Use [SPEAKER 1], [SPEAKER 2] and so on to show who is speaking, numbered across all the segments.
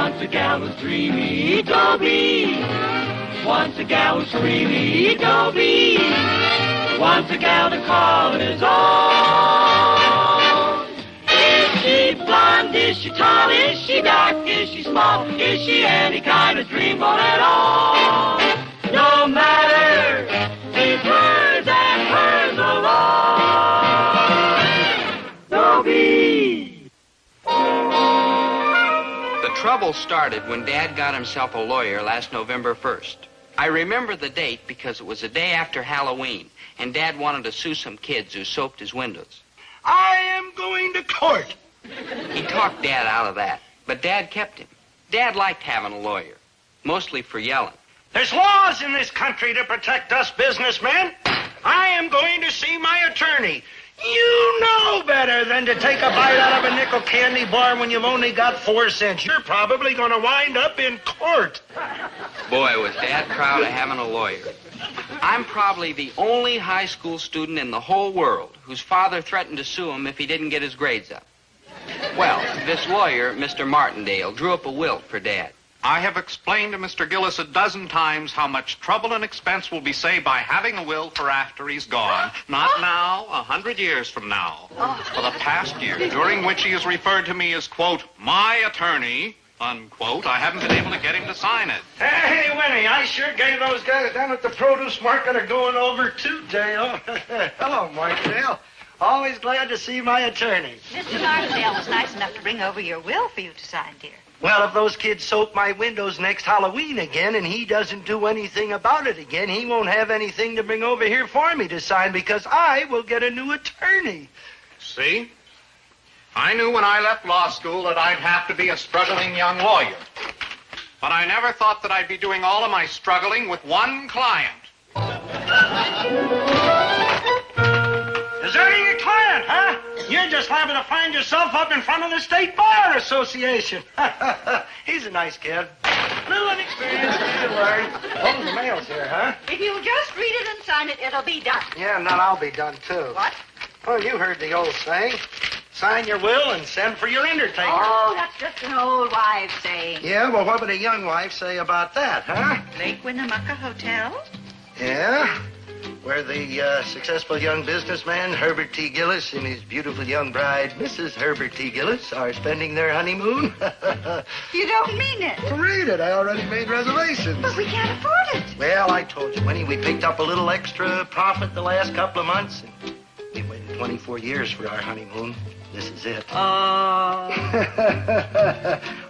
[SPEAKER 1] Once a gal was dreamy, Dobie. Once a gal was dreamy, Dobie. Once a gal to call his own. Is she blonde? Is she tall? Is she dark? Is she small? Is she any kind of dreamboat at all? No matter, she's hers and hers alone. Dobie.
[SPEAKER 2] The trouble started when Dad got himself a lawyer last November 1st. I remember the date because it was the day after Halloween, and Dad wanted to sue some kids who soaked his windows.
[SPEAKER 3] I am going to court.
[SPEAKER 2] He talked Dad out of that, but Dad kept him. Dad liked having a lawyer, mostly for yelling.
[SPEAKER 3] There's laws in this country to protect us businessmen. I am going to see my attorney. You know better than to take a bite out of a nickel candy bar when you've only got 4 cents. You're probably going to wind up in court.
[SPEAKER 2] Boy, was Dad proud of having a lawyer. I'm probably the only high school student in the whole world whose father threatened to sue him if he didn't get his grades up. Well, this lawyer, Mr. Martindale, drew up a will for Dad.
[SPEAKER 4] I have explained to Mr. Gillis a dozen times how much trouble and expense will be saved by having a will for after he's gone. Not now, 100 years from now. For the past year, during which he has referred to me as, quote, my attorney, unquote, I haven't been able to get him to sign it.
[SPEAKER 3] Hey, Winnie, I sure gave those guys down at the produce market a going over too, Dale. Hello, Martindale. Always glad to see my attorney.
[SPEAKER 5] Mr. Martindale was nice enough to bring over your will for you to sign, dear.
[SPEAKER 3] Well, if those kids soak my windows next Halloween again and he doesn't do anything about it again, he won't have anything to bring over here for me to sign because I will get a new attorney.
[SPEAKER 4] See? I knew when I left law school that I'd have to be a struggling young lawyer. But I never thought that I'd be doing all of my struggling with one client.
[SPEAKER 3] Deserting your client, huh? You're just liable to find yourself up in front of the State Bar Association. He's a nice kid. Little inexperienced, easy to learn. Oh, the mail's here, huh?
[SPEAKER 5] If you'll just read it and sign it, it'll be done.
[SPEAKER 3] Yeah, and then I'll be done, too.
[SPEAKER 5] What?
[SPEAKER 3] Well, you heard the old saying. Sign your will and send for your undertaker.
[SPEAKER 5] Oh, that's just an old wives' saying.
[SPEAKER 3] Yeah, well, what would a young wife say about that, huh?
[SPEAKER 5] Lake Winnemucca Hotel?
[SPEAKER 3] Yeah, where the successful young businessman, Herbert T. Gillis, and his beautiful young bride, Mrs. Herbert T. Gillis, are spending their honeymoon.
[SPEAKER 5] You don't mean it.
[SPEAKER 3] Read it. I already made reservations.
[SPEAKER 5] But we can't afford it.
[SPEAKER 3] Well, I told you, Winnie, we picked up a little extra profit the last couple of months, and we waited 24 years for our honeymoon. This is it.
[SPEAKER 5] Oh.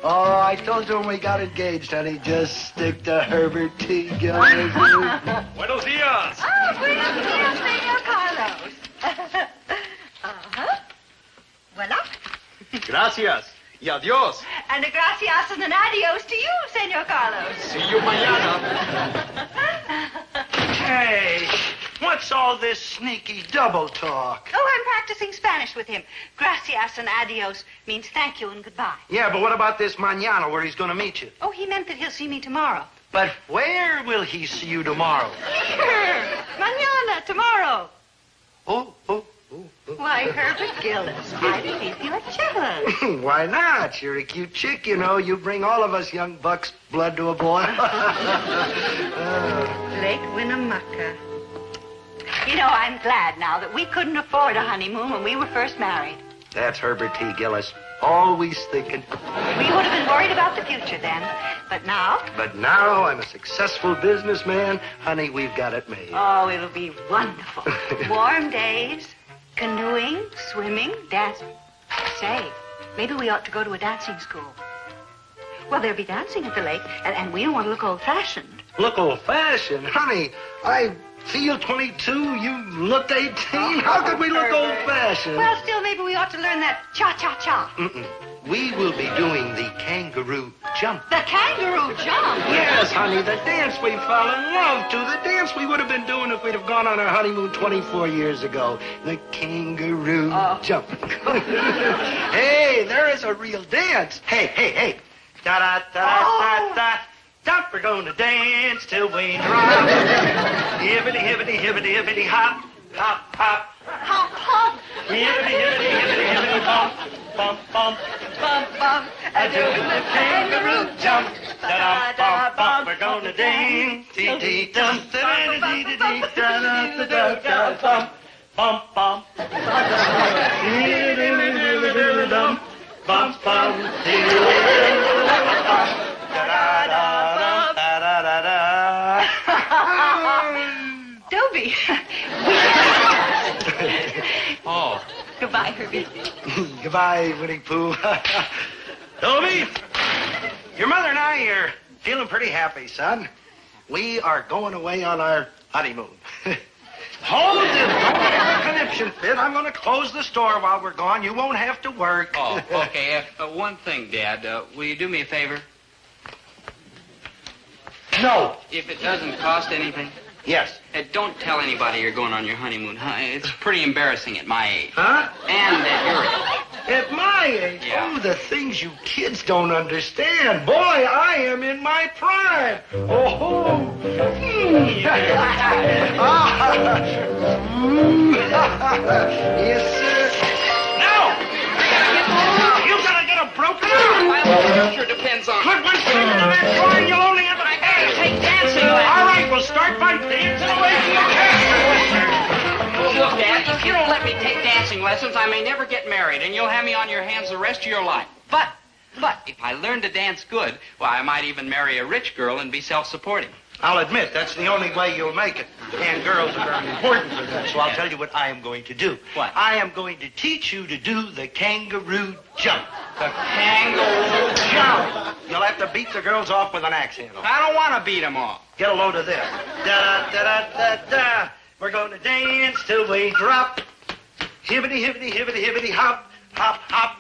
[SPEAKER 3] Oh, I told you when we got engaged, honey, just stick to Herbert T. Gillis.
[SPEAKER 4] Buenos dias.
[SPEAKER 5] Oh, buenos dias, Senor Carlos. Voila.
[SPEAKER 4] Gracias. Y adiós.
[SPEAKER 5] And a gracias and an adios to you, Senor Carlos.
[SPEAKER 4] See you mañana.
[SPEAKER 3] Hey, what's all this sneaky double talk?
[SPEAKER 5] Oh, I'm practicing Spanish with him. Gracias and adios means thank you and goodbye.
[SPEAKER 3] Yeah, but what about this mañana where he's going to meet you?
[SPEAKER 5] Oh, he meant that he'll see me tomorrow.
[SPEAKER 3] But where will he see you tomorrow?
[SPEAKER 5] Here. Mañana, tomorrow.
[SPEAKER 3] Oh.
[SPEAKER 5] Why, Herbert Gillis, I believe you're jealous.
[SPEAKER 3] Why not? You're a cute chick, you know. You bring all of us young bucks blood to a boil.
[SPEAKER 5] Lake Winnemucca. You know, I'm glad now that we couldn't afford a honeymoon when we were first married.
[SPEAKER 3] That's Herbert T. Gillis. Always thinking.
[SPEAKER 5] We would have been worried about the future then. But now?
[SPEAKER 3] But now I'm a successful businessman. Honey, we've got it made.
[SPEAKER 5] Oh, it'll be wonderful. Warm days, canoeing, swimming, dancing. Say, maybe we ought to go to a dancing school. Well, there'll be dancing at the lake, and we don't want to look old-fashioned.
[SPEAKER 3] Look old-fashioned? Honey, I feel 22. You look 18. How could we look old-fashioned?
[SPEAKER 5] Well, still, maybe we ought to learn that cha-cha-cha.
[SPEAKER 3] We will be doing the kangaroo jump.
[SPEAKER 5] The kangaroo jump?
[SPEAKER 3] Yes, honey, the dance we fell in love to. The dance we would have been doing if we'd have gone on our honeymoon 24 years ago. The kangaroo jump. Hey, there is a real dance. Hey. Da-da-da-da-da-da. Jump, we're going to dance till we drop. Hibbity, hibbity, hibbity, hibbity, hop, hop, hop.
[SPEAKER 5] Hop, hop.
[SPEAKER 3] Hibbity, hibbity, hibbity, hibbity, bump, bump, bump. doing the kangaroo jump. Da-dum-bum-bum, we're gonna dance. Dee-dee-dum, da-da-dee-dee-dee-da-da-da-da-da-bum. Bum, bum. Dee-dee-dee-dee-dee-dee-dum. Bum, bum. Dee-dee-dee-dee-dee-dum. Da-da-da-da-da-da-da.
[SPEAKER 5] Dobie.
[SPEAKER 2] Oh.
[SPEAKER 5] Goodbye, Herbie.
[SPEAKER 3] Goodbye, Winnie Pooh. Dobie, your mother and I are feeling pretty happy, son. We are going away on our honeymoon. Hold it. Don't have a connection fit. I'm going to close the store while we're gone. You won't have to work.
[SPEAKER 2] Oh, okay. One thing, Dad. Will you do me a favor?
[SPEAKER 3] No.
[SPEAKER 2] If it doesn't cost anything?
[SPEAKER 3] Yes.
[SPEAKER 2] Don't tell anybody you're going on your honeymoon, huh? It's pretty embarrassing at my age.
[SPEAKER 3] Huh?
[SPEAKER 2] And at your age.
[SPEAKER 3] At my age?
[SPEAKER 2] Yeah.
[SPEAKER 3] Oh, the things you kids don't understand. Boy, I am in my prime. Oh. Yes, sir. No! You gotta get a broken arm.
[SPEAKER 2] Well, it sure depends on...
[SPEAKER 3] Put one finger in that drawer and you'll only have a
[SPEAKER 2] Take dancing lessons.
[SPEAKER 3] All right, we'll start by dancing away from the castle.
[SPEAKER 2] Look, Dad, if you don't let me take dancing lessons, I may never get married, and you'll have me on your hands the rest of your life. But if I learn to dance good, well, I might even marry a rich girl and be self-supporting.
[SPEAKER 3] I'll admit, that's the only way you'll make it. And girls are very important for that, so I'll tell you what I am going to do.
[SPEAKER 2] What?
[SPEAKER 3] I am going to teach you to do the kangaroo jump.
[SPEAKER 2] The kangaroo
[SPEAKER 3] Jump! You'll have to beat the girls off with an axe handle.
[SPEAKER 2] I don't want to beat them all.
[SPEAKER 3] Get a load of this. Da-da-da-da-da-da. We're going to dance till we drop. Hibbity, hibbity, hibbity, hibbity, hop, hop, hop.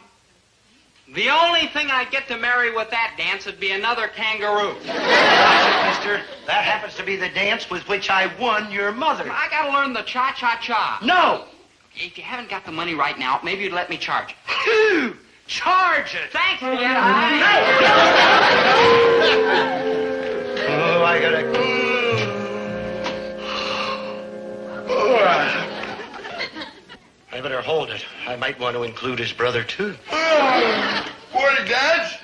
[SPEAKER 2] The only thing I'd get to marry with that dance would be another kangaroo.
[SPEAKER 3] Mister, that happens to be the dance with which I won your mother.
[SPEAKER 2] I gotta learn the cha-cha-cha.
[SPEAKER 3] No!
[SPEAKER 2] If you haven't got the money right now, maybe you'd let me charge it.
[SPEAKER 3] Charge it!
[SPEAKER 2] Thanks, Dad.
[SPEAKER 3] Oh, I gotta... I better hold it. I might want to include his brother, too.
[SPEAKER 6] Morning, Dad.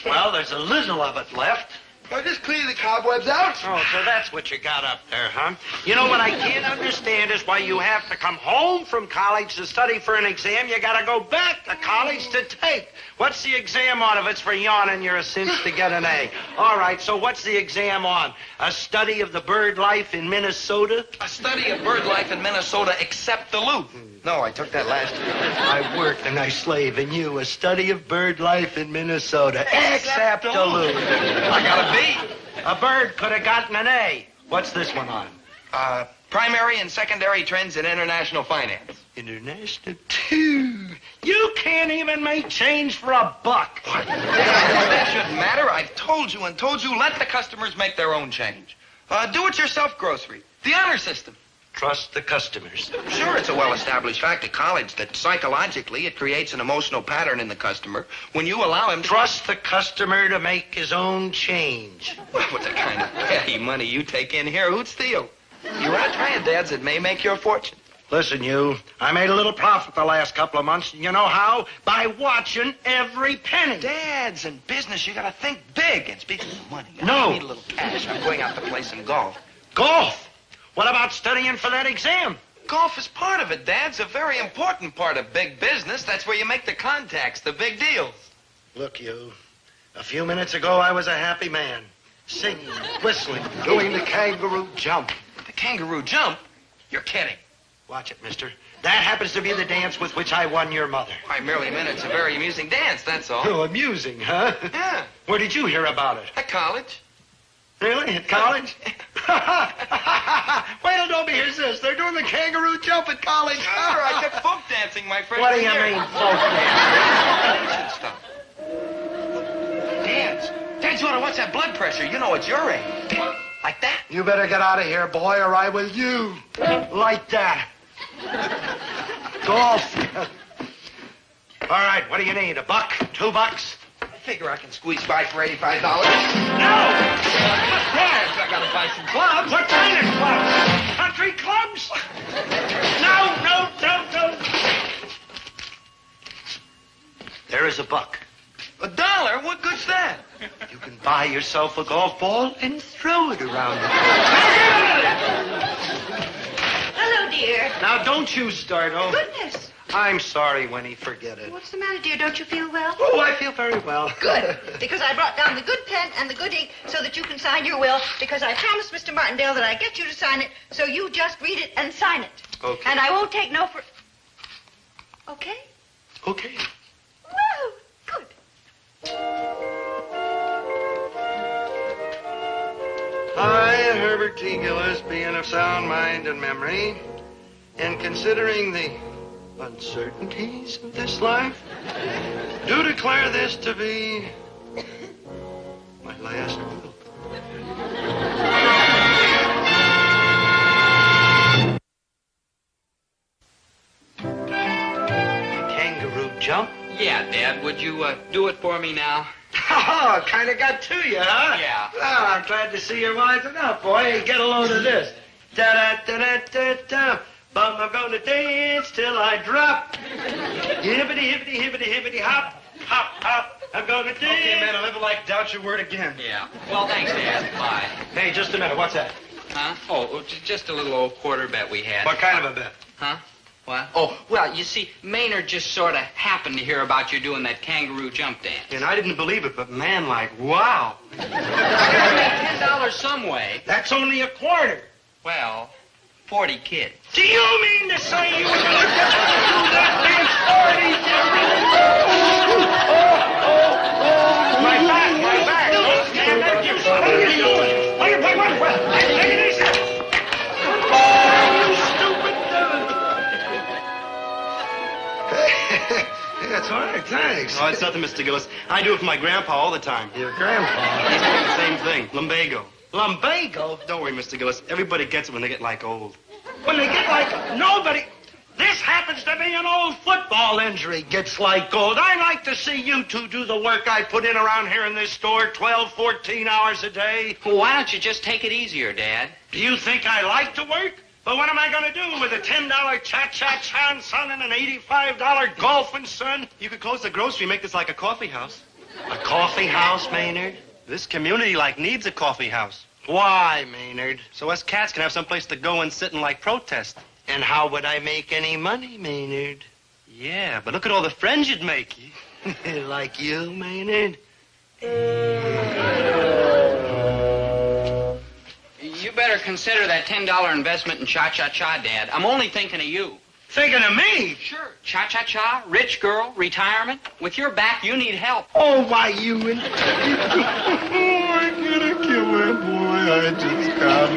[SPEAKER 3] Well, there's a little of it left.
[SPEAKER 6] I just cleaned the cobwebs out.
[SPEAKER 3] Oh, so that's what you got up there, huh? You know what I can't understand is why you have to come home from college to study for an exam. You gotta go back to college to take. What's the exam on if it's for yawning you're a cinch to get an A? All right, so what's the exam on? A study of the bird life in Minnesota?
[SPEAKER 6] A study of bird life in Minnesota except the loot. No, I took that last year.
[SPEAKER 3] I worked and I slave, and you, a study of bird life in Minnesota. Except a loot.
[SPEAKER 6] I got a B.
[SPEAKER 3] A bird could have gotten an A. What's this one on?
[SPEAKER 6] Primary and secondary trends in international finance.
[SPEAKER 3] International too. You can't even make change for a buck.
[SPEAKER 6] What? That shouldn't matter. I've told you and told you, let the customers make their own change. Do-it-yourself grocery. The honor system.
[SPEAKER 3] Trust the customers.
[SPEAKER 6] Sure, it's a well-established fact at college that psychologically it creates an emotional pattern in the customer when you allow him to...
[SPEAKER 3] Trust the customer to make his own change.
[SPEAKER 6] Well, with the kind of petty money you take in here, who'd steal? You run a trade, Dads, it may make your fortune.
[SPEAKER 3] Listen, you, I made a little profit the last couple of months. You know how? By watching every penny.
[SPEAKER 6] Dads, in business, you gotta think big. And speaking of money,
[SPEAKER 3] No.
[SPEAKER 6] I need a little cash. I'm going out to play some golf.
[SPEAKER 3] Golf? What about studying for that exam?
[SPEAKER 6] Golf is part of it, Dad's a very important part of big business. That's where you make the contacts, the big deals.
[SPEAKER 3] Look, you, a few minutes ago I was a happy man. Singing, whistling, doing the kangaroo jump.
[SPEAKER 6] The kangaroo jump? You're kidding.
[SPEAKER 3] Watch it, mister. That happens to be the dance with which I won your mother.
[SPEAKER 6] I merely meant it's a very amusing dance, that's all.
[SPEAKER 3] Oh, amusing, huh?
[SPEAKER 6] Yeah,
[SPEAKER 3] Where did you hear about it?
[SPEAKER 6] at college.
[SPEAKER 3] Really? At college? Wait till Dobie hears this. They're doing the kangaroo jump at college.
[SPEAKER 6] Sure, I took folk dancing my freshman
[SPEAKER 3] What do you
[SPEAKER 6] year.
[SPEAKER 3] mean, folk dance?
[SPEAKER 6] Stuff. Dads, you ought to watch that blood pressure. You know it's your age. Like that.
[SPEAKER 3] You better get out of here, boy, or I will you. Like that. Golf. All right, what do you need? $1? $2?
[SPEAKER 6] I figure I can squeeze by for $85.
[SPEAKER 3] No!
[SPEAKER 6] Dads, I gotta buy some clubs.
[SPEAKER 3] What kind of clubs? Country clubs? No. There is $1. that? You can buy yourself a golf ball and throw it around.
[SPEAKER 5] Hello, dear.
[SPEAKER 3] Now, don't you start over.
[SPEAKER 5] Goodness.
[SPEAKER 3] I'm sorry, Winnie. Forget it.
[SPEAKER 5] What's the matter, dear? Don't you feel well?
[SPEAKER 3] Oh, I feel very well.
[SPEAKER 5] Good. Because I brought down the good pen and the good ink so that you can sign your will, because I promised Mr. Martindale that I'd get you to sign it, so you just read it and sign it.
[SPEAKER 3] Okay.
[SPEAKER 5] And I won't take no for... Okay?
[SPEAKER 3] Okay.
[SPEAKER 5] Well, good.
[SPEAKER 3] I, Herbert T. Gillis, being of sound mind and memory, and considering the uncertainties of this life, do declare this to be my last will. Kangaroo jump?
[SPEAKER 2] Yeah, Dad, would you do it for me now?
[SPEAKER 3] Oh, kind of got to you, huh?
[SPEAKER 2] Yeah.
[SPEAKER 3] Well, I'm glad to see you're wising up, boy. Hey, get a load of this. Da-da-da-da-da-da. But I'm going to dance till I drop. Hibbity, hibbity, hibbity, hibbity, hop, hop, hop. I'm going to dance. Okay, man, I'll never doubt your word again.
[SPEAKER 2] Yeah. Well, thanks, Dad. Bye.
[SPEAKER 3] Hey, just a minute. What's that?
[SPEAKER 2] Huh? Oh, just a little old quarter bet we had.
[SPEAKER 3] What kind of a bet?
[SPEAKER 2] Huh? What? Oh, well, you see, Maynard just sort of happened to hear about you doing that kangaroo jump dance.
[SPEAKER 3] And I didn't believe it, but man, wow.
[SPEAKER 2] You gotta make $10 some way.
[SPEAKER 3] That's only a quarter.
[SPEAKER 2] Well, 40 kids.
[SPEAKER 3] Do you mean to say you were going to get to do that dance 40? My back. Don't stand up. What are you doing? What are you doing? Oh, you stupid devil. That's all right, thanks.
[SPEAKER 7] Oh, it's nothing, Mr. Gillis. I do it for my grandpa all the time.
[SPEAKER 3] Your grandpa?
[SPEAKER 7] He's doing the same thing. Lumbago.
[SPEAKER 3] Lumbago?
[SPEAKER 7] Don't worry, Mr. Gillis. Everybody gets it when they get like old.
[SPEAKER 3] When they get like nobody. This happens to be an old football injury. Gets like gold. I like to see you two do the work I put in around here in this store 12, 14 hours a day.
[SPEAKER 2] Well, why don't you just take it easier, Dad?
[SPEAKER 3] Do you think I like to work? But what am I going to do with a $10 cha-cha-cha son and an $85 golfing son?
[SPEAKER 7] You could close the grocery and make this like a coffee house.
[SPEAKER 3] A coffee house, Maynard?
[SPEAKER 7] This community needs a coffee house.
[SPEAKER 3] Why, Maynard?
[SPEAKER 7] So us cats can have someplace to go and sit and protest.
[SPEAKER 3] And how would I make any money, Maynard?
[SPEAKER 7] Yeah, but look at all the friends you'd make.
[SPEAKER 3] Like you, Maynard?
[SPEAKER 2] You better consider that $10 investment in cha-cha-cha, Dad. I'm only thinking of you.
[SPEAKER 3] Thinking of me?
[SPEAKER 2] Sure. Cha-cha-cha, rich girl, retirement. With your back, you need help.
[SPEAKER 3] Oh, why, you...
[SPEAKER 7] I'm gonna kill that boy. I just got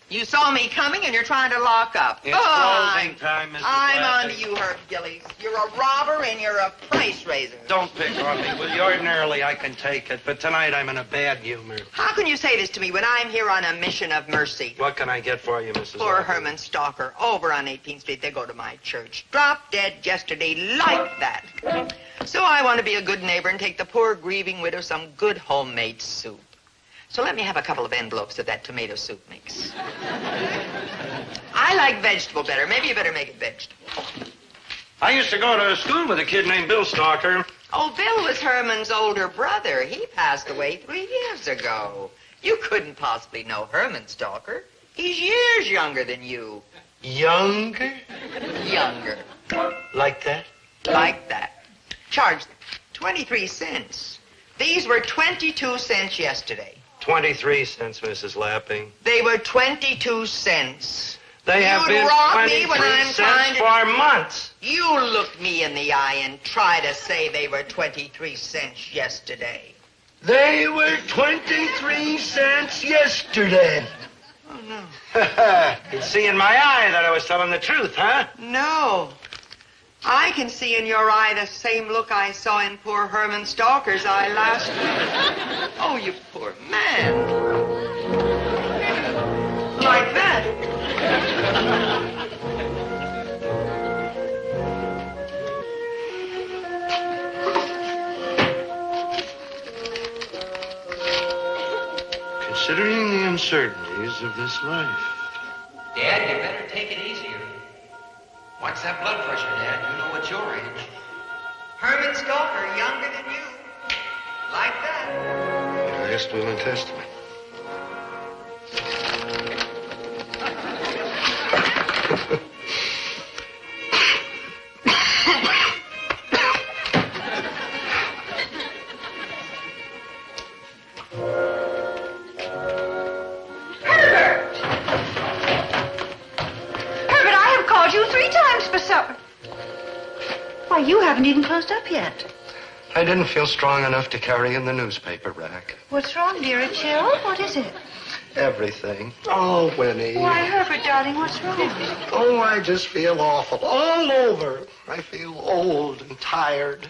[SPEAKER 8] You saw me coming and you're trying to lock up.
[SPEAKER 3] It's closing time, Mrs.
[SPEAKER 8] I'm on
[SPEAKER 3] Lassie.
[SPEAKER 8] to you, Herb Gillis. You're a robber and you're a price raiser.
[SPEAKER 3] Don't pick on me, will you? Ordinarily, I can take it, but tonight I'm in a bad humor.
[SPEAKER 8] How can you say this to me when I'm here on a mission of mercy?
[SPEAKER 3] What can I get for you, Mrs.
[SPEAKER 8] Poor
[SPEAKER 3] Lassie?
[SPEAKER 8] Herman Stalker, over on 18th Street, they go to my church. Dropped dead yesterday like that. So I want to be a good neighbor and take the poor grieving widow some good homemade soup. So let me have a couple of envelopes of that tomato soup mix. I like vegetable better. Maybe you better make it vegetable.
[SPEAKER 3] I used to go to school with a kid named Bill Stalker.
[SPEAKER 8] Oh, Bill was Herman's older brother. He passed away 3 years ago. You couldn't possibly know Herman Stalker. He's years younger than you.
[SPEAKER 3] Younger?
[SPEAKER 8] Younger.
[SPEAKER 3] Like that?
[SPEAKER 8] Like that. Charge them 23 cents. These were 22 cents yesterday.
[SPEAKER 3] 23 cents, Mrs. Lapping.
[SPEAKER 8] They were 22 cents.
[SPEAKER 3] They have
[SPEAKER 8] You'd
[SPEAKER 3] been
[SPEAKER 8] rob
[SPEAKER 3] 23
[SPEAKER 8] me when I'm
[SPEAKER 3] cents
[SPEAKER 8] trying to...
[SPEAKER 3] for months.
[SPEAKER 8] You look me in the eye and try to say they were 23 cents yesterday.
[SPEAKER 3] They were 23 cents yesterday.
[SPEAKER 8] Oh, no.
[SPEAKER 3] You see in my eye that I was telling the truth, huh?
[SPEAKER 8] No. I can see in your eye the same look I saw in poor Herman Stalker's eye last week. Oh, you poor man. Like that.
[SPEAKER 3] Considering the uncertainties pleasures of this life.
[SPEAKER 2] Dad, you better take it easier.
[SPEAKER 6] What's that blood pressure, Dad? You know it's your age.
[SPEAKER 8] Herman Stoker, younger than you. Like that.
[SPEAKER 3] Last will and testament.
[SPEAKER 5] Why, you haven't even closed up yet.
[SPEAKER 3] I didn't feel strong enough to carry in the newspaper rack.
[SPEAKER 5] What's wrong, dear? A chill? What is it?
[SPEAKER 3] Everything. Oh, Winnie.
[SPEAKER 5] Why, Herbert, darling, what's wrong?
[SPEAKER 3] Oh, I just feel awful. All over. I feel old and tired.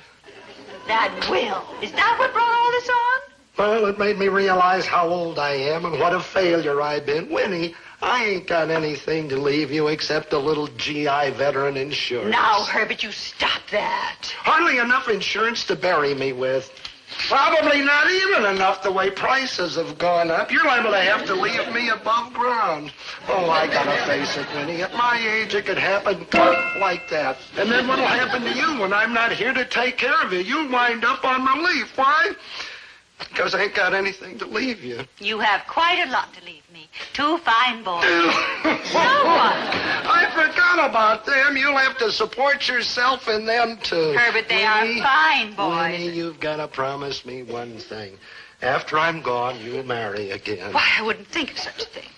[SPEAKER 5] That will. Is that what brought all this on?
[SPEAKER 3] Well, it made me realize how old I am and what a failure I've been. Winnie, I ain't got anything to leave you except a little GI veteran insurance.
[SPEAKER 5] Now, Herbert, you stop that.
[SPEAKER 3] Hardly enough insurance to bury me with. Probably not even enough the way prices have gone up. You're liable to have to leave me above ground. Oh, I gotta face it, Winnie. At my age, it could happen like that. And then what'll happen to you when I'm not here to take care of you? You'll wind up on relief. Why? Because I ain't got anything to leave you.
[SPEAKER 5] You have quite a lot to leave me. 2 fine boys.
[SPEAKER 3] Now what? I forgot about them. You'll have to support yourself in them, too.
[SPEAKER 5] Herbert, they are fine boys.
[SPEAKER 3] Winnie, you've got to promise me one thing. After I'm gone, you'll marry again.
[SPEAKER 5] Why, I wouldn't think of such a thing.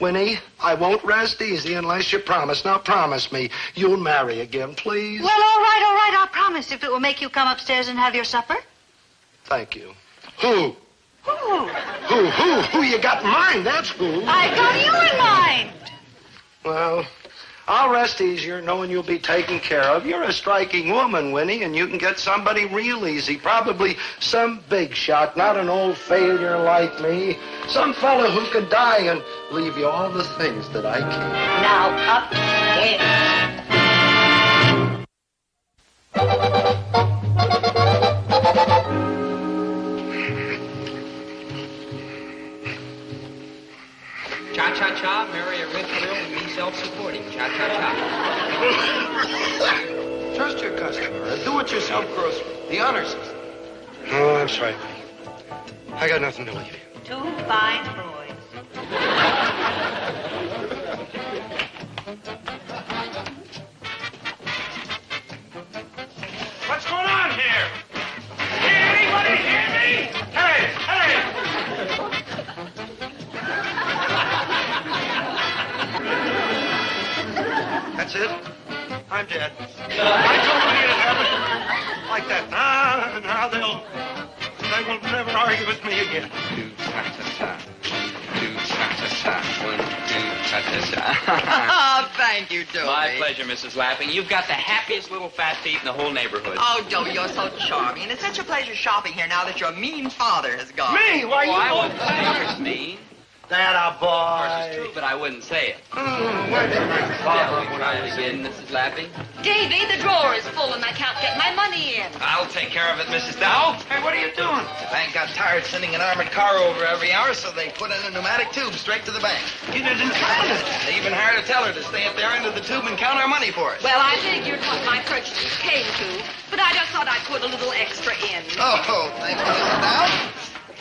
[SPEAKER 3] Winnie, I won't rest easy unless you promise. Now, promise me you'll marry again, please.
[SPEAKER 5] Well, all right, I'll promise if it will make you come upstairs and have your supper.
[SPEAKER 3] Thank you. Who?
[SPEAKER 5] Who?
[SPEAKER 3] Who you got in mind? That's who.
[SPEAKER 5] I got you in mind.
[SPEAKER 3] Well, I'll rest easier knowing you'll be taken care of. You're a striking woman, Winnie, and you can get somebody real easy. Probably some big shot, not an old failure like me. Some fellow who could die and leave you all the things that I keep.
[SPEAKER 5] Now, upstairs.
[SPEAKER 2] Cha-cha-cha, marry a rich girl and be self-supporting. Cha-cha-cha.
[SPEAKER 6] Trust your customer. A do-it-yourself grocery. The honor system.
[SPEAKER 3] Oh, I'm sorry, Winnie. I got nothing to leave you.
[SPEAKER 5] 2 fine boys.
[SPEAKER 3] What's going on here? Can anybody hear me? Hey! That's it? I'm dead. I told you to have it like that. Now they will never argue with me again.
[SPEAKER 2] Do cha-cha-cha. Do cha-cha-cha. 1, 2, cha-cha-cha.
[SPEAKER 8] Oh, thank you, Dobie.
[SPEAKER 2] My pleasure, Mrs. Lapping. You've got the happiest little fat feet in the whole neighborhood.
[SPEAKER 8] Oh, Dobie, you're so charming. And it's such a pleasure shopping here now that your mean father has gone.
[SPEAKER 3] Me? Why, you
[SPEAKER 2] I wouldn't say I was mean.
[SPEAKER 3] That a
[SPEAKER 2] Of course, it's
[SPEAKER 3] boy.
[SPEAKER 2] true, but I wouldn't say it.
[SPEAKER 3] Where did my
[SPEAKER 2] Shall we
[SPEAKER 3] father
[SPEAKER 2] try it again, Mrs. Lapping?
[SPEAKER 9] Davy, the drawer is full and I can't get my money in.
[SPEAKER 6] I'll take care of it, Mrs. Dow.
[SPEAKER 3] Hey, what are you doing?
[SPEAKER 6] The bank got tired sending an armored car over every hour, so they put in a pneumatic tube straight to the bank.
[SPEAKER 3] You didn't count it.
[SPEAKER 6] They even hired a teller to stay at their end of the tube and count our money for us.
[SPEAKER 9] Well, I figured what my purchases came to, but I just thought I'd put a little extra in.
[SPEAKER 6] Oh, thank you, Mrs. Dow.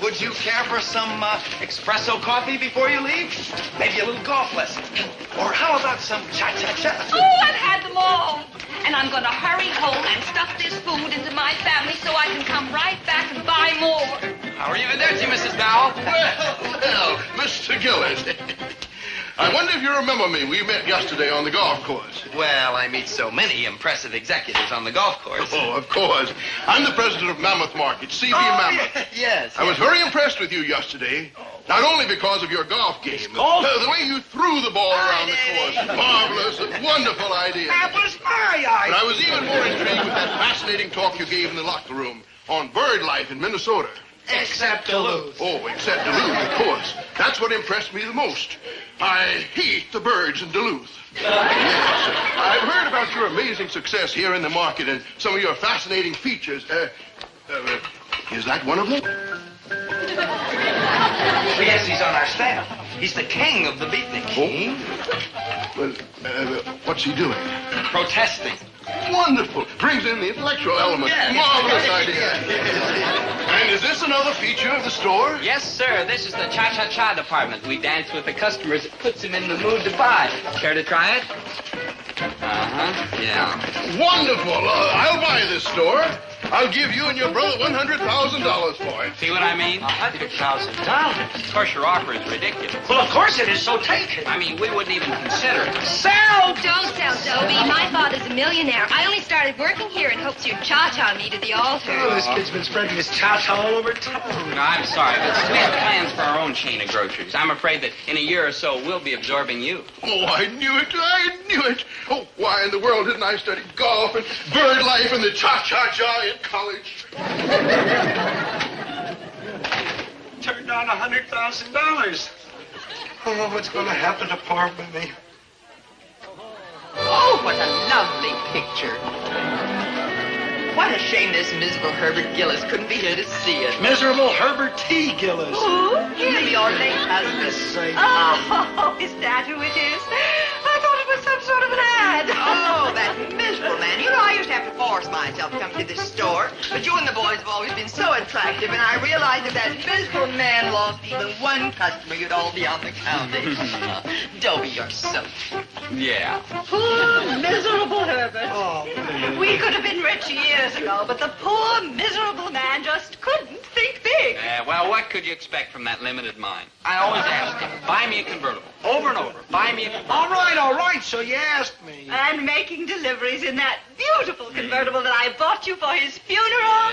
[SPEAKER 6] Would you care for some espresso coffee before you leave? Maybe a little golf lesson. Or how about some cha-cha-cha?
[SPEAKER 9] Oh, I've had them all. And I'm going to hurry home and stuff this food into my family so I can come right back and buy more.
[SPEAKER 2] How are you, Videtti, Mrs. Dowell?
[SPEAKER 10] Well, Mr. Gillis. I wonder if you remember me. We met yesterday on the golf course.
[SPEAKER 6] Well, I meet so many impressive executives on the golf course.
[SPEAKER 10] Oh, of course. I'm the president of Mammoth Market, CB Mammoth.
[SPEAKER 6] Yes.
[SPEAKER 10] I was very impressed with you yesterday. Not only because of your golf game, the way you threw the ball around the course. Marvelous, a wonderful idea.
[SPEAKER 3] That was my
[SPEAKER 10] But
[SPEAKER 3] idea.
[SPEAKER 10] I was even more intrigued with that fascinating talk you gave in the locker room on bird life in Minnesota.
[SPEAKER 3] Except Duluth.
[SPEAKER 10] Oh, except Duluth, of course. That's what impressed me the most. I hate the birds in Duluth. Yes. I've heard about your amazing success here in the market and some of your fascinating features. Is that one of them?
[SPEAKER 6] Yes, he's on our staff. He's the king of the beatnik.
[SPEAKER 10] King? Well, what's he doing?
[SPEAKER 6] Protesting.
[SPEAKER 10] Wonderful. Brings in the intellectual element.
[SPEAKER 6] Yeah.
[SPEAKER 10] Marvelous idea. And is this another feature of the store?
[SPEAKER 2] Yes, sir. This is the cha-cha-cha department. We dance with the customers. It puts them in the mood to buy. Care to try it? Uh-huh. Yeah.
[SPEAKER 10] Wonderful. I'll buy this store. I'll give you and your brother $100,000 for it.
[SPEAKER 2] See what I mean?
[SPEAKER 3] $100,000.
[SPEAKER 2] Of course, your offer is ridiculous.
[SPEAKER 3] Well, of course it is, so take it.
[SPEAKER 2] I mean, we wouldn't even consider it.
[SPEAKER 3] Sell!
[SPEAKER 11] Don't sell, Dobie. My father's a millionaire. I only started working here in hopes you'd cha-cha me to the altar.
[SPEAKER 3] Oh, this kid's been spreading his cha-cha all over town.
[SPEAKER 2] No, I'm sorry, but we have plans for our own chain of groceries. I'm afraid that in a year or so, we'll be absorbing you.
[SPEAKER 10] Oh, I knew it. I knew it. Oh, why in the world didn't I study golf and bird life and the cha-cha-cha in college?
[SPEAKER 3] Turned down $100,000. Oh, what's going to happen to poor Minnie?
[SPEAKER 8] Oh, what a lovely picture. What a shame this miserable Herbert Gillis couldn't be here to see it.
[SPEAKER 3] Miserable Herbert T. Gillis.
[SPEAKER 8] Who? Your late husband.
[SPEAKER 5] Oh, is that who it is? I thought it was some sort of an ad.
[SPEAKER 8] Oh, that miserable man. You know, I used to have to force myself to come to this store, but you and the boys have always been so attractive, and I realized if that miserable man lost even one customer, you'd all be on the county. Dobie, you're so cute.
[SPEAKER 2] Yeah.
[SPEAKER 5] Poor, miserable Herbert.
[SPEAKER 3] Oh,
[SPEAKER 5] We could have been rich years ago, but the poor, miserable man just couldn't think big.
[SPEAKER 2] Well, what could you expect from that limited mind? I always ask him, buy me a convertible. Over and over. Buy me a convertible.
[SPEAKER 3] all right, so you asked me.
[SPEAKER 5] And making deliveries in that beautiful convertible that I bought you for his funeral.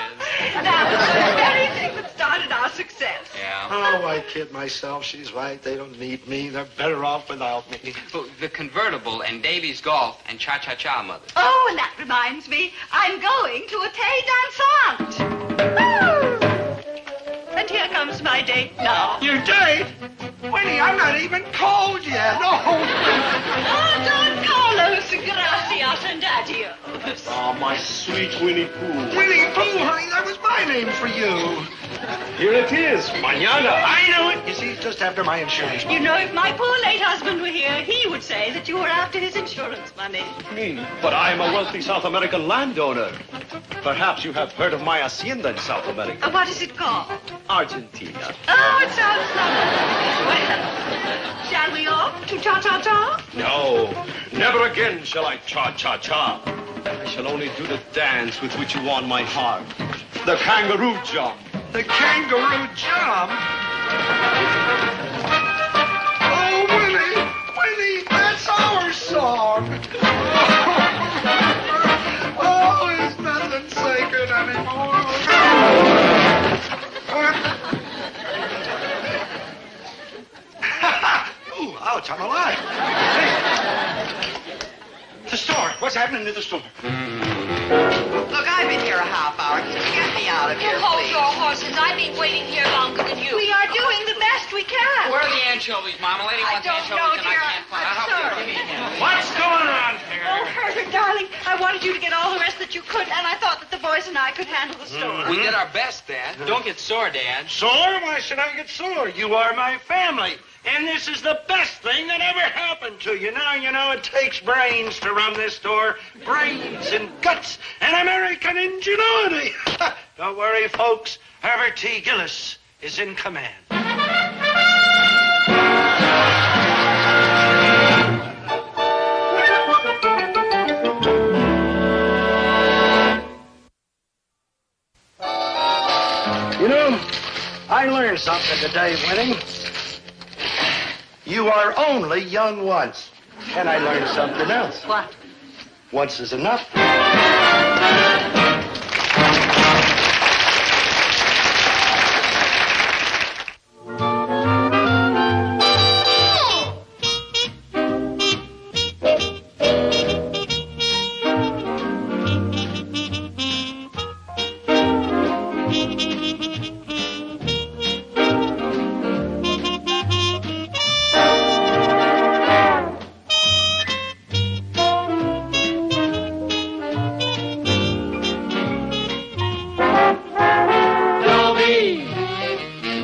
[SPEAKER 5] That was the very thing that started our success.
[SPEAKER 2] Yeah.
[SPEAKER 3] Oh, I kid myself. She's right. They don't need me. They're better off without me.
[SPEAKER 2] Oh, the convertible and Davy's golf and cha-cha-cha, Mother.
[SPEAKER 5] Oh, and that reminds me, I'm going to a Tay dansante. Woo! And here comes my date now.
[SPEAKER 3] Your date? Winnie, I'm not even cold yet. No.
[SPEAKER 5] Oh, Don Carlos, gracias and adios.
[SPEAKER 7] Oh, my sweet Winnie Pooh.
[SPEAKER 3] Winnie Pooh, honey, that was my name for you.
[SPEAKER 7] Here it is, mañana.
[SPEAKER 3] I knew it. You see, just after my insurance.
[SPEAKER 5] You know, if my poor late husband were here, he would say that you were after his insurance money.
[SPEAKER 7] But I'm a wealtly South American landowner. Perhaps you have heard of my hacienda in South America.
[SPEAKER 5] What is it called?
[SPEAKER 7] Argentina.
[SPEAKER 5] Oh, it sounds lovely. Well, shall we off to cha-cha-cha?
[SPEAKER 7] No, never again shall I cha-cha-cha. I shall only do the dance with which you won my heart. The kangaroo jump.
[SPEAKER 3] The kangaroo jump? Oh, Winnie, that's our song. Oh, there's nothing sacred anymore. Ooh, ouch, I'm alive. Hey. The store. What's happening to the store?
[SPEAKER 8] Look, I've been here a half hour. Can you get me out of
[SPEAKER 9] You
[SPEAKER 8] here,
[SPEAKER 9] hold
[SPEAKER 8] please?
[SPEAKER 9] your horses. I've been waiting here longer than you.
[SPEAKER 5] We are doing the best we can.
[SPEAKER 2] Where are the anchovies, Mama? Lady
[SPEAKER 5] I
[SPEAKER 2] wants
[SPEAKER 5] don't
[SPEAKER 2] anchovies
[SPEAKER 5] know,
[SPEAKER 2] and
[SPEAKER 5] dear.
[SPEAKER 2] I can't find
[SPEAKER 5] I'm
[SPEAKER 2] out.
[SPEAKER 5] sorry.
[SPEAKER 3] What's going on here?
[SPEAKER 5] Oh, Herbert, darling, I wanted you to get all the rest that you could, and I thought that the boys and I could handle the store.
[SPEAKER 2] We did our best, Dad. Don't get sore, Dad.
[SPEAKER 3] Sore? Why should I get sore? You are my family. And this is the best thing that ever happened to you. Now, you know, it takes brains to run this store. Brains and guts and American ingenuity. Don't worry, folks. Herbert T. Gillis is in command. You know, I learned something today, Winnie. You are only young once. And I learned something else.
[SPEAKER 5] What?
[SPEAKER 3] Once is enough.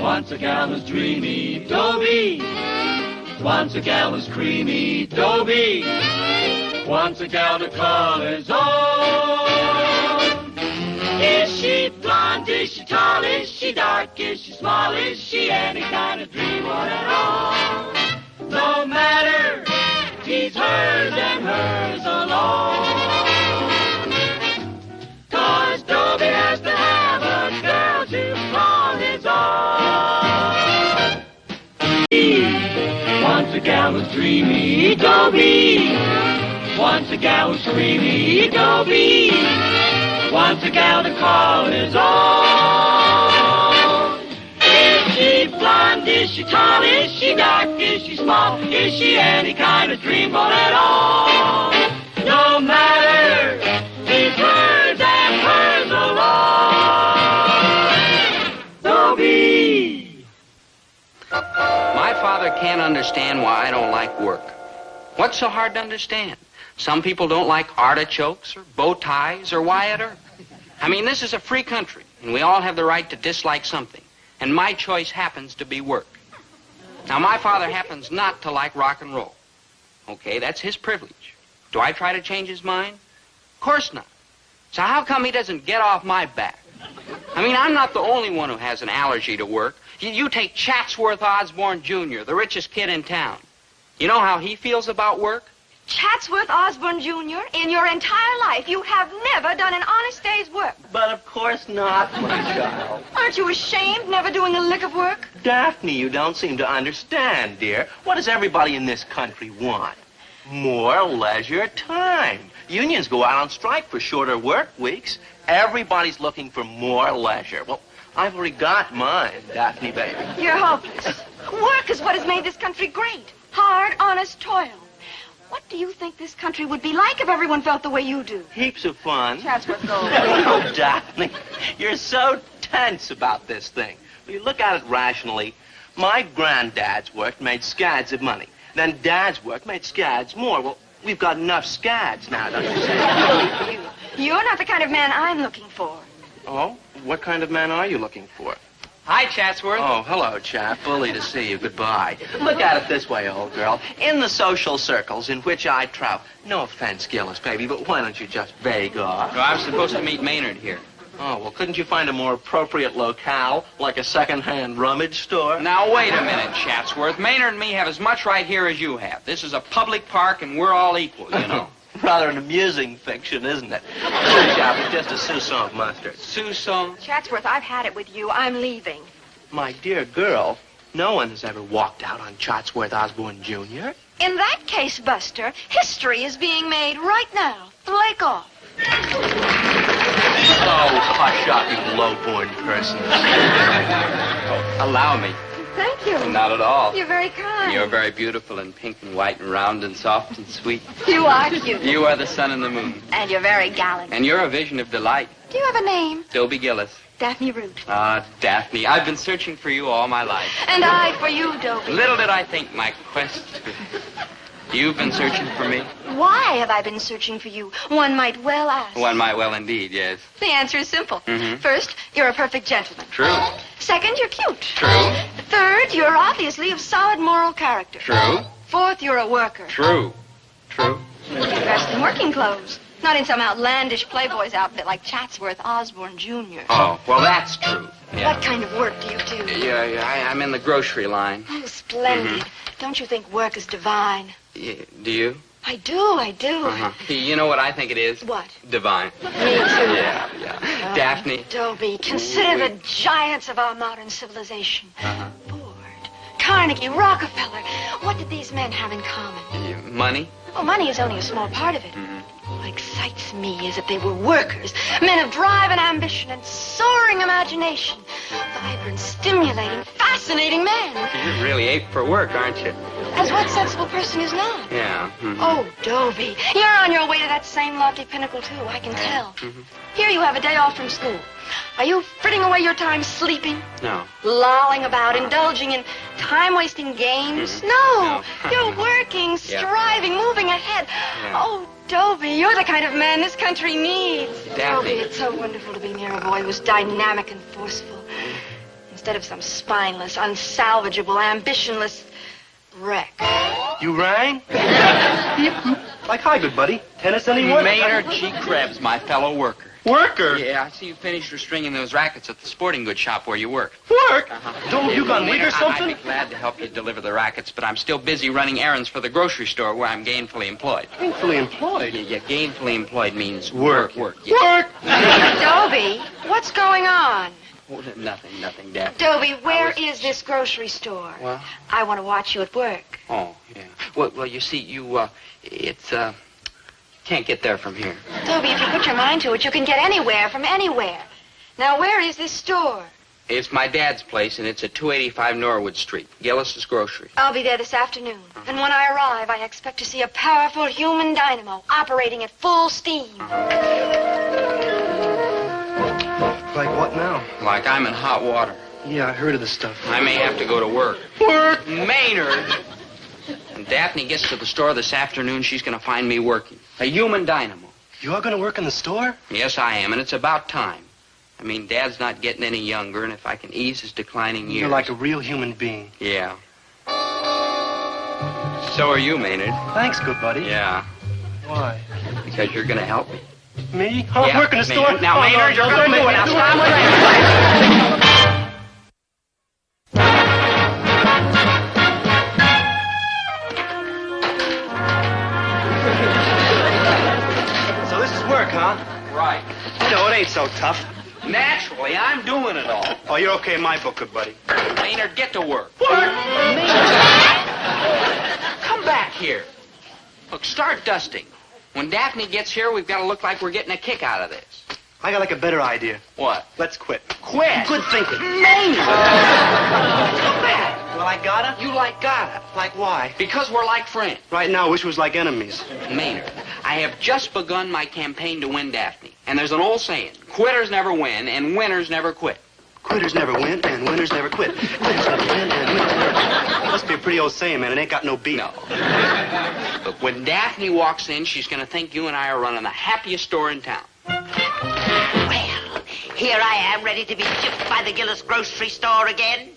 [SPEAKER 1] Once a gal was dreamy, Dobie. wants a gal who's creamy. Dobie wants a gal to call his own. Is she blonde? Is she tall? Is she dark? Is she small? Is she any kind of dreamboat at all? No matter, he's hers and hers alone. 'Cause Dobie has to have a girl to call his own. He wants a gal who's dreamy. Dobie wants a gal who's creamy. Dobie wants a gal to call his own. Is she blonde? Is she tall? Is she dark? Is she small? Is she any kind of dreamboat at all? No matter, he's hers and hers alone. Dobie.
[SPEAKER 2] My father can't understand why I don't like work. What's so hard to understand? Some people don't like artichokes or bow ties or Wyatt Earp. I mean, this is a free country, and we all have the right to dislike something. And my choice happens to be work. Now, my father happens not to like rock and roll. Okay, that's his privilege. Do I try to change his mind? Of course not. So how come he doesn't get off my back? I mean, I'm not the only one who has an allergy to work. You take Chatsworth Osborne Jr., the richest kid in town. You know how he feels about work?
[SPEAKER 5] Chatsworth Osborne Jr., in your entire life, you have never done an honest day's work.
[SPEAKER 12] But of course not, my child.
[SPEAKER 5] Aren't you ashamed, never doing a lick of work?
[SPEAKER 12] Daphne, you don't seem to understand, dear. What does everybody in this country want? More leisure time. Unions go out on strike for shorter work weeks. Everybody's looking for more leisure. Well, I've already got mine, Daphne, baby.
[SPEAKER 5] You're hopeless. Work is what has made this country great. Hard, honest toil. What do you think this country would be like if everyone felt the way you do?
[SPEAKER 12] Heaps of fun.
[SPEAKER 5] Chatsworth goes.
[SPEAKER 12] Oh, Daphne, you're so tense about this thing. When you look at it rationally, my granddad's work made scads of money. Then Dad's work made scads more. Well, we've got enough scads now, don't you see?
[SPEAKER 5] You're not the kind of man I'm looking for.
[SPEAKER 12] Oh? What kind of man are you looking for?
[SPEAKER 2] Hi, Chatsworth.
[SPEAKER 12] Oh, hello, chap. Bully to see you. Goodbye. Look at it this way, old girl. In the social circles in which I travel, no offense, Gillis, baby, but why don't you just beg off?
[SPEAKER 2] Well, I was supposed to meet Maynard here.
[SPEAKER 12] Oh, well, couldn't you find a more appropriate locale, like a second-hand rummage store?
[SPEAKER 2] Now, wait a minute, Chatsworth. Maynard and me have as much right here as you have. This is a public park, and we're all equal, you know.
[SPEAKER 12] Rather an amusing fiction, isn't it? Sure, chap, it's just a soupçon of mustard.
[SPEAKER 2] Soupçon?
[SPEAKER 5] Chatsworth, I've had it with you. I'm leaving.
[SPEAKER 12] My dear girl, no one has ever walked out on Chatsworth Osborne Jr.
[SPEAKER 5] In that case, Buster, history is being made right now. Flake off.
[SPEAKER 12] Oh, hush up, you low-born person.
[SPEAKER 2] Allow me.
[SPEAKER 5] Thank you.
[SPEAKER 2] Not at all.
[SPEAKER 5] You're very kind.
[SPEAKER 2] You're very beautiful and pink and white and round and soft and sweet.
[SPEAKER 5] You are cute.
[SPEAKER 2] You are the sun and the moon.
[SPEAKER 5] And you're very gallant.
[SPEAKER 2] And you're a vision of delight.
[SPEAKER 5] Do you have a name?
[SPEAKER 2] Dobie Gillis.
[SPEAKER 5] Daphne Root.
[SPEAKER 2] Ah, Daphne, I've been searching for you all my life.
[SPEAKER 5] And I for you, Dobie.
[SPEAKER 2] Little did I think my quest... You've been searching for me?
[SPEAKER 5] Why have I been searching for you? One might well ask.
[SPEAKER 2] One might well indeed, yes.
[SPEAKER 5] The answer is simple.
[SPEAKER 2] Mm-hmm.
[SPEAKER 5] First, you're a perfect gentleman.
[SPEAKER 2] True.
[SPEAKER 5] Second, you're cute.
[SPEAKER 2] True.
[SPEAKER 5] Third, you're obviously of solid moral character.
[SPEAKER 2] True.
[SPEAKER 5] Fourth, you're a worker.
[SPEAKER 2] True. True.
[SPEAKER 5] You're dressed in working clothes. Not in some outlandish playboy's outfit like Chatsworth Osborne Jr.
[SPEAKER 2] Oh, well, that's true. Yeah.
[SPEAKER 5] What kind of work do you do?
[SPEAKER 2] Yeah, I'm in the grocery line.
[SPEAKER 5] Oh, splendid.
[SPEAKER 2] Mm-hmm.
[SPEAKER 5] Don't you think work is divine?
[SPEAKER 2] Yeah, do you?
[SPEAKER 5] I do.
[SPEAKER 2] Uh-huh. You know what I think it is?
[SPEAKER 5] What?
[SPEAKER 2] Divine.
[SPEAKER 5] Me too.
[SPEAKER 2] Yeah.
[SPEAKER 5] Oh,
[SPEAKER 2] Daphne.
[SPEAKER 5] Dobie, consider the giants of our modern civilization.
[SPEAKER 2] Uh-huh.
[SPEAKER 5] Ford, Carnegie, Rockefeller. What did these men have in common?
[SPEAKER 2] Money?
[SPEAKER 5] Oh, money is only a small part of it.
[SPEAKER 2] Mm-hmm.
[SPEAKER 5] What excites me is that they were workers, men of drive and ambition and soaring imagination. Vibrant, stimulating, fascinating men.
[SPEAKER 2] You're really ape for work, aren't you?
[SPEAKER 5] As what sensible person is not?
[SPEAKER 2] Yeah. Mm-hmm.
[SPEAKER 5] Oh, Dobie, you're on your way to that same lofty pinnacle, too, I can tell.
[SPEAKER 2] Mm-hmm.
[SPEAKER 5] Here you have a day off from school. Are you fritting away your time sleeping?
[SPEAKER 2] No.
[SPEAKER 5] Lolling about, indulging in time-wasting games?
[SPEAKER 2] Mm-hmm.
[SPEAKER 5] No.
[SPEAKER 2] No.
[SPEAKER 5] You're working, striving, moving ahead.
[SPEAKER 2] Yeah.
[SPEAKER 5] Oh, Dobie, you're the kind of man this country needs.
[SPEAKER 2] Daphne.
[SPEAKER 5] Dobie, it's so wonderful to be near a boy who's dynamic and forceful. Instead of some spineless, unsalvageable, ambitionless... wreck.
[SPEAKER 13] You rang? Like, hi, good buddy. Tennis, anyone?
[SPEAKER 2] Maynard G. Krebs, my fellow worker.
[SPEAKER 13] Worker?
[SPEAKER 2] Yeah, I see you finished restringing those rackets at the sporting goods shop where you work.
[SPEAKER 13] Work? Don't you gone weak or something?
[SPEAKER 2] I'd be glad to help you deliver the rackets, but I'm still busy running errands for the grocery store where I'm gainfully employed.
[SPEAKER 13] Gainfully employed?
[SPEAKER 2] Yeah, gainfully employed means
[SPEAKER 13] work.
[SPEAKER 2] Yeah.
[SPEAKER 13] Work!
[SPEAKER 5] Dobie, what's going on?
[SPEAKER 2] Oh, nothing, Dad.
[SPEAKER 5] Dobie, where is this grocery store?
[SPEAKER 2] Well?
[SPEAKER 5] I want to watch you at work.
[SPEAKER 2] Oh, yeah. Well, you see, can't get there from here.
[SPEAKER 5] Dobie, if you put your mind to it, you can get anywhere from anywhere. Now, where is this store?
[SPEAKER 2] It's my dad's place, and it's at 285 Norwood Street, Gillis's Grocery.
[SPEAKER 5] I'll be there this afternoon. And when I arrive, I expect to see a powerful human dynamo operating at full steam.
[SPEAKER 13] Like what now?
[SPEAKER 2] Like I'm in hot water.
[SPEAKER 13] Yeah, I heard of this stuff.
[SPEAKER 2] I may have to go to work.
[SPEAKER 13] Work?
[SPEAKER 2] Maynard! When Daphne gets to the store this afternoon, she's going to find me working. A human dynamo.
[SPEAKER 13] You are going to work in the store?
[SPEAKER 2] Yes, I am, and it's about time. I mean, Dad's not getting any younger, and if I can ease his declining years...
[SPEAKER 13] You're like a real human being.
[SPEAKER 2] Yeah. So are you, Maynard.
[SPEAKER 13] Thanks, good buddy.
[SPEAKER 2] Yeah.
[SPEAKER 13] Why?
[SPEAKER 2] Because you're going to help me.
[SPEAKER 13] Me? I'll work in the store?
[SPEAKER 2] Maynard. Now, Maynard, you're going to do it. Now, stop
[SPEAKER 13] So this is work, huh?
[SPEAKER 2] Right.
[SPEAKER 13] You know, it ain't so tough.
[SPEAKER 2] Naturally, I'm doing it all.
[SPEAKER 13] Oh, you're okay in my book, good buddy.
[SPEAKER 2] Maynard, get to work.
[SPEAKER 13] Work?
[SPEAKER 2] Come back here. Look, start dusting. When Daphne gets here, we've got to look like we're getting a kick out of this.
[SPEAKER 13] I got like a better idea.
[SPEAKER 2] What?
[SPEAKER 13] Let's quit.
[SPEAKER 2] Quit?
[SPEAKER 13] Good thinking.
[SPEAKER 2] Maynard! Come back.
[SPEAKER 13] Well, I gotta?
[SPEAKER 2] You gotta.
[SPEAKER 13] Like why?
[SPEAKER 2] Because we're like friends.
[SPEAKER 13] Right now, I wish we was like enemies.
[SPEAKER 2] Maynard, I have just begun my campaign to win Daphne. And there's an old saying, quitters never win and winners never quit.
[SPEAKER 13] Quitters never win and winners never quit. Quitters never win and winners never quit. Must be a pretty old saying, man. It ain't got no beat.
[SPEAKER 2] No. Look, when Daphne walks in, she's going to think you and I are running the happiest store in town.
[SPEAKER 14] Well, here I am, ready to be shipped by the Gillis grocery store again.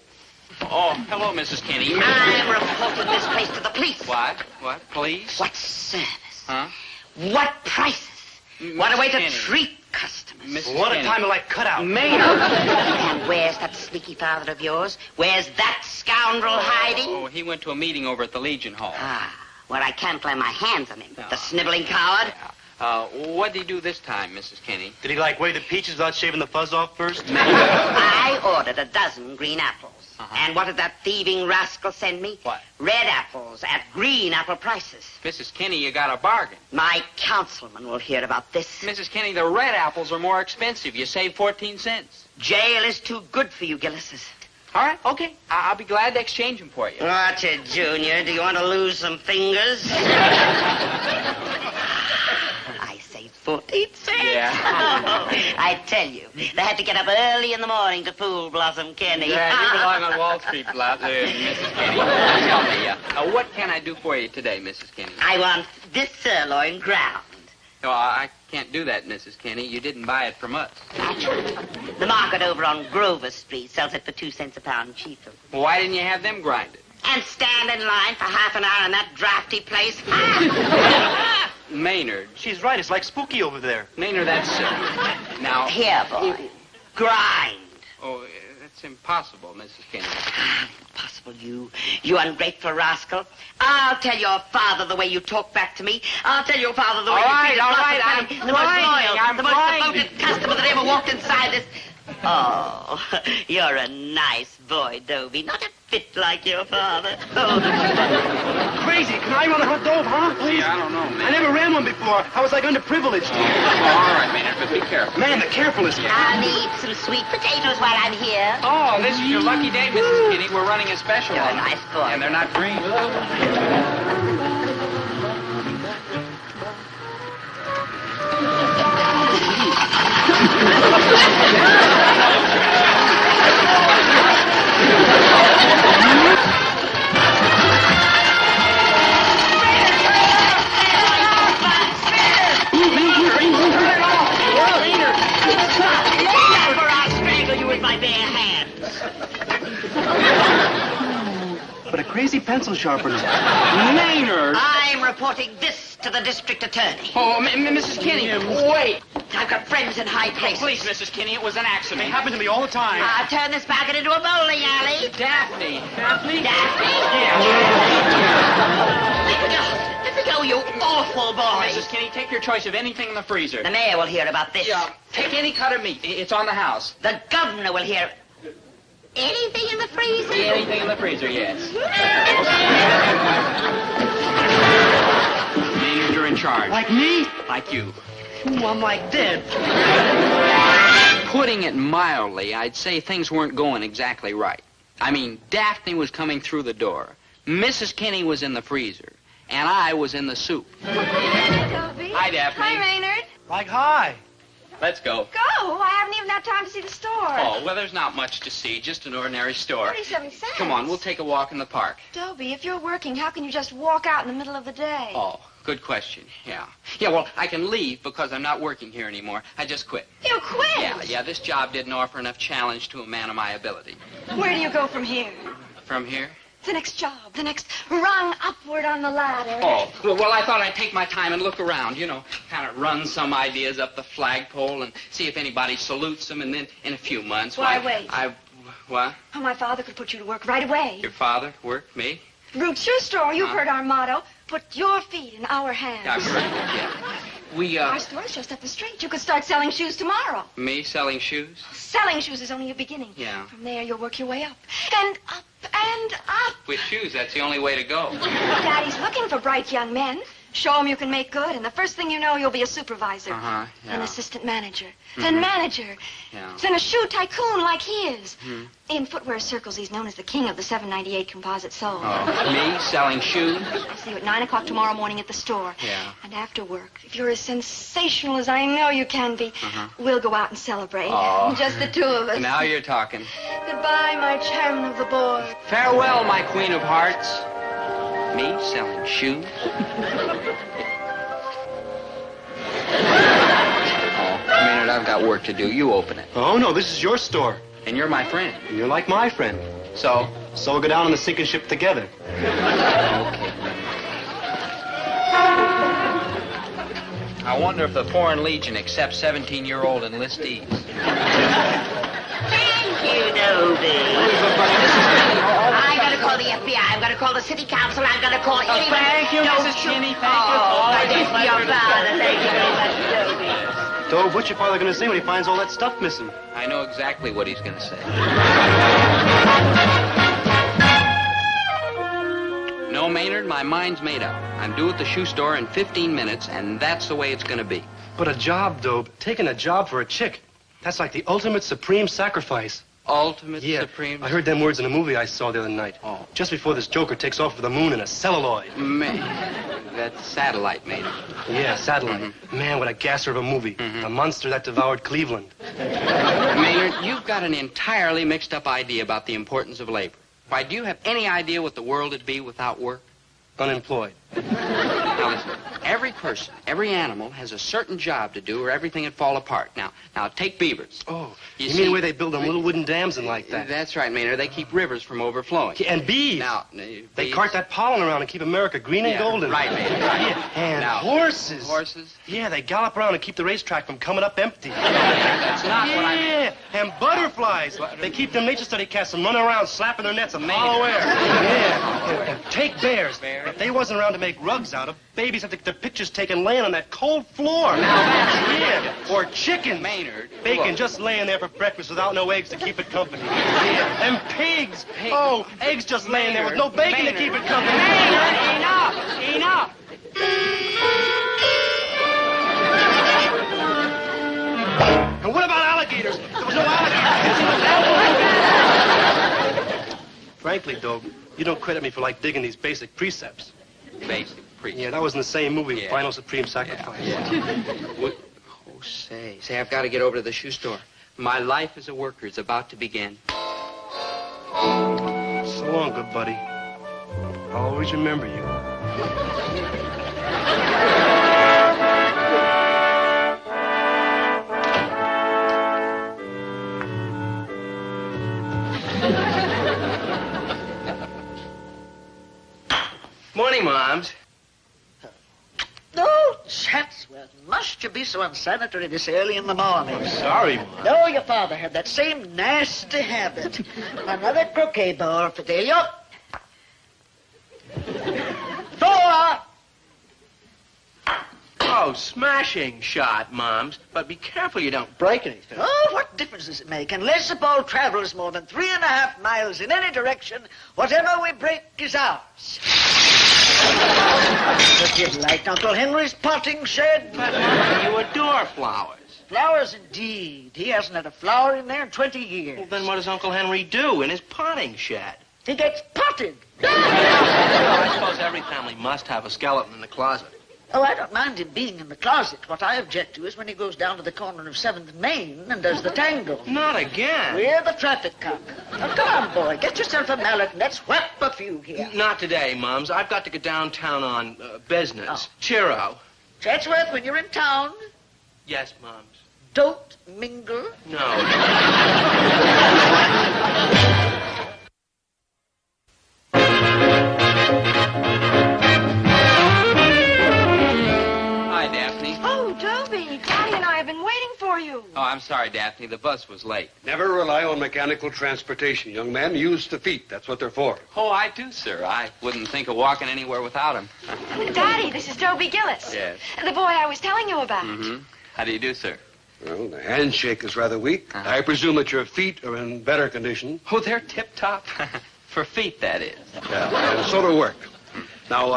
[SPEAKER 2] Oh, hello, Mrs. Kenny.
[SPEAKER 14] I'm reporting this place to the police.
[SPEAKER 2] What? Police?
[SPEAKER 14] What service?
[SPEAKER 2] Huh?
[SPEAKER 14] What prices? What a way to
[SPEAKER 2] Kenny.
[SPEAKER 14] treat customers.
[SPEAKER 2] Mrs.
[SPEAKER 13] What
[SPEAKER 2] Kenny.
[SPEAKER 13] a time to like cut out.
[SPEAKER 2] Maynard!
[SPEAKER 14] And where's that sneaky father of yours? Where's that scoundrel hiding?
[SPEAKER 2] Oh, he went to a meeting over at the Legion Hall.
[SPEAKER 14] Where I can't lay my hands on him. The sniveling coward.
[SPEAKER 2] What did he do this time, Mrs. Kenny?
[SPEAKER 13] Did he like wave the peaches without shaving the fuzz off first?
[SPEAKER 14] I ordered a dozen green apples. And what did that thieving rascal send me?
[SPEAKER 2] What?
[SPEAKER 14] Red apples at green apple prices.
[SPEAKER 2] Mrs. Kenny, you got a bargain.
[SPEAKER 14] My councilman will hear about this.
[SPEAKER 2] Mrs. Kenny, the red apples are more expensive. You save 14 cents.
[SPEAKER 14] Jail is too good for you, Gillises.
[SPEAKER 2] All right, okay. I'll be glad to exchange them for you.
[SPEAKER 14] What, Junior? Do you want to lose some fingers? I say 14 cents.
[SPEAKER 2] Yeah.
[SPEAKER 14] I tell you, they had to get up early in the morning to fool Blossom Kenny.
[SPEAKER 2] Yeah, you belong on Wall Street, Mrs. Kenny. Tell me, what can I do for you today, Mrs. Kenny?
[SPEAKER 14] I want this sirloin ground.
[SPEAKER 2] Oh, I can't do that, Mrs. Kenny. You didn't buy it from us.
[SPEAKER 14] The market over on Grover Street sells it for 2 cents a pound cheaper.
[SPEAKER 2] Well, why didn't you have them grind it?
[SPEAKER 14] And stand in line for half an hour in that drafty place.
[SPEAKER 2] Maynard.
[SPEAKER 13] She's right. It's like spooky over there.
[SPEAKER 2] Maynard, that's... now...
[SPEAKER 14] Here, boy. Grind.
[SPEAKER 2] Oh, that's impossible, Mrs. Kenny.
[SPEAKER 14] Impossible, you ungrateful rascal. I'll tell your father the way you talk back to me. I'll tell your father the way you treat
[SPEAKER 2] I'm
[SPEAKER 14] the most loyal, the most devoted customer that ever walked inside this... Oh, you're a nice boy, Dobie. Not a bit like your father. Oh.
[SPEAKER 13] Crazy. Can I run a hot dog, huh? Please?
[SPEAKER 2] I don't know, man.
[SPEAKER 13] I never ran one before. I was like underprivileged.
[SPEAKER 2] Oh, all right, Maynard, but be careful.
[SPEAKER 13] Man, the carefulness.
[SPEAKER 14] I'll need some sweet potatoes while I'm here.
[SPEAKER 2] Oh, this is your lucky day, Mrs. Kenny. We're running a special.
[SPEAKER 14] You're a nice boy.
[SPEAKER 2] And they're not green.
[SPEAKER 13] crazy pencil sharpeners.
[SPEAKER 14] Maynard! I'm reporting this to the district attorney.
[SPEAKER 2] Oh, Mrs. Kinney, wait.
[SPEAKER 14] I've got friends in high places.
[SPEAKER 2] Please, Mrs. Kinney, it was an accident.
[SPEAKER 13] They happen to me all the time.
[SPEAKER 14] I'll turn this market into a bowling alley.
[SPEAKER 2] Daphne. Daphne?
[SPEAKER 14] Daphne?
[SPEAKER 2] Yeah.
[SPEAKER 14] Let me go, you awful boy.
[SPEAKER 2] Mrs. Kinney, take your choice of anything in the freezer.
[SPEAKER 14] The mayor will hear about this.
[SPEAKER 2] Yeah, take any cut of meat. It's on the house.
[SPEAKER 14] The governor will hear. Anything in the freezer?
[SPEAKER 2] Anything in the freezer, yes. Maynard, you're in charge.
[SPEAKER 13] Like me?
[SPEAKER 2] Like you.
[SPEAKER 13] Ooh, I'm like dead.
[SPEAKER 2] Putting it mildly, I'd say things weren't going exactly right. I mean, Daphne was coming through the door. Mrs. Kinney was in the freezer. And I was in the soup.
[SPEAKER 11] Dobie.
[SPEAKER 2] Hi, Daphne.
[SPEAKER 11] Hi, Maynard.
[SPEAKER 13] Like hi.
[SPEAKER 2] Let's go.
[SPEAKER 11] Go. I haven't even had time to see the store.
[SPEAKER 2] Oh, well, there's not much to see. Just an ordinary store.
[SPEAKER 11] 37 cents.
[SPEAKER 2] Come on, we'll take a walk in the park.
[SPEAKER 11] Dobie, if you're working, how can you just walk out in the middle of the day?
[SPEAKER 2] Oh, good question. Yeah. Yeah, well, I can leave because I'm not working here anymore. I just quit.
[SPEAKER 11] You quit?
[SPEAKER 2] Yeah, this job didn't offer enough challenge to a man of my ability.
[SPEAKER 11] Where do you go from here?
[SPEAKER 2] From here?
[SPEAKER 11] The next job, the next rung upward on the ladder.
[SPEAKER 2] Oh, well, I thought I'd take my time and look around, you know, kind of run some ideas up the flagpole and see if anybody salutes them, and then in a few months...
[SPEAKER 11] Why, wait.
[SPEAKER 2] What?
[SPEAKER 11] Oh, my father could put you to work right away.
[SPEAKER 2] Your father? Work? Me?
[SPEAKER 11] Root Shoe Store, you've heard our motto. Put your feet in our hands.
[SPEAKER 2] I've heard it, yeah.
[SPEAKER 11] Our store's just up the street. You could start selling shoes tomorrow.
[SPEAKER 2] Me selling shoes?
[SPEAKER 11] Selling shoes is only a beginning.
[SPEAKER 2] Yeah.
[SPEAKER 11] From there, you'll work your way up. And up and up.
[SPEAKER 2] With shoes, that's the only way to go.
[SPEAKER 11] Daddy's looking for bright young men. Show them you can make good, and the first thing you know, you'll be a supervisor.
[SPEAKER 2] Yeah.
[SPEAKER 11] An assistant manager. Then manager.
[SPEAKER 2] Yeah.
[SPEAKER 11] Then a shoe tycoon like he is. In footwear circles, he's known as the king of the 798 composite sole.
[SPEAKER 2] Oh, me selling shoes?
[SPEAKER 11] I'll see you at 9 o'clock tomorrow morning at the store.
[SPEAKER 2] Yeah.
[SPEAKER 11] And after work, if you're as sensational as I know you can be, we'll go out and celebrate.
[SPEAKER 2] Oh.
[SPEAKER 11] Just the two of us.
[SPEAKER 2] Now you're talking.
[SPEAKER 11] Goodbye, my chairman of the board.
[SPEAKER 2] Farewell, my queen of hearts. Me selling shoes? Maynard, I've got work to do. You open it.
[SPEAKER 13] Oh, no, this is your store.
[SPEAKER 2] And you're my friend.
[SPEAKER 13] And you're like my friend.
[SPEAKER 2] So?
[SPEAKER 13] So we'll go down on the sinking ship together.
[SPEAKER 2] Okay. I wonder if the Foreign Legion accepts 17-year-old enlistees.
[SPEAKER 14] Thank you, Dobie. I'm going to call the FBI. I'm going to call the city council. I'm going to call anyone.
[SPEAKER 2] Thank you, Mrs. Kinney. Thank you.
[SPEAKER 14] Thank you, your father. Thank you very much, Dobie.
[SPEAKER 13] Dobe, what's your father going to say when he finds all that stuff missing?
[SPEAKER 2] I know exactly what he's going to say. No, Maynard, my mind's made up. I'm due at the shoe store in 15 minutes, and that's the way it's going to be.
[SPEAKER 13] But a job, Dobe. Taking a job for a chick. That's like the ultimate supreme sacrifice.
[SPEAKER 2] Ultimate supreme?
[SPEAKER 13] I heard them words in a movie I saw the other night.
[SPEAKER 2] Oh.
[SPEAKER 13] Just before this joker takes off for the moon in a celluloid.
[SPEAKER 2] Man, that's satellite, Maynard.
[SPEAKER 13] Yeah, satellite. Man, what a gasser of a movie. The monster that devoured Cleveland.
[SPEAKER 2] Maynard, you've got an entirely mixed up idea about the importance of labor. Why, do you have any idea what the world would be without work?
[SPEAKER 13] Unemployed.
[SPEAKER 2] Now listen, every person, every animal has a certain job to do or everything would fall apart. Now take beavers.
[SPEAKER 13] Oh, you
[SPEAKER 2] see,
[SPEAKER 13] mean the way they build them little wooden dams and like that?
[SPEAKER 2] That's right, Maynard. They keep rivers from overflowing.
[SPEAKER 13] Yeah, and bees.
[SPEAKER 2] Now,
[SPEAKER 13] they cart that pollen around and keep America green and golden.
[SPEAKER 2] Right, Maynard. Right.
[SPEAKER 13] Yeah, and
[SPEAKER 2] now,
[SPEAKER 13] horses.
[SPEAKER 2] Horses?
[SPEAKER 13] Yeah, they gallop around and keep the racetrack from coming up empty.
[SPEAKER 2] That's not what I meant.
[SPEAKER 13] Yeah, and butterflies. They keep them nature study cats from running around slapping their nets of hollow air. Yeah, and take bears. If they wasn't around to make rugs out of, babies have to get their pictures taken laying on that cold floor.
[SPEAKER 2] Now that's
[SPEAKER 13] yeah, or chickens.
[SPEAKER 2] Maynard.
[SPEAKER 13] Bacon just laying there for breakfast without no eggs to keep it company. Yeah, and pigs. Oh, eggs just laying there with no bacon to keep it company.
[SPEAKER 2] Maynard, enough.
[SPEAKER 13] And what about alligators? There was no alligators. Frankly, Dobe, you don't credit me for like digging these basic precepts.
[SPEAKER 2] Basic precepts?
[SPEAKER 13] Yeah, that was in the same movie, Final Supreme Sacrifice.
[SPEAKER 2] Oh, say, I've got to get over to the shoe store. My life as a worker is about to begin.
[SPEAKER 13] So long, good buddy. I'll always remember you.
[SPEAKER 15] must you be so unsanitary this early in the morning?
[SPEAKER 12] Sorry, Mom.
[SPEAKER 15] No, your father had that same nasty habit. Another croquet ball, Fidelio. 4.
[SPEAKER 12] Oh, smashing shot, Moms. But be careful you don't break anything.
[SPEAKER 15] Oh, what difference does it make? Unless the ball travels more than 3.5 miles in any direction, whatever we break is ours. Does it like Uncle Henry's potting shed?
[SPEAKER 12] But Mom, you adore flowers.
[SPEAKER 15] Flowers indeed. He hasn't had a flower in there in 20 years.
[SPEAKER 12] Well, then what does Uncle Henry do in his potting shed?
[SPEAKER 15] He gets potted.
[SPEAKER 12] Well, I suppose every family must have a skeleton in the closet.
[SPEAKER 15] Oh, I don't mind him being in the closet. What I object to is when he goes down to the corner of 7th and Main and does the tango.
[SPEAKER 12] Not again.
[SPEAKER 15] We're the traffic cop. Now, come on, boy. Get yourself a mallet and let's whap a few here.
[SPEAKER 12] Not today, Moms. I've got to get downtown on business.
[SPEAKER 15] Oh.
[SPEAKER 12] Cheero.
[SPEAKER 15] Chatsworth, when you're in town,
[SPEAKER 12] Yes, Moms.
[SPEAKER 15] don't mingle.
[SPEAKER 12] No.
[SPEAKER 2] Hi, Daphne.
[SPEAKER 11] Oh, Dobie, Daddy and I have been waiting for you.
[SPEAKER 2] Oh, I'm sorry, Daphne. The bus was late.
[SPEAKER 7] Never rely on mechanical transportation, young man. Use the feet. That's what they're for.
[SPEAKER 2] Oh, I do, sir. I wouldn't think of walking anywhere without him.
[SPEAKER 11] Daddy, this is Dobie Gillis.
[SPEAKER 2] Yes.
[SPEAKER 11] The boy I was telling you about.
[SPEAKER 2] Mm-hmm. How do you do, sir?
[SPEAKER 7] Well, the handshake is rather weak.
[SPEAKER 2] Uh-huh.
[SPEAKER 7] I presume that your feet are in better condition.
[SPEAKER 2] Oh, they're tip-top. For feet, that is.
[SPEAKER 7] Yeah, well, so do work. Now,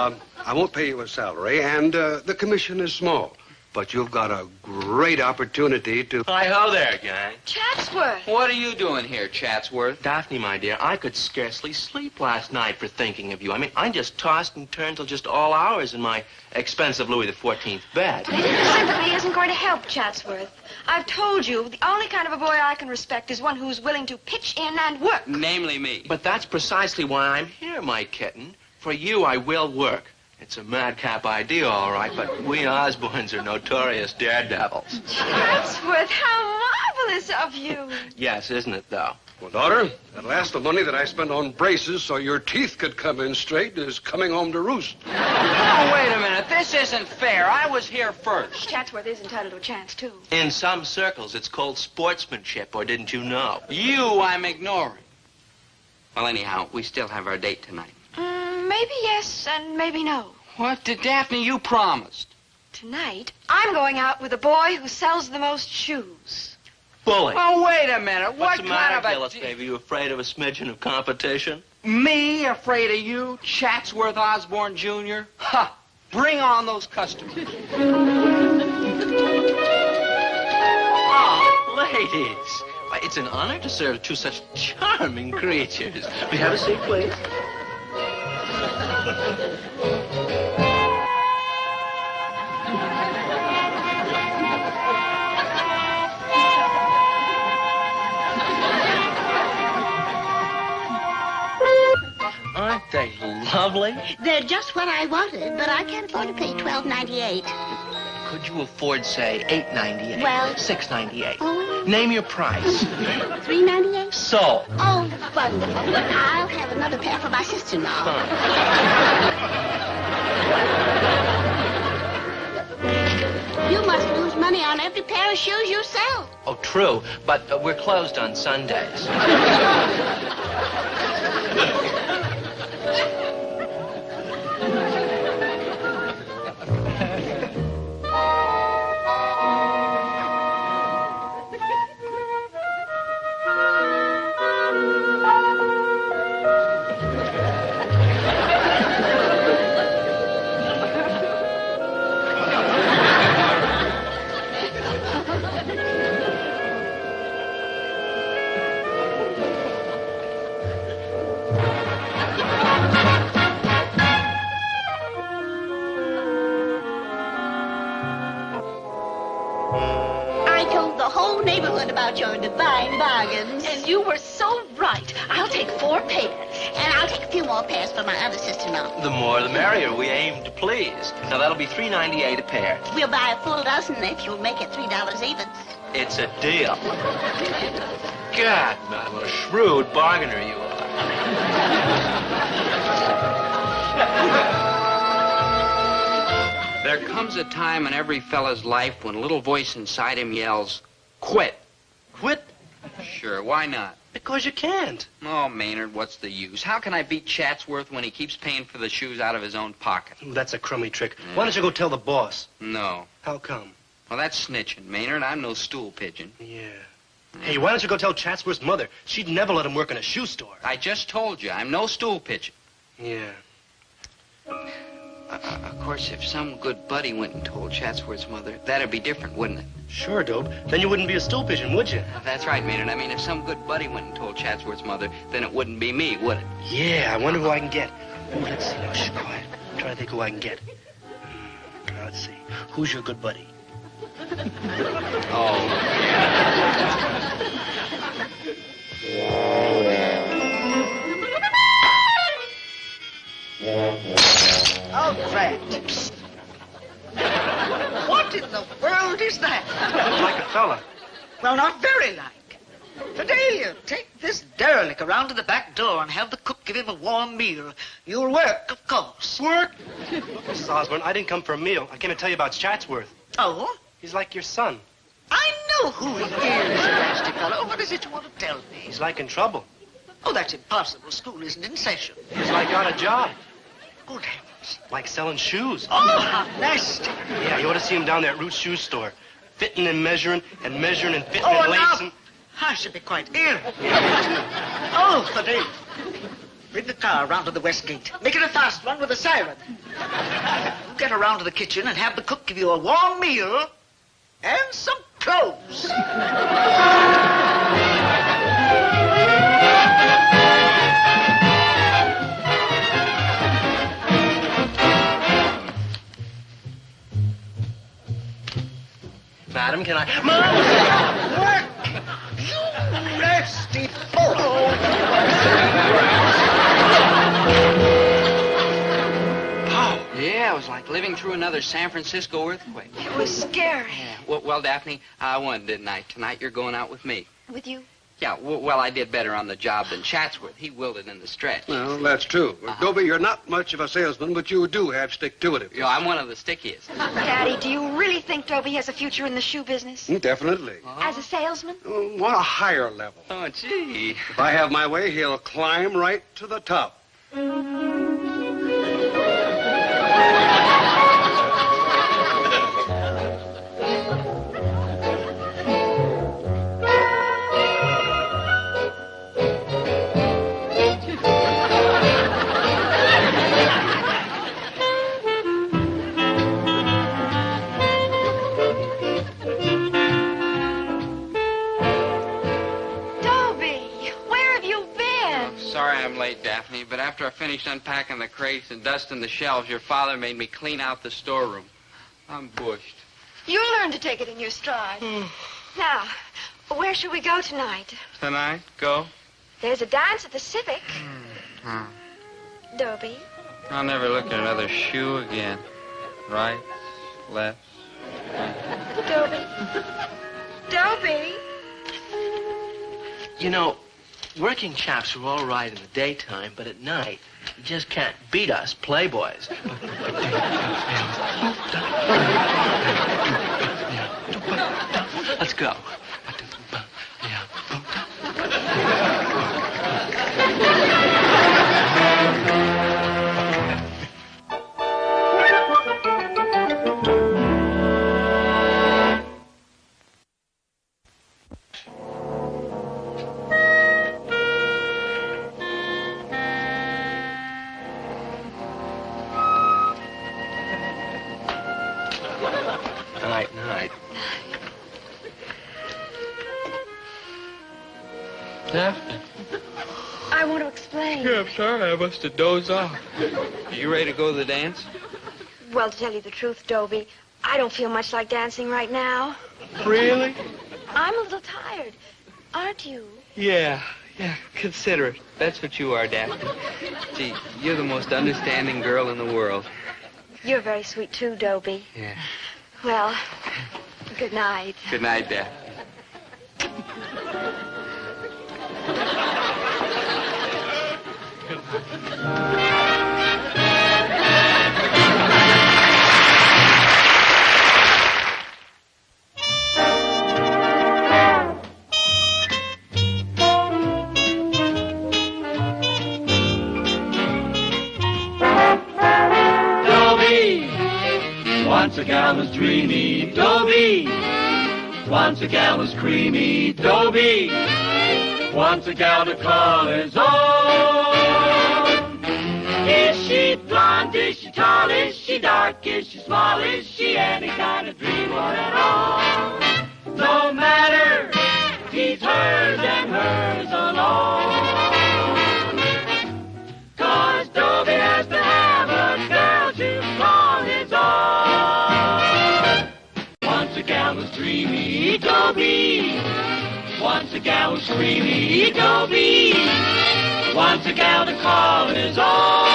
[SPEAKER 7] I won't pay you a salary, and the commission is small. But you've got a great opportunity to...
[SPEAKER 12] Hi-ho there, gang.
[SPEAKER 11] Chatsworth.
[SPEAKER 2] What are you doing here, Chatsworth?
[SPEAKER 12] Daphne, my dear, I could scarcely sleep last night for thinking of you. I mean, I just tossed and turned till just all hours in my expensive Louis XIV bed.
[SPEAKER 11] Sympathy isn't going to help, Chatsworth. I've told you, the only kind of a boy I can respect is one who's willing to pitch in and work.
[SPEAKER 2] Namely me.
[SPEAKER 12] But that's precisely why I'm here, my kitten. For you, I will work. It's a madcap idea, all right, but we Osborns are notorious daredevils.
[SPEAKER 11] Chatsworth, how marvelous of you.
[SPEAKER 12] Yes, isn't it, though?
[SPEAKER 7] Well, daughter, at last the money that I spent on braces so your teeth could come in straight is coming home to roost.
[SPEAKER 2] Oh, wait a minute. This isn't fair. I was here first.
[SPEAKER 11] Chatsworth is entitled to a chance, too.
[SPEAKER 12] In some circles, it's called sportsmanship, or didn't you know?
[SPEAKER 2] You I'm ignoring. Well, anyhow, we still have our date tonight.
[SPEAKER 11] Maybe yes and maybe no.
[SPEAKER 2] What did Daphne? You promised.
[SPEAKER 11] Tonight, I'm going out with a boy who sells the most shoes.
[SPEAKER 12] Bully.
[SPEAKER 2] Oh, wait a minute.
[SPEAKER 12] What's
[SPEAKER 2] What
[SPEAKER 12] the matter,
[SPEAKER 2] kind of a...
[SPEAKER 12] Gillis, baby? You afraid of a smidgen of competition?
[SPEAKER 2] Me afraid of you, Chatsworth Osborne Jr.? Ha! Bring on those customers.
[SPEAKER 12] Oh, ladies. It's an honor to serve two such charming creatures. Will you have a seat, please? Aren't they lovely?
[SPEAKER 16] They're just what I wanted, but I can't afford to pay $12.98.
[SPEAKER 12] Could you afford, say, $8.98?
[SPEAKER 16] Well-
[SPEAKER 12] $6.98.
[SPEAKER 16] Oh.
[SPEAKER 12] Name your price.
[SPEAKER 16] $3.98?
[SPEAKER 12] Sold.
[SPEAKER 16] Oh, wonderful. I'll have another pair for my sister-in-law. You must lose money on every pair of shoes you sell.
[SPEAKER 12] Oh, true, but we're closed on Sundays.
[SPEAKER 16] I told the whole neighborhood about your divine bargains.
[SPEAKER 11] And you were so right. I'll take 4 pairs.
[SPEAKER 16] And I'll take a few more pairs for my other sister-in-law.
[SPEAKER 12] The more, the merrier. We aim to please. Now, that'll be $3.98 a pair.
[SPEAKER 16] We'll buy a full dozen if you'll make it $3 even.
[SPEAKER 12] It's a deal. God, madam, what a shrewd bargainer you are.
[SPEAKER 2] There comes a time in every fella's life when a little voice inside him yells, quit.
[SPEAKER 13] Quit?
[SPEAKER 2] Sure, why not?
[SPEAKER 13] Because you can't.
[SPEAKER 2] Oh, Maynard, what's the use? How can I beat Chatsworth when he keeps paying for the shoes out of his own pocket?
[SPEAKER 13] Ooh, that's a crummy trick. Why don't you go tell the boss?
[SPEAKER 2] No.
[SPEAKER 13] How come?
[SPEAKER 2] Well, that's snitching, Maynard. I'm no stool pigeon.
[SPEAKER 13] Yeah. Hey, why don't you go tell Chatsworth's mother? She'd never let him work in a shoe store.
[SPEAKER 2] I just told you, I'm no stool pigeon.
[SPEAKER 13] Yeah.
[SPEAKER 2] Of course, if some good buddy went and told Chatsworth's mother, that'd be different, wouldn't it?
[SPEAKER 13] Sure, Dobe. Then you wouldn't be a stool pigeon, would you?
[SPEAKER 2] That's right, Maynard. I mean, if some good buddy went and told Chatsworth's mother, then it wouldn't be me, would it?
[SPEAKER 13] Yeah, I wonder who I can get. Ooh, let's see. Now, shh, quiet. I'm trying to think who I can get. Now, let's see. Who's your good buddy?
[SPEAKER 2] Oh.
[SPEAKER 15] Oh, Fred. What in the world is that?
[SPEAKER 13] Looks like a fella.
[SPEAKER 15] Well, not very like. Fidelia, take this derelict around to the back door and have the cook give him a warm meal. You'll work, of course.
[SPEAKER 13] Work? Look, Mrs. Osborne, I didn't come for a meal. I came to tell you about Chatsworth.
[SPEAKER 15] Oh?
[SPEAKER 13] He's like your son.
[SPEAKER 15] I know who he is, nasty fellow. What is it you want to tell me?
[SPEAKER 13] He's like in trouble.
[SPEAKER 15] Oh, that's impossible. School isn't in session.
[SPEAKER 13] He's like out of job.
[SPEAKER 15] Good heavens.
[SPEAKER 13] Like selling shoes.
[SPEAKER 15] Oh, how nasty.
[SPEAKER 13] Yeah, you ought to see him down there at Root's shoe store. Fitting and measuring and fitting and
[SPEAKER 15] now,
[SPEAKER 13] lacing.
[SPEAKER 15] I should be quite ill. Oh, Fidelia. Bring the car around to the west gate. Make it a fast one with a siren. You get around to the kitchen and have the cook give you a warm meal and some clothes.
[SPEAKER 13] Madam, can I...
[SPEAKER 15] Work! You nasty fool!
[SPEAKER 2] Yeah, it was like living through another San Francisco earthquake.
[SPEAKER 11] It was scary.
[SPEAKER 2] Yeah. Well, Daphne, I won, didn't I? Tonight you're going out with me.
[SPEAKER 11] With you?
[SPEAKER 2] Yeah, well, I did better on the job than Chatsworth. He willed it in the stretch.
[SPEAKER 17] Well, that's true. Dobie, you're not much of a salesman, but you do have stick-to-it.
[SPEAKER 2] You know, I'm one of the stickiest.
[SPEAKER 11] Daddy, do you really think Dobie has a future in the shoe business?
[SPEAKER 17] Definitely.
[SPEAKER 11] As a salesman?
[SPEAKER 17] On a higher level.
[SPEAKER 2] Oh, gee.
[SPEAKER 17] If I have my way, he'll climb right to the top.
[SPEAKER 2] Daphne, but after I finished unpacking the crates and dusting the shelves, your father made me clean out the storeroom. I'm bushed.
[SPEAKER 11] You'll learn to take it in your stride. Now, where shall we go tonight?
[SPEAKER 2] Tonight? Go?
[SPEAKER 11] There's a dance at the Civic. Dobie.
[SPEAKER 2] I'll never look at another shoe again. Right, left.
[SPEAKER 11] Dobie. Dobie.
[SPEAKER 12] You know, working chaps are all right in the daytime, but at night, you just can't beat us playboys. Let's go. Night.
[SPEAKER 2] Daphne.
[SPEAKER 11] I want to explain.
[SPEAKER 2] Yeah, I'm sorry. I must have dozed off. Are you ready to go to the dance?
[SPEAKER 11] Well, to tell you the truth, Dobie, I don't feel much like dancing right now.
[SPEAKER 2] Really?
[SPEAKER 11] I'm a little tired. Aren't you?
[SPEAKER 2] Yeah, considerate. That's what you are, Daphne. Gee, you're the most understanding girl in the world.
[SPEAKER 11] You're very sweet, too, Dobie.
[SPEAKER 2] Yeah.
[SPEAKER 11] Well, good night.
[SPEAKER 2] Good night, Daphne.
[SPEAKER 1] Once a gal was dreamy, Dobie. Once a gal was creamy, Dobie. Once a gal to call his own. Is she blonde? Is she tall? Is she dark? Is she small? Is she any kind of dreamboat at all? No matter, he's hers and hers alone. 'Cause Dobie has to have a girl to call his own. Once a gal was dreamy, Dobie. Once a gal was creamy, Dobie. Once a gal to call his own.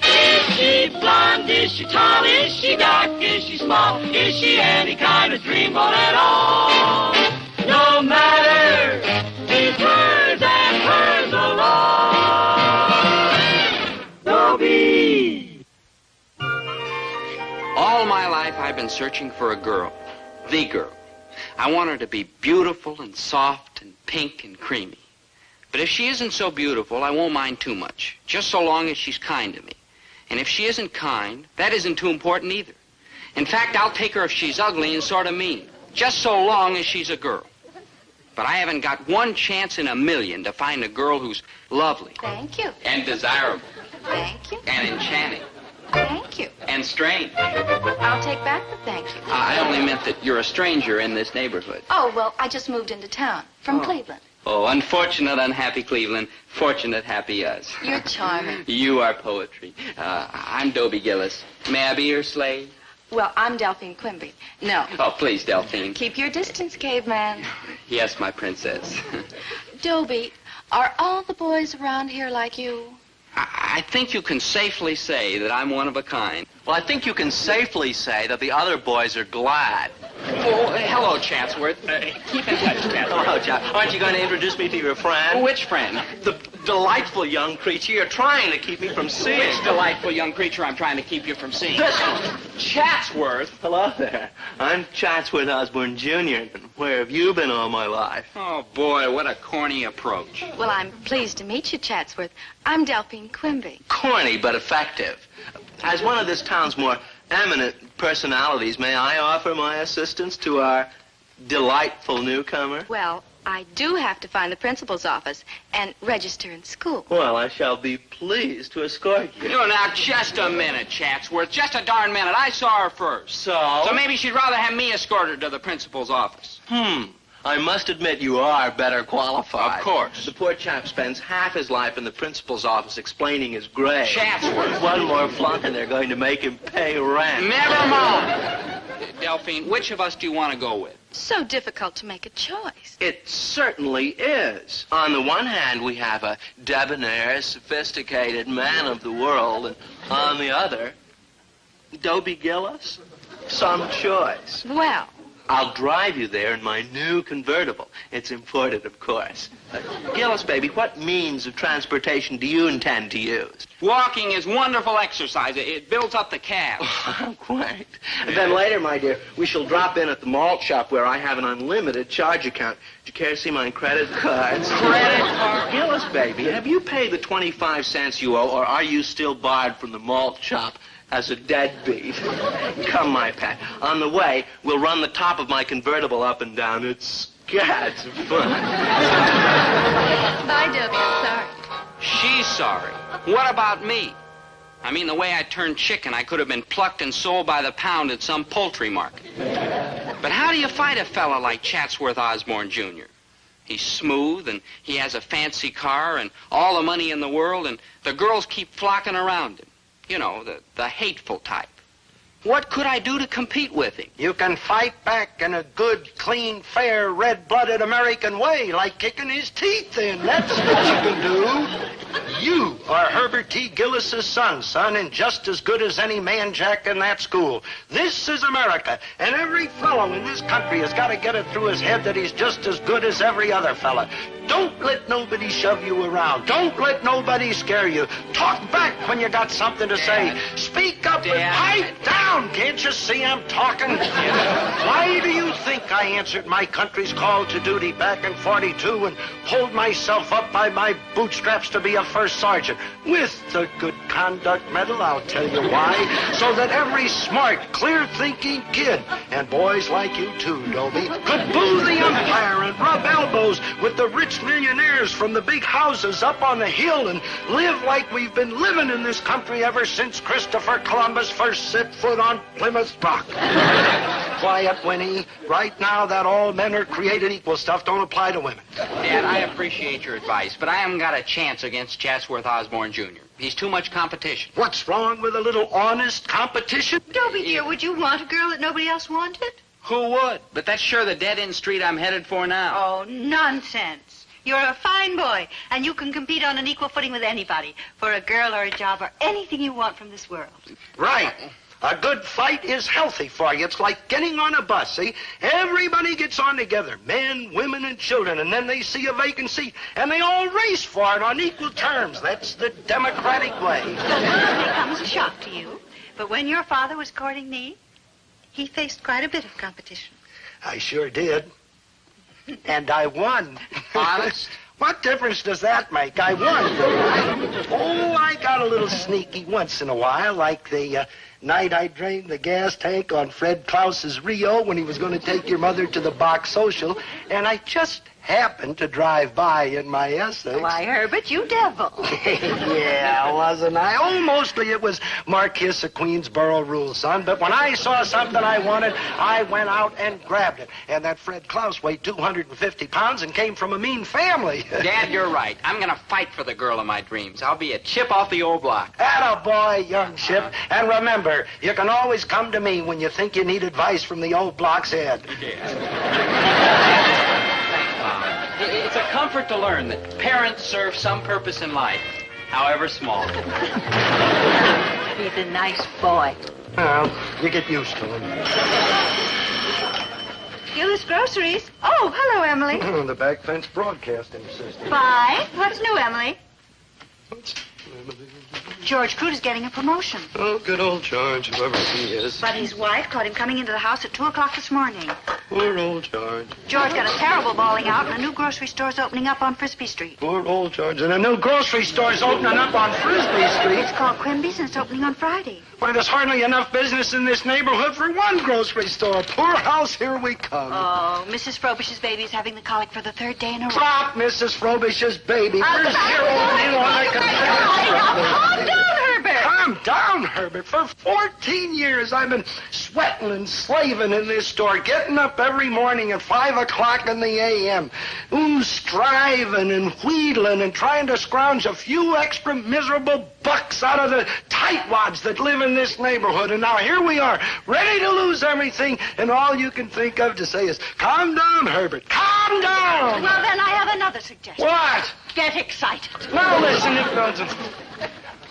[SPEAKER 1] Is she blonde? Is she tall? Is she dark? Is she small? Is she any kind of dreamboat at all? No matter, it's hers and hers alone. Dobie.
[SPEAKER 2] All my life I've been searching for a girl. The girl. I want her to be beautiful and soft and pink and creamy. But if she isn't so beautiful, I won't mind too much, just so long as she's kind to me. And if she isn't kind, that isn't too important either. In fact, I'll take her if she's ugly and sort of mean, just so long as she's a girl. But I haven't got one chance in a million to find a girl who's lovely.
[SPEAKER 5] Thank you.
[SPEAKER 2] And desirable.
[SPEAKER 5] Thank you.
[SPEAKER 2] And enchanting.
[SPEAKER 5] Thank you.
[SPEAKER 2] And strange.
[SPEAKER 5] I'll take back the thank you.
[SPEAKER 2] I only meant that you're a stranger in this neighborhood.
[SPEAKER 5] Oh, well, I just moved into town from Cleveland.
[SPEAKER 2] Oh, unfortunate, unhappy Cleveland. Fortunate, happy us.
[SPEAKER 5] You're charming.
[SPEAKER 2] You are poetry. I'm Dobie Gillis. May I be your slave?
[SPEAKER 5] Well, I'm Delphine Quimby. No.
[SPEAKER 2] Oh, please, Delphine.
[SPEAKER 5] Keep your distance, caveman.
[SPEAKER 2] Yes, my princess.
[SPEAKER 5] Dobie, are all the boys around here like you?
[SPEAKER 2] I think you can safely say that I'm one of a kind.
[SPEAKER 12] Well, I think you can safely say that the other boys are glad.
[SPEAKER 2] Oh, hello, Chatsworth. Keep in touch, Chatsworth.
[SPEAKER 12] Hello, Chap. Aren't you going to introduce me to your friend?
[SPEAKER 2] Which friend?
[SPEAKER 12] The delightful young creature you're trying to keep me from seeing.
[SPEAKER 2] Which delightful young creature I'm trying to keep you from seeing?
[SPEAKER 12] This one.
[SPEAKER 2] Chatsworth.
[SPEAKER 12] Hello there. I'm Chatsworth Osborne, Jr. Where have you been all my life?
[SPEAKER 2] Oh, boy, what a corny approach.
[SPEAKER 5] Well, I'm pleased to meet you, Chatsworth. I'm Delphine Quimby.
[SPEAKER 12] Corny, but effective. As one of this town's more eminent personalities, may I offer my assistance to our delightful newcomer?
[SPEAKER 5] Well, I do have to find the principal's office and register in school.
[SPEAKER 12] Well, I shall be pleased to escort you.
[SPEAKER 2] You now, just a minute, Chatsworth. Just a darn minute. I saw her first.
[SPEAKER 12] So
[SPEAKER 2] maybe she'd rather have me escort her to the principal's office.
[SPEAKER 12] I must admit you are better qualified.
[SPEAKER 2] Of course.
[SPEAKER 12] The poor chap spends half his life in the principal's office explaining his grade.
[SPEAKER 2] Chatsworth.
[SPEAKER 12] One more flunk and they're going to make him pay rent.
[SPEAKER 2] Never mind. Delphine, which of us do you want to go with?
[SPEAKER 5] So difficult to make a choice.
[SPEAKER 12] It certainly is. On the one hand, we have a debonair, sophisticated man of the world, and on the other, Dobie Gillis. Some choice.
[SPEAKER 5] Well,
[SPEAKER 12] I'll drive you there in my new convertible. It's imported, of course. Gillis, baby, what means of transportation do you intend to use?
[SPEAKER 2] Walking is wonderful exercise. It builds up the calves.
[SPEAKER 12] Oh, quite. And then later, my dear, we shall drop in at the malt shop where I have an unlimited charge account. Do you care to see my credit cards?
[SPEAKER 2] Credit card?
[SPEAKER 12] Gillis, baby, have you paid the 25 cents you owe, or are you still barred from the malt shop as a deadbeat? Come, my pet. On the way, we'll run the top of my convertible up and down. It's scads of fun.
[SPEAKER 5] bye, Dobie. I'm sorry.
[SPEAKER 2] She's sorry. What about me? I mean, the way I turned chicken, I could have been plucked and sold by the pound at some poultry market. But how do you fight a fella like Chatsworth Osborne, Jr.? He's smooth, and he has a fancy car, and all the money in the world, and the girls keep flocking around him. You know, the hateful type. What could I do to compete with him?
[SPEAKER 3] You can fight back in a good, clean, fair, red-blooded American way, like kicking his teeth in. That's what you can do. You are Herbert T. Gillis's son, and just as good as any man jack in that school. This is America, and every fellow in this country has got to get it through his head that he's just as good as every other fella. Don't let nobody shove you around. Don't let nobody scare you. Talk back when you got something to say. Speak up and pipe down. down. Can't you see I'm talking? Why do you think I answered my country's call to duty back in 42 and pulled myself up by my bootstraps to be a first sergeant? With the Good Conduct Medal, I'll tell you why. So that every smart, clear-thinking kid, and boys like you too, Dobie, could boo the umpire and rub elbows with the rich millionaires from the big houses up on the hill and live like we've been living in this country ever since Christopher Columbus first set foot on Plymouth Rock. Quiet, Winnie. Right now, that all men are created equal stuff don't apply to women.
[SPEAKER 2] Dad, I appreciate your advice, but I haven't got a chance against Chatsworth Osborne Jr. He's too much competition.
[SPEAKER 3] What's wrong with a little honest competition?
[SPEAKER 5] Dobie, dear, would you want a girl that nobody else wanted?
[SPEAKER 2] Who would? But that's sure the dead-end street I'm headed for now.
[SPEAKER 5] Oh, nonsense. You're a fine boy, and you can compete on an equal footing with anybody for a girl or a job or anything you want from this world.
[SPEAKER 3] Right. A good fight is healthy for you. It's like getting on a bus, see? Everybody gets on together, men, women, and children, and then they see a vacant seat, and they all race for it on equal terms. That's the democratic way.
[SPEAKER 5] It comes a shock to you, but when your father was courting me, he faced quite a bit of competition.
[SPEAKER 3] I sure did. And I won.
[SPEAKER 2] Honest?
[SPEAKER 3] What difference does that make? I won, didn't I? Oh, I got a little sneaky once in a while, like the night I drained the gas tank on Fred Klaus's Rio when he was going to take your mother to the Bach Social, and I just happened to drive by in my Essex.
[SPEAKER 5] Why, Herbert, you devil.
[SPEAKER 3] Yeah, wasn't I? Oh, mostly it was Marquis of Queensborough rule, son. But when I saw something I wanted, I went out and grabbed it. And that Fred Klaus weighed 250 pounds and came from a mean family.
[SPEAKER 2] Dad, you're right. I'm going to fight for the girl of my dreams. I'll be a chip off the old block.
[SPEAKER 3] Attaboy, young chip. And remember, you can always come to me when you think you need advice from the old block's head.
[SPEAKER 2] It's a comfort to learn that parents serve some purpose in life, however small.
[SPEAKER 5] He's a nice boy.
[SPEAKER 3] Well, you get used to him.
[SPEAKER 5] Gillis Groceries. Oh, hello, Emily.
[SPEAKER 3] The back fence broadcasting system.
[SPEAKER 5] Fine. What's new, Emily? George Crute is getting a promotion.
[SPEAKER 17] Oh, good old George, whoever he is.
[SPEAKER 5] But his wife caught him coming into the house at 2 o'clock this morning.
[SPEAKER 17] Poor old George.
[SPEAKER 5] George got a terrible bawling out, and a new grocery store's opening up on Frisbee Street.
[SPEAKER 17] Poor old George.
[SPEAKER 3] And a new grocery store's opening up on Frisbee Street.
[SPEAKER 5] It's called Quimby's, and it's opening on Friday.
[SPEAKER 3] Why, there's hardly enough business in this neighborhood for one grocery store. Poor house, here we come.
[SPEAKER 5] Oh, Mrs. Frobish's baby is having the colic for the 3rd day in a row.
[SPEAKER 3] Drop Mrs. Frobish's baby. Where's your old deal on like a
[SPEAKER 5] Calm down, Herbert.
[SPEAKER 3] Calm down, Herbert. For 14 years, I've been sweating and slaving in this store, getting up every morning at 5 o'clock in the a.m. Ooh, striving and wheedling and trying to scrounge a few extra miserable bucks out of the tightwads that live in this neighborhood. And now here we are, ready to lose everything, and all you can think of to say is, calm down, Herbert, calm down.
[SPEAKER 5] Well, then I have another suggestion.
[SPEAKER 3] What?
[SPEAKER 5] Get excited.
[SPEAKER 3] Now listen, it doesn't.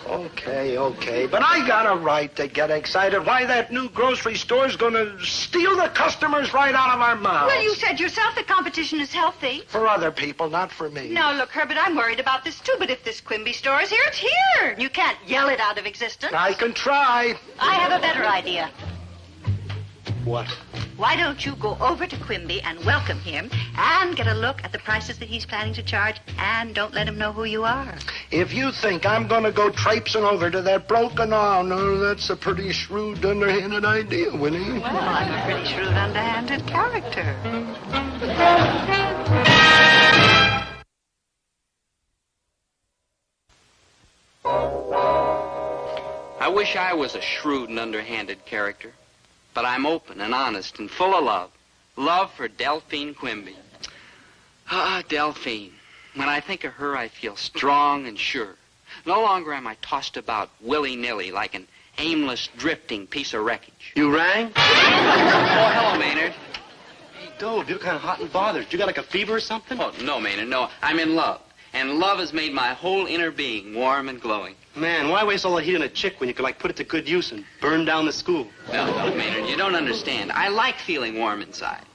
[SPEAKER 3] Okay, but I got a right to get excited. Why, that new grocery store's gonna steal the customers right out of our mouths.
[SPEAKER 5] Well, you said yourself that competition is healthy.
[SPEAKER 3] For other people, not for me.
[SPEAKER 5] Now, look, Herbert, I'm worried about this, too, but if this Quimby store is here, it's here. You can't yell it out of existence.
[SPEAKER 3] I can try.
[SPEAKER 5] I have a better idea.
[SPEAKER 3] What?
[SPEAKER 5] Why don't you go over to Quimby and welcome him and get a look at the prices that he's planning to charge, and don't let him know who you are.
[SPEAKER 3] If you think I'm going to go traipsing over to that broken arm, no, that's a pretty shrewd, underhanded idea, Winnie.
[SPEAKER 5] Well, I'm a pretty shrewd, underhanded character.
[SPEAKER 2] I wish I was a shrewd and underhanded character. But I'm open and honest and full of love. Love for Delphine Quimby. Ah, Delphine. When I think of her, I feel strong and sure. No longer am I tossed about willy-nilly like an aimless, drifting piece of wreckage.
[SPEAKER 13] You rang?
[SPEAKER 2] Oh, hello, Maynard.
[SPEAKER 13] Hey, Dove, you're kind of hot and bothered. You got like a fever or something?
[SPEAKER 2] Oh, no, Maynard, no. I'm in love. And love has made my whole inner being warm and glowing.
[SPEAKER 13] Man, why waste all the heat on a chick when you could, like, put it to good use and burn down the school?
[SPEAKER 2] No, Maynard, you don't understand. I like feeling warm inside.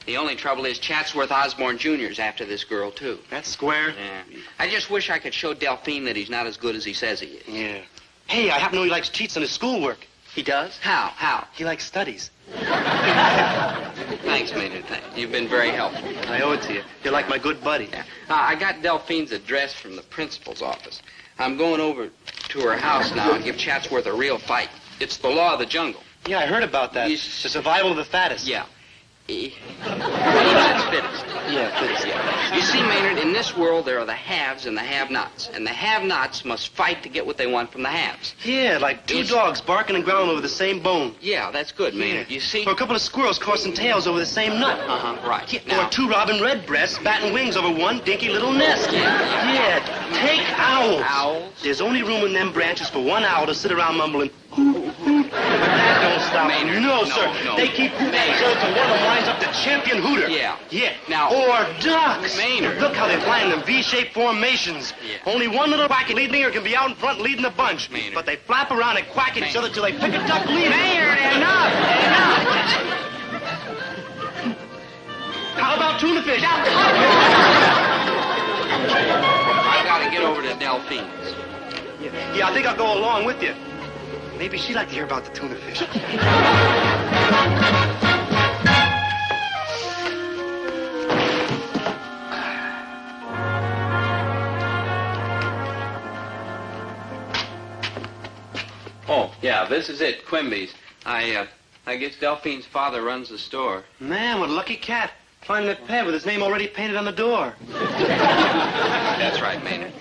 [SPEAKER 2] The only trouble is Chatsworth Osborne Jr.'s after this girl, too.
[SPEAKER 13] That's square.
[SPEAKER 2] Yeah. I just wish I could show Delphine that he's not as good as he says he is.
[SPEAKER 13] Yeah. Hey, I happen to know he likes cheats on his schoolwork. He does?
[SPEAKER 2] How?
[SPEAKER 13] He likes studies.
[SPEAKER 2] Thanks, Maynard. Thanks. You've been very helpful.
[SPEAKER 13] I owe it to you. You're like my good buddy.
[SPEAKER 2] Yeah. I got Delphine's address from the principal's office. I'm going over to her house now and give Chatsworth a real fight. It's the law of the jungle.
[SPEAKER 13] Yeah, I heard about that. The survival of the fattest.
[SPEAKER 2] Yeah. That's fittest.
[SPEAKER 13] Yeah, fittest.
[SPEAKER 2] Yeah. You see, Maynard, in this world there are the haves and the have-nots. And the have-nots must fight to get what they want from the haves.
[SPEAKER 13] Yeah, like two dogs barking and growling over the same bone.
[SPEAKER 2] Yeah, that's good, Maynard. You see?
[SPEAKER 13] Or a couple of squirrels coursing tails over the same nut.
[SPEAKER 2] Right.
[SPEAKER 13] Yeah,
[SPEAKER 2] Now,
[SPEAKER 13] or two robin redbreasts batting wings over one dinky little nest.
[SPEAKER 2] Yeah.
[SPEAKER 13] Take owls.
[SPEAKER 2] Owls?
[SPEAKER 13] There's only room in them branches for one owl to sit around mumbling, hoot, hoot. But that don't stop.
[SPEAKER 2] Maynard,
[SPEAKER 13] No, sir.
[SPEAKER 2] no.
[SPEAKER 13] They keep hooting until one of them winds up the champion hooter.
[SPEAKER 2] Yeah.
[SPEAKER 13] Yeah.
[SPEAKER 2] Now-
[SPEAKER 13] Or ducks.
[SPEAKER 2] Maynard.
[SPEAKER 13] Look how they fly in them V-shaped formations.
[SPEAKER 2] Yeah.
[SPEAKER 13] Only one little wacky leader can be out in front leading the bunch.
[SPEAKER 2] Maynard.
[SPEAKER 13] But they flap around and quack at each other till they pick a duck leader.
[SPEAKER 2] Maynard, enough!
[SPEAKER 13] How about tuna fish?
[SPEAKER 2] I've got to get over to Delphine's.
[SPEAKER 13] Yeah, I think I'll go along with you. Maybe she'd like to hear about the tuna fish.
[SPEAKER 2] Oh, yeah, this is it, Quimby's. I guess Delphine's father runs the store.
[SPEAKER 13] Man, what a lucky cat. Finding a pet with his name already painted on the door.
[SPEAKER 2] That's right, Maynard.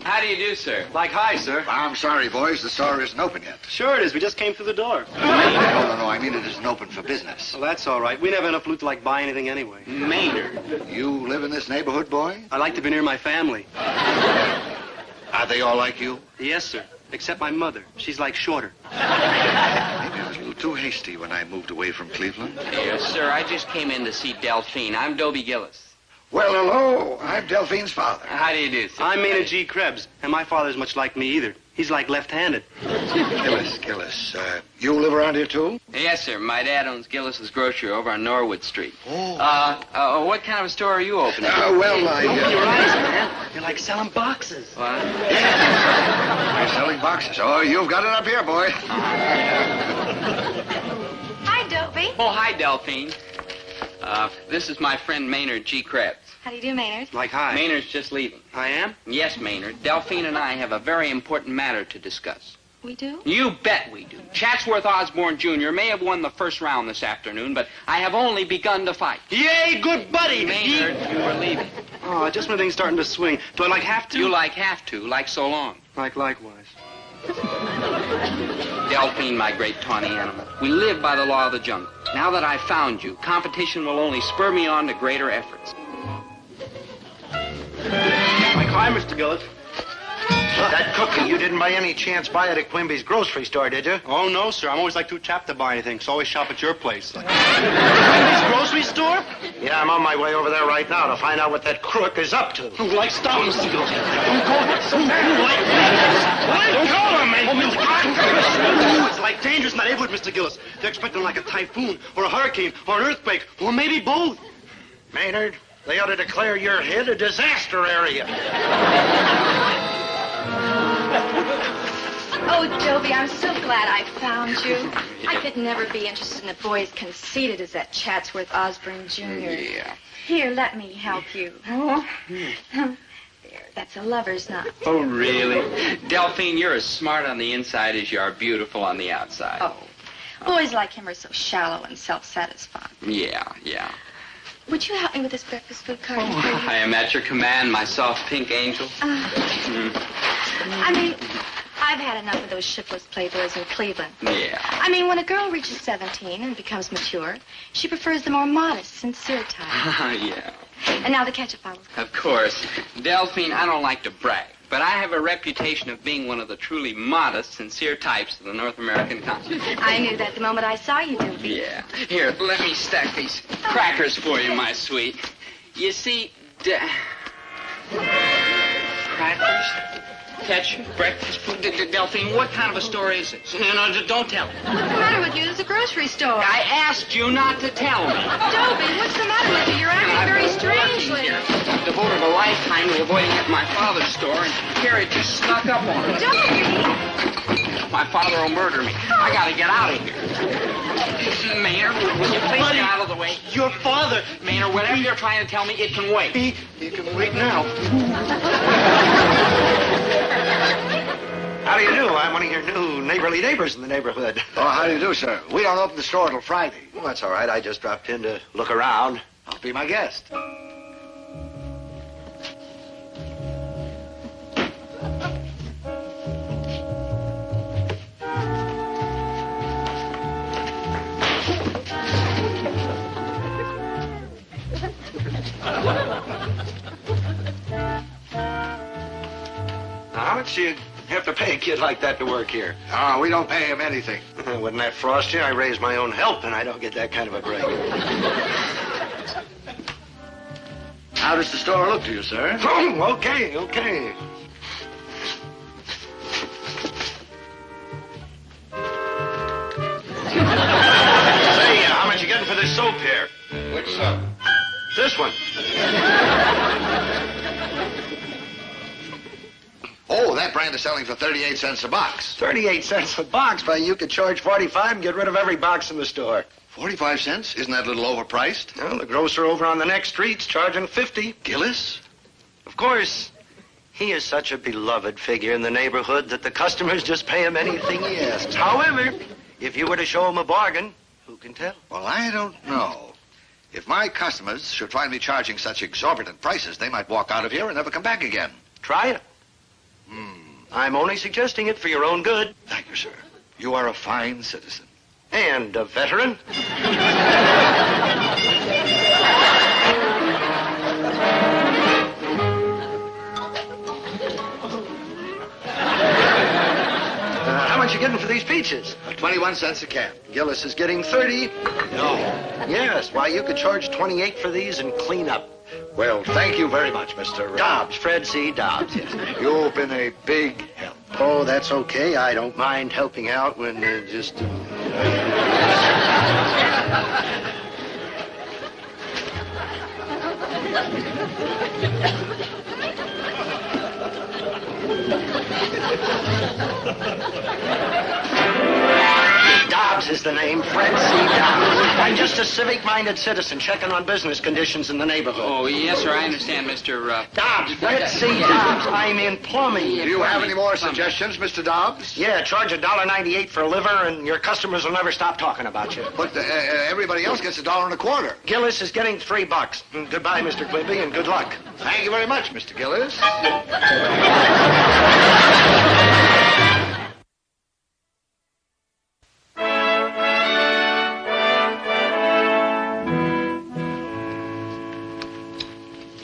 [SPEAKER 2] How do you do, sir?
[SPEAKER 13] Like hi, sir.
[SPEAKER 18] I'm sorry, boys. The store isn't open yet.
[SPEAKER 13] Sure it is. We just came through the door.
[SPEAKER 18] No. I mean it isn't open for business.
[SPEAKER 13] Well, that's all right. We never have enough loot to, buy anything anyway.
[SPEAKER 2] Maynard.
[SPEAKER 18] You live in this neighborhood, boy?
[SPEAKER 13] I like to be near my family.
[SPEAKER 18] Are they all like you?
[SPEAKER 13] Yes, sir. Except my mother. She's shorter.
[SPEAKER 18] Maybe I was a little too hasty when I moved away from Cleveland.
[SPEAKER 2] Yes, sir. I just came in to see Delphine. I'm Dobie Gillis.
[SPEAKER 18] Well, hello. I'm Delphine's father.
[SPEAKER 2] How do you do, sir?
[SPEAKER 13] I'm Maynard G. Krebs, and my father's much like me either. He's left-handed.
[SPEAKER 18] Gillis. You live around here, too?
[SPEAKER 2] Yes, sir. My dad owns Gillis's Grocery over on Norwood Street.
[SPEAKER 18] Oh.
[SPEAKER 2] What kind of a store are you opening?
[SPEAKER 13] Open your eyes, man. You're selling boxes.
[SPEAKER 2] What?
[SPEAKER 18] You're selling boxes. Oh, you've got it up here, boy.
[SPEAKER 11] Hi, Dobie.
[SPEAKER 2] Oh, hi, Delphine. This is my friend Maynard G. Krebs.
[SPEAKER 11] How do you do, Maynard?
[SPEAKER 13] Hi.
[SPEAKER 2] Maynard's just leaving.
[SPEAKER 13] I am?
[SPEAKER 2] Yes, Maynard. Delphine and I have a very important matter to discuss.
[SPEAKER 11] We do?
[SPEAKER 2] You bet we do. Chatsworth Osborne Jr. may have won the first round this afternoon, but I have only begun to fight.
[SPEAKER 13] Yay, good buddy!
[SPEAKER 2] Maynard, you were leaving.
[SPEAKER 13] Oh, just when things starting to swing. Do I have to?
[SPEAKER 2] You have to, like so long.
[SPEAKER 13] Likewise.
[SPEAKER 2] Delphine, my great tawny animal. We live by the law of the jungle. Now that I've found you, competition will only spur me on to greater efforts.
[SPEAKER 13] Hi, Mr. Gillis.
[SPEAKER 3] That cookie, you didn't by any chance buy it at Quimby's grocery store, did you?
[SPEAKER 13] Oh, no, sir. I'm always too chapped to buy anything, so I always shop at your place. Quimby's grocery store?
[SPEAKER 3] Yeah, I'm on my way over there right now to find out what that crook is up to.
[SPEAKER 13] Stop, Mr. Gillis. Don't go there. Don't go there, man. It's dangerous in that neighborhood, Mr. Gillis. They're expecting a typhoon or a hurricane or an earthquake or maybe both.
[SPEAKER 3] Maynard, they ought to declare your head a disaster area.
[SPEAKER 11] Oh, Dobie, I'm so glad I found you. I could never be interested in a boy as conceited as that Chatsworth Osborne Jr.
[SPEAKER 2] Yeah.
[SPEAKER 11] Here, let me help you. Oh. There, that's a lover's knot.
[SPEAKER 2] Oh, really? Delphine, you're as smart on the inside as you are beautiful on the outside.
[SPEAKER 11] Oh, boys like him are so shallow and self-satisfied.
[SPEAKER 2] Yeah.
[SPEAKER 11] Would you help me with this breakfast food card?
[SPEAKER 2] I am at your command, my soft pink angel.
[SPEAKER 11] I mean, I've had enough of those shiftless playboys in Cleveland.
[SPEAKER 2] Yeah.
[SPEAKER 11] I mean, when a girl reaches 17 and becomes mature, she prefers the more modest, sincere type.
[SPEAKER 2] Yeah.
[SPEAKER 11] And now the ketchup bottles.
[SPEAKER 2] Of course. Delphine, I don't like to brag, but I have a reputation of being one of the truly modest, sincere types of the North American continent.
[SPEAKER 11] I knew that the moment I saw you, Dobie.
[SPEAKER 2] Yeah. Here, let me stack these crackers for you, my sweet. You see, crackers? Ketchup? Breakfast food? Delphine, what kind of a store is it? No, don't tell me.
[SPEAKER 11] What's the matter with you? It's a grocery store.
[SPEAKER 2] I asked you not to tell me.
[SPEAKER 11] Dobie, what's the matter with you? You're acting very strangely.
[SPEAKER 2] I've devoted a lifetime to avoiding at my father's store, and here it just snuck up on me.
[SPEAKER 11] Dobie!
[SPEAKER 2] My father will murder me. I gotta get out of here. Maynard, will you please get out of the way?
[SPEAKER 15] Your father.
[SPEAKER 2] Maynard, whatever you're trying to tell me, it can wait.
[SPEAKER 15] He can wait now.
[SPEAKER 3] How do you do? I'm one of your new neighborly neighbors in the neighborhood.
[SPEAKER 18] Oh, how do you do, sir? We don't open the store till Friday.
[SPEAKER 3] Well, that's all right. I just dropped in to look around.
[SPEAKER 18] I'll be my guest.
[SPEAKER 3] How much do you have to pay a kid like that to work here?
[SPEAKER 18] Oh, we don't pay him anything.
[SPEAKER 3] Wouldn't that frost you? I raise my own help, and I don't get that kind of a break.
[SPEAKER 18] How does the store look to you, sir?
[SPEAKER 3] Oh, okay. Say, how much you getting for this soap here?
[SPEAKER 18] Which soap?
[SPEAKER 3] This one.
[SPEAKER 18] Oh, that brand is selling for 38 cents a box.
[SPEAKER 3] 38 cents a box, but you could charge 45 and get rid of every box in the store.
[SPEAKER 18] 45 cents? Isn't that a little overpriced?
[SPEAKER 3] Well, the grocer over on the next street's charging 50.
[SPEAKER 18] Gillis?
[SPEAKER 3] Of course. He is such a beloved figure in the neighborhood that the customers just pay him anything he asks. However, if you were to show him a bargain, who can tell?
[SPEAKER 18] Well, I don't know. If my customers should find me charging such exorbitant prices, they might walk out of here and never come back again.
[SPEAKER 3] Try it. I'm only suggesting it for your own good.
[SPEAKER 18] Thank you, sir. You are a fine citizen.
[SPEAKER 3] And a veteran. How much you getting for these peaches?
[SPEAKER 18] 21 cents a can.
[SPEAKER 3] Gillis is getting 30.
[SPEAKER 18] No.
[SPEAKER 3] Yes, why, you could charge 28 for these and clean up.
[SPEAKER 18] Well, thank you very much, Mr.
[SPEAKER 3] Dobbs, Fred C. Dobbs, yes.
[SPEAKER 18] You've been a big help.
[SPEAKER 3] Oh, that's okay. I don't mind helping out when just... Dobbs is the name, Fred C. Dobbs. I'm just a civic-minded citizen checking on business conditions in the neighborhood.
[SPEAKER 2] Oh, yes, sir, I understand, Mr.
[SPEAKER 3] Dobbs, Fred C. Dobbs. I'm in plumbing.
[SPEAKER 18] Do you have any more suggestions, Mr. Dobbs?
[SPEAKER 3] Yeah, charge $1.98 for a liver, and your customers will never stop talking about you.
[SPEAKER 18] But everybody else gets $1.25.
[SPEAKER 3] Gillis is getting $3. Goodbye, Mr. Quimby, and good luck.
[SPEAKER 18] Thank you very much, Mr. Gillis.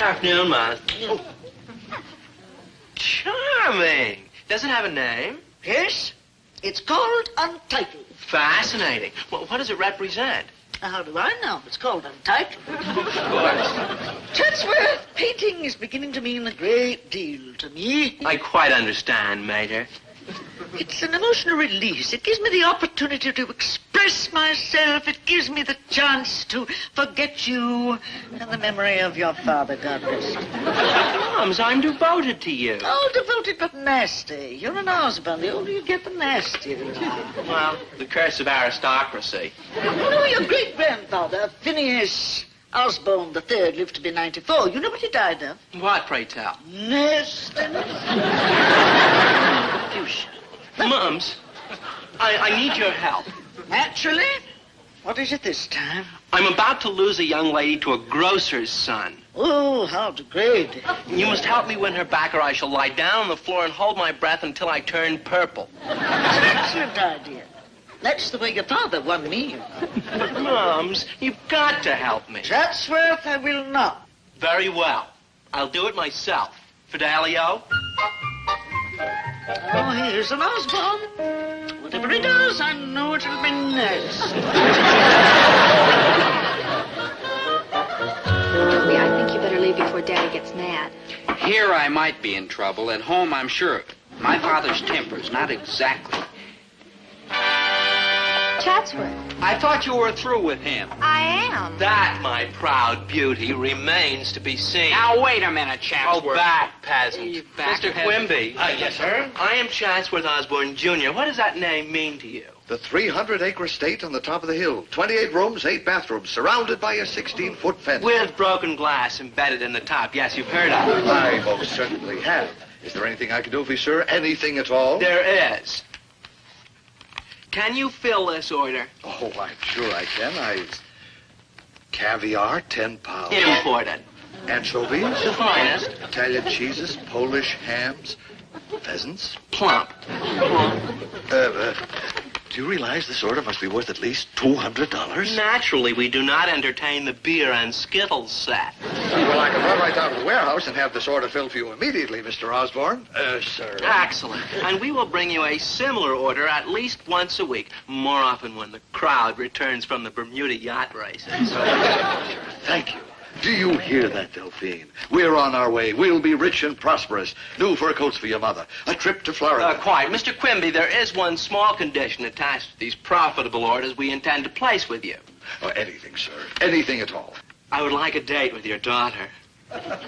[SPEAKER 12] Afternoon, Ma. Oh. Charming. Does it have a name?
[SPEAKER 15] Yes. It's called Untitled.
[SPEAKER 12] Fascinating. Well, what does it represent?
[SPEAKER 15] How do I know? It's called Untitled.
[SPEAKER 12] Of course.
[SPEAKER 15] Chatsworth, painting is beginning to mean a great deal to me.
[SPEAKER 12] I quite understand, Major.
[SPEAKER 15] It's an emotional release. It gives me the opportunity to express myself. It gives me the chance to forget you and the memory of your father, God rest him.
[SPEAKER 12] Moms, I'm devoted to you.
[SPEAKER 15] Oh, devoted but nasty. You're an husband. The older you get, the nastier you are.
[SPEAKER 12] Well, the curse of aristocracy.
[SPEAKER 15] You know, your great-grandfather, Phineas Osborne III, lived to be 94. You know what he died of?
[SPEAKER 12] What, pray tell?
[SPEAKER 15] Nastiness. Confusion.
[SPEAKER 12] Mums, I need your help.
[SPEAKER 15] Naturally. What is it this time?
[SPEAKER 12] I'm about to lose a young lady to a grocer's son.
[SPEAKER 15] Oh, how degrading.
[SPEAKER 12] You must help me win her back, or I shall lie down on the floor and hold my breath until I turn purple.
[SPEAKER 15] That's an excellent idea. That's the way your father won me.
[SPEAKER 12] But, Mums, you've got to help me.
[SPEAKER 15] Chatsworth, I will not.
[SPEAKER 12] Very well. I'll do it myself. Fidelio?
[SPEAKER 15] Oh, here's an Osborne. Whatever he does, I know it'll be nice.
[SPEAKER 5] Dobie, I think you better leave before Daddy gets mad.
[SPEAKER 2] Here I might be in trouble. At home, I'm sure of it. My father's temper's not exactly.
[SPEAKER 11] Chatsworth.
[SPEAKER 2] I thought you were through with him.
[SPEAKER 11] I am.
[SPEAKER 12] That, my proud beauty, remains to be seen.
[SPEAKER 2] Now, wait a minute, Chatsworth.
[SPEAKER 12] Oh, back, peasant.
[SPEAKER 2] Back
[SPEAKER 12] Mr.
[SPEAKER 2] peasant.
[SPEAKER 12] Quimby.
[SPEAKER 10] Yes, sir?
[SPEAKER 12] I am Chatsworth Osborne, Jr. What does that name mean to you?
[SPEAKER 18] The 300-acre estate on the top of the hill. 28 rooms, 8 bathrooms, surrounded by a 16-foot fence.
[SPEAKER 12] With broken glass embedded in the top. Yes, you've heard of it.
[SPEAKER 18] I most certainly have. Is there anything I can do for you, sir? Anything at all?
[SPEAKER 12] There is. Can you fill this order?
[SPEAKER 18] Oh, I'm sure I can. Caviar, 10 pounds.
[SPEAKER 12] Imported.
[SPEAKER 18] Anchovies.
[SPEAKER 12] The finest.
[SPEAKER 18] Italian cheeses, Polish hams, pheasants.
[SPEAKER 12] Plump.
[SPEAKER 18] Do you realize this order must be worth at least $200?
[SPEAKER 12] Naturally, we do not entertain the beer and Skittles set.
[SPEAKER 18] Well, I can run right down to the warehouse and have this order filled for you immediately, Mr. Osborne. Sir.
[SPEAKER 12] Excellent. And we will bring you a similar order at least once a week, more often when the crowd returns from the Bermuda yacht races.
[SPEAKER 18] Thank you. Do you hear that, Delphine? We're on our way. We'll be rich and prosperous. New fur coats for your mother. A trip to Florida.
[SPEAKER 12] Quiet. Mr. Quimby, there is one small condition attached to these profitable orders we intend to place with you.
[SPEAKER 18] Anything, sir. Anything at all.
[SPEAKER 12] I would like a date with your daughter.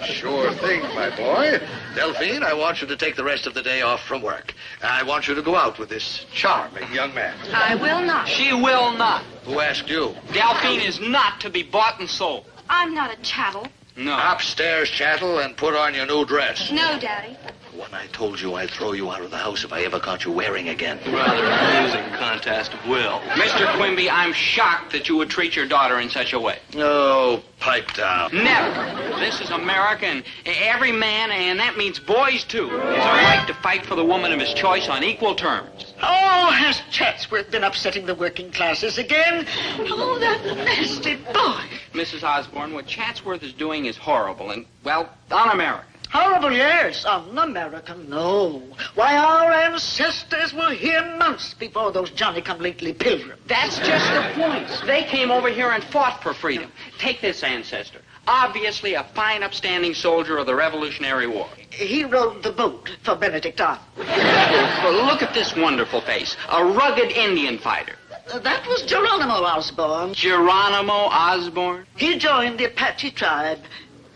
[SPEAKER 18] Sure thing, my boy. Delphine, I want you to take the rest of the day off from work. I want you to go out with this charming young man.
[SPEAKER 11] I will not.
[SPEAKER 2] She will not.
[SPEAKER 18] Who asked you?
[SPEAKER 2] Delphine is not to be bought and sold.
[SPEAKER 11] I'm not a chattel.
[SPEAKER 2] No.
[SPEAKER 18] Upstairs, chattel, and put on your new dress.
[SPEAKER 11] No, Daddy.
[SPEAKER 18] When I told you I'd throw you out of the house if I ever caught you wearing again.
[SPEAKER 12] Rather amusing contest of will.
[SPEAKER 2] Mr. Quimby, I'm shocked that you would treat your daughter in such a way.
[SPEAKER 18] Oh, pipe down.
[SPEAKER 2] Never. This is America, and every man, and that means boys, too, has a right to fight for the woman of his choice on equal terms.
[SPEAKER 15] Oh, has Chatsworth been upsetting the working classes again? Oh, that nasty boy.
[SPEAKER 2] Mrs. Osborne, what Chatsworth is doing is horrible and, well, un-American.
[SPEAKER 15] Horrible, yes. Un-American, no. Why, our ancestors were here months before those Johnny-come-lately pilgrims.
[SPEAKER 2] That's just the point. They came over here and fought for freedom. Take this ancestor. Obviously a fine, upstanding soldier of the Revolutionary War.
[SPEAKER 15] He rowed the boat for Benedict Arnold.
[SPEAKER 2] Well, look at this wonderful face. A rugged Indian fighter.
[SPEAKER 15] That was Geronimo Osborne.
[SPEAKER 2] Geronimo Osborne?
[SPEAKER 15] He joined the Apache tribe.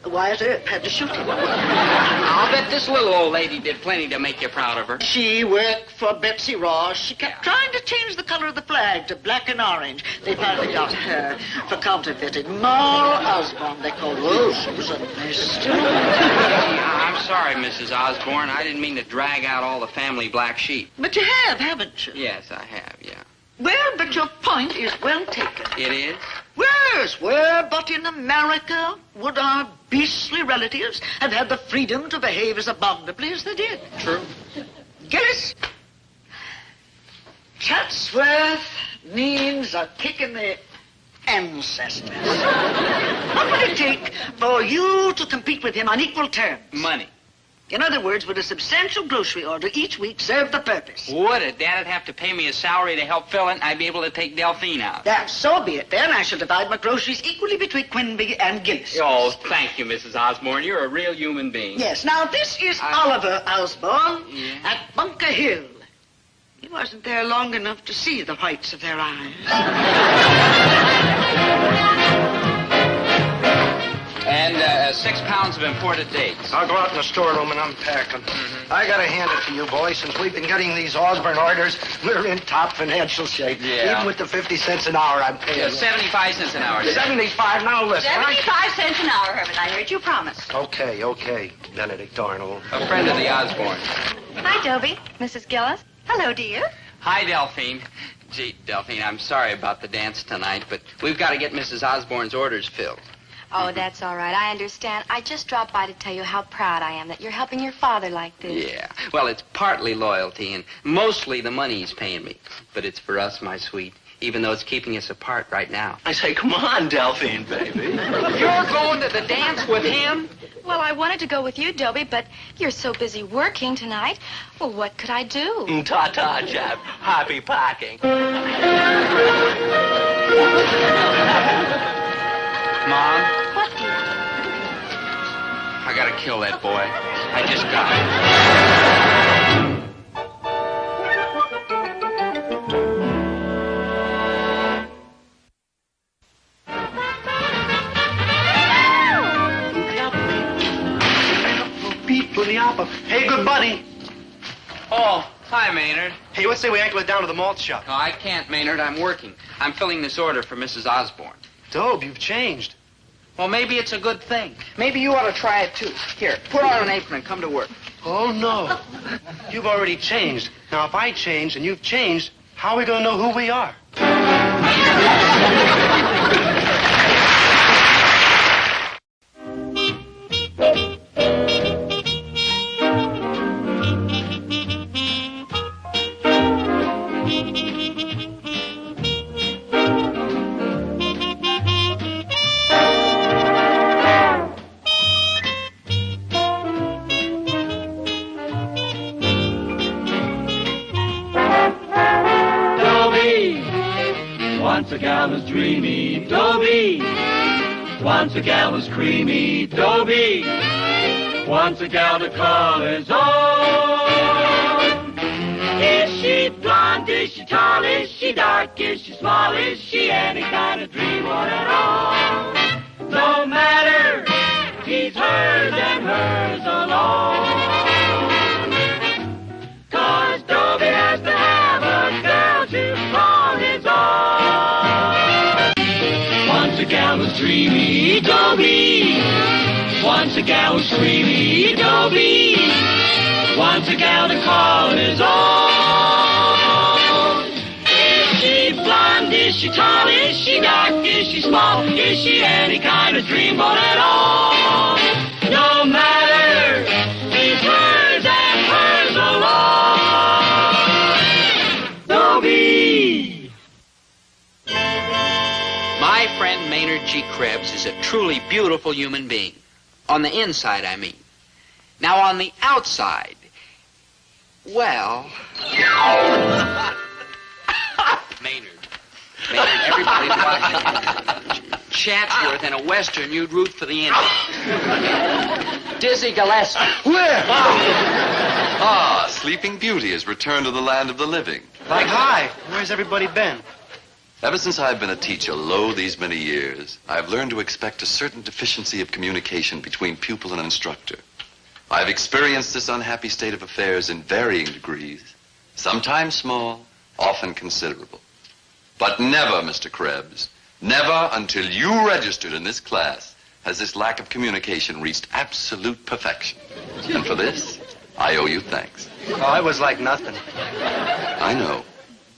[SPEAKER 15] Wyatt Earp had to shoot him.
[SPEAKER 2] I'll bet this little old lady did plenty to make you proud of her.
[SPEAKER 15] She worked for Betsy Ross. She kept trying to change the color of the flag to black and orange. They finally got her for counterfeiting. Moll Osborne, they called her. Oh, she was a mess.
[SPEAKER 2] I'm sorry, Mrs. Osborne. I didn't mean to drag out all the family black sheep.
[SPEAKER 15] But you have, haven't you?
[SPEAKER 2] Yes, I have, yeah.
[SPEAKER 15] Well, but your point is well taken.
[SPEAKER 2] It is?
[SPEAKER 15] Yes, where but in America would our beastly relatives have had the freedom to behave as abominably as they did?
[SPEAKER 2] True.
[SPEAKER 15] Gillis, Chatsworth needs a kick in the ancestors. What would it take for you to compete with him on equal terms?
[SPEAKER 2] Money.
[SPEAKER 15] In other words, would a substantial grocery order each week serve the purpose?
[SPEAKER 2] Would it? Dad'd have to pay me a salary to help fill it, and I'd be able to take Delphine out.
[SPEAKER 15] So be it. Then I shall divide my groceries equally between Quimby and Gillis.
[SPEAKER 2] Oh, thank you, Mrs. Osborne. You're a real human being.
[SPEAKER 15] Yes. Now, this is Oliver Osborne at Bunker Hill. He wasn't there long enough to see the whites of their eyes.
[SPEAKER 2] And 6 pounds of imported dates.
[SPEAKER 3] I'll go out in the storeroom and unpack them. I gotta hand it to you, boys. Since we've been getting these Osborne orders, we're in top financial shape.
[SPEAKER 2] Yeah.
[SPEAKER 3] Even with the 50 cents an hour I'm paying.
[SPEAKER 2] Yeah, 75 cents an hour.
[SPEAKER 3] 75, now listen.
[SPEAKER 5] 75 cents an hour, Herbert. I heard you promise.
[SPEAKER 3] Okay, Benedict Arnold.
[SPEAKER 2] A friend of the Osbornes.
[SPEAKER 11] Hi, Dobie. Mrs. Gillis. Hello, dear.
[SPEAKER 2] Hi, Delphine. Gee, Delphine, I'm sorry about the dance tonight, but we've got to get Mrs. Osborne's orders filled.
[SPEAKER 11] Oh, that's all right. I understand. I just dropped by to tell you how proud I am that you're helping your father like this.
[SPEAKER 2] Yeah. Well, it's partly loyalty and mostly the money he's paying me. But it's for us, my sweet, even though it's keeping us apart right now.
[SPEAKER 12] I say, come on, Delphine, baby.
[SPEAKER 2] You're going to the dance with him?
[SPEAKER 11] Well, I wanted to go with you, Dobie, but you're so busy working tonight. Well, what could I do?
[SPEAKER 12] Ta-ta, chap. Happy packing.
[SPEAKER 2] Mom?
[SPEAKER 11] What, dear?
[SPEAKER 2] I gotta kill that boy. I just got it.
[SPEAKER 13] Hey, good buddy.
[SPEAKER 2] Oh, hi, Maynard.
[SPEAKER 13] Hey, let's say we ankle it down to the malt shop.
[SPEAKER 2] No, I can't, Maynard. I'm working. I'm filling this order for Mrs. Osborne.
[SPEAKER 13] Dobe, you've changed.
[SPEAKER 2] Well, maybe it's a good thing. Maybe you ought to try it, too. Here, put on an apron and come to work.
[SPEAKER 13] Oh, no. You've already changed. Now, if I change and you've changed, how are we going to know who we are?
[SPEAKER 1] Once a gal was dreamy, Dobie. Once a gal was creamy, Dobie. Once a gal to call his own. Is she blonde? Is she tall? Is she dark? Is she small? Is she any kind of dream one at all? No matter, he's hers and hers alone. 'Cause Dobie has to have a girl to call his own. Once a gal was dreamy, Dobie. Once a gal was creamy, Dobie. Once a gal to call his own. Is she blonde? Is she tall? Is she dark? Is she small? Is she any kind of dreamboat at all? No matter, he's hers and hers alone. Dobie.
[SPEAKER 2] My friend Maynard G. Krebs is a truly beautiful human being. On the inside, I mean. Now, on the outside, well... Maynard, everybody's watching. Chatsworth in a Western, you'd root for the Indians. Dizzy Gillespie.
[SPEAKER 6] Where? Ah, Sleeping Beauty has returned to the land of the living.
[SPEAKER 13] Like, hi, where's everybody been?
[SPEAKER 6] Ever since I've been a teacher, lo, these many years, I've learned to expect a certain deficiency of communication between pupil and instructor. I've experienced this unhappy state of affairs in varying degrees, sometimes small, often considerable. But never, Mr. Krebs, never until you registered in this class has this lack of communication reached absolute perfection. And for this, I owe you thanks.
[SPEAKER 13] Oh, it was like nothing.
[SPEAKER 6] I know.